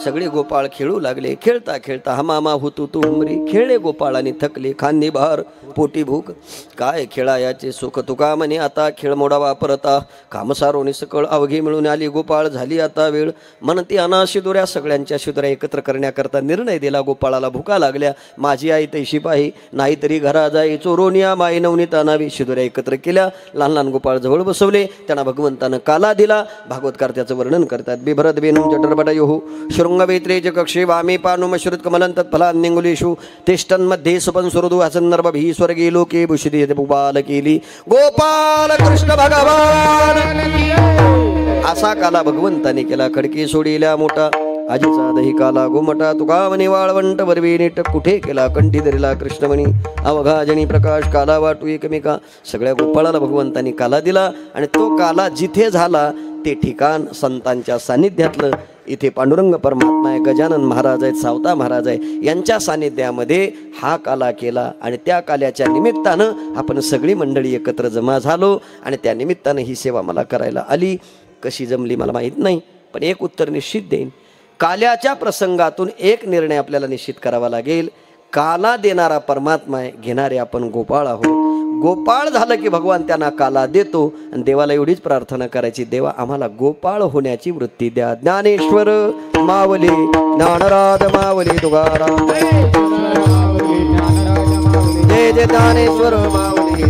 सगळे गोपाळ खेळू लागले खेळता खेळता हमामा हुतू तू उमरी खेळले गोपाळाने थकले खांदी भार पोटी भूक काय खेळायाचे सुख तुका म्हणे आता खेळ मोडा वापरता कामसारोनी सकळ अवघी मिळून आली गोपाळ झाली आता वेळ म्हणती अना शिदुऱ्या सगळ्यांच्या शिदुऱ्या एकत्र करण्याकरता निर्णय दिला गोपाळाला भुका लागल्या माझी आई तैशी पाही नाहीतरी घरा जाई चोरोनिया माई नवनीता नावी शिदुऱ्या एकत्र केल्या लहान लहान गोपाळ जवळ बसवले त्यांना भगवंतानं काला दिला भागवतकार त्याचं वर्णन करतात बिभरत बेनुम जठरपटयोः शृंगवेत्रेज कक्षे वामे पानुमश्रुत कमलं तत्फलान्यंगुलेषु तिष्ठन्मध्ये सुपंसुरदु असन्नर्भभिः स्वर्गे लोके भूषिते गोपाल केली गोपाल कृष्ण भगवान असा काला भगवंताने केला खडकी सोडिल्या मोठा आजीचा दही काला गोमटा तुका म्हणे वाळवंट वरवी नीट कुठे केला कंठी धरिला कृष्णमणी अवघा जणी प्रकाश काला वाटू एकमेका सगळ्या गोपाळाला भगवंतानी काला दिला आणि तो काला जिथे झाला ते ठिकाण संतांच्या सानिध्यातलं इथे पांडुरंग परमात्मा आहे गजानन महाराज आहेत सावता महाराज आहे यांच्या सानिध्यामध्ये हा काला केला आणि त्या काल्याच्या निमित्तानं आपण सगळी मंडळी एकत्र जमा झालो आणि त्या निमित्तानं ही सेवा मला करायला आली कशी जमली मला माहीत नाही पण एक उत्तर निश्चित देईन काल्याच्या प्रसंगातून एक निर्णय आपल्याला निश्चित करावा लागेल काला देणारा परमात्मा आहे घेणारे आपण गोपाळ आहोत गोपाळ झालं की भगवान त्यांना काला देतो आणि देवाला एवढीच प्रार्थना करायची देवा आम्हाला गोपाळ होण्याची वृत्ती द्या ज्ञानेश्वर मावली ज्ञानराज मावली तुकाराम जय जय ज्ञानेश्वर मावली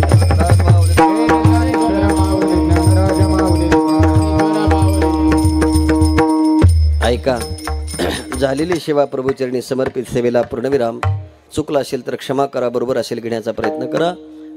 ऐका झालेली सेवा प्रभूचरणी समर्पित सेवेला पूर्णविराम चुकला असेल तर क्षमा करा बरोबर असेल घेण्याचा प्रयत्न करा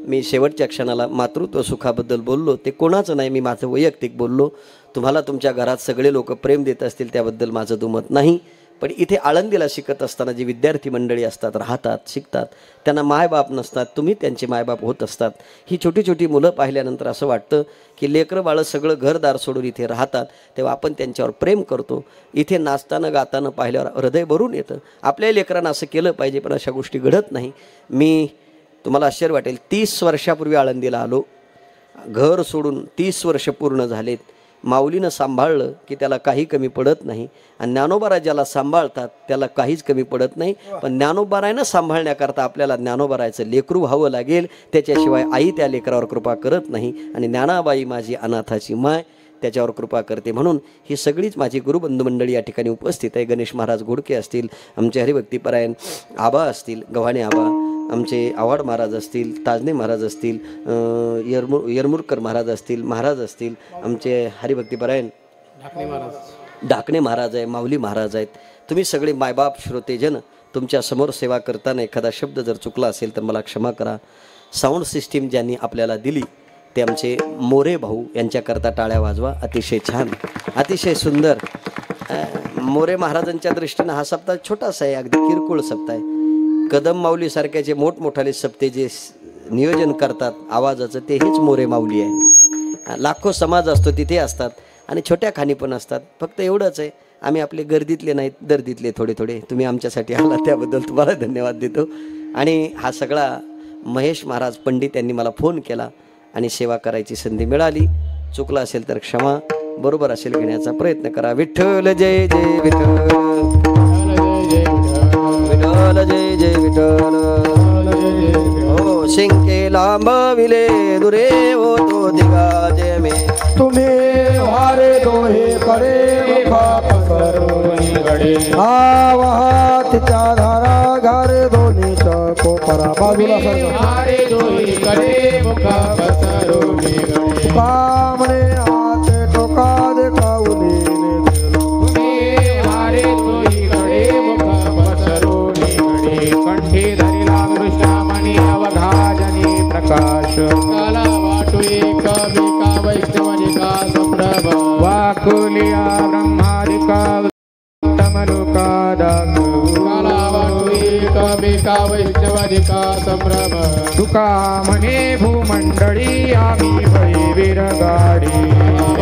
मी शेवटच्या क्षणाला मातृत्व सुखाबद्दल बोललो ते कोणाचं नाही मी माझं वैयक्तिक बोललो तुम्हाला तुमच्या घरात सगळे लोक प्रेम देत असतील त्याबद्दल माझं दुमत नाही पण इथे आळंदीला शिकत असताना जी विद्यार्थी मंडळी असतात राहतात शिकतात त्यांना मायबाप नसतात तुम्ही त्यांचे मायबाप होत असतात ही छोटी छोटी मुलं पाहिल्यानंतर असं वाटतं की लेकरं बाळं सगळं घरदार सोडून इथे राहतात तेव्हा आपण त्यांच्यावर प्रेम करतो इथे नाचताना गाताना पाहिल्यावर हृदय भरून येतं आपल्या लेकरांना असं केलं पाहिजे पण अशा गोष्टी घडत नाही मी तुम्हाला आश्चर्य वाटेल 30 वर्षापूर्वी आळंदीला आलो घर सोडून 30 वर्ष पूर्ण झालेत माऊलीनं सांभाळलं की त्याला काही कमी पडत नाही आणि ज्ञानोबा ज्याला सांभाळतात त्याला काहीच कमी पडत नाही पण ज्ञानोबारायनं सांभाळण्याकरता आपल्याला ज्ञानोबारायचं लेकरू व्हावं लागेल त्याच्याशिवाय आई त्या लेकरावर कृपा करत नाही आणि ज्ञानाबाई माझी अनाथाची माय त्याच्यावर कृपा करते म्हणून ही सगळीच माझी गुरुबंधू मंडळी या ठिकाणी उपस्थित आहे गणेश महाराज घोडके असतील आमचे हरिभक्तीपरायण आबा असतील गव्हाणे आबा आमचे आव्हाड महाराज असतील ताजने महाराज असतील यरमुरकर महाराज असतील आमचे हरिभक्तीपरायण ढाकणे महाराज आहे माऊली महाराज आहेत तुम्ही सगळे मायबाप श्रोतेजन तुमच्या समोर सेवा करताना एखादा शब्द जर चुकला असेल तर मला क्षमा करा साऊंड सिस्टीम ज्यांनी आपल्याला दिली ते आमचे मोरे भाऊ यांच्याकरता टाळ्या वाजवा अतिशय छान अतिशय सुंदर मोरे महाराजांच्या दृष्टीनं हा सप्ताह छोटासा आहे अगदी किरकोळ सप्ताह आहे कदम माऊलीसारख्याचे मोठमोठाले सप्ते जे नियोजन करतात आवाजाचं ते हेच मोरे माऊली आहे लाखो समाज असतो तिथे असतात आणि छोट्या खाणी पण असतात फक्त एवढंच आहे आम्ही आपले गर्दीतले नाहीत दर्दीतले थोडे थोडे तुम्ही आमच्यासाठी आला त्याबद्दल तुम्हाला धन्यवाद देतो आणि हा सगळा महेश महाराज पंडित यांनी मला फोन केला आणि सेवा करायची संधी मिळाली चुकला असेल तर क्षमा बरोबर असेल घेण्याचा प्रयत्न करा विठ्ठल जय जय विठ्ठल विठ्ठल जय जय विठ्ठल हो शिंके लांबविले दुरे हो तो दिगा जय मे तुम्ही वारे दोहे कडे तिच्या धारा घारे दोन्ही कोपरा बाजूला कामणे हात टोका देखावली कंठी धरिला कृष्णामणी अवघाजनी प्रकाश काला वाटू एक बिका वैष्णवनिका संभ्रम वाकुलिया ब्रह्मादिका तमनुका काला वाटू एक बिका वैष्णवनिका संभ्रम तुका म्हणे भूमंडळी आम्ही विरगाडी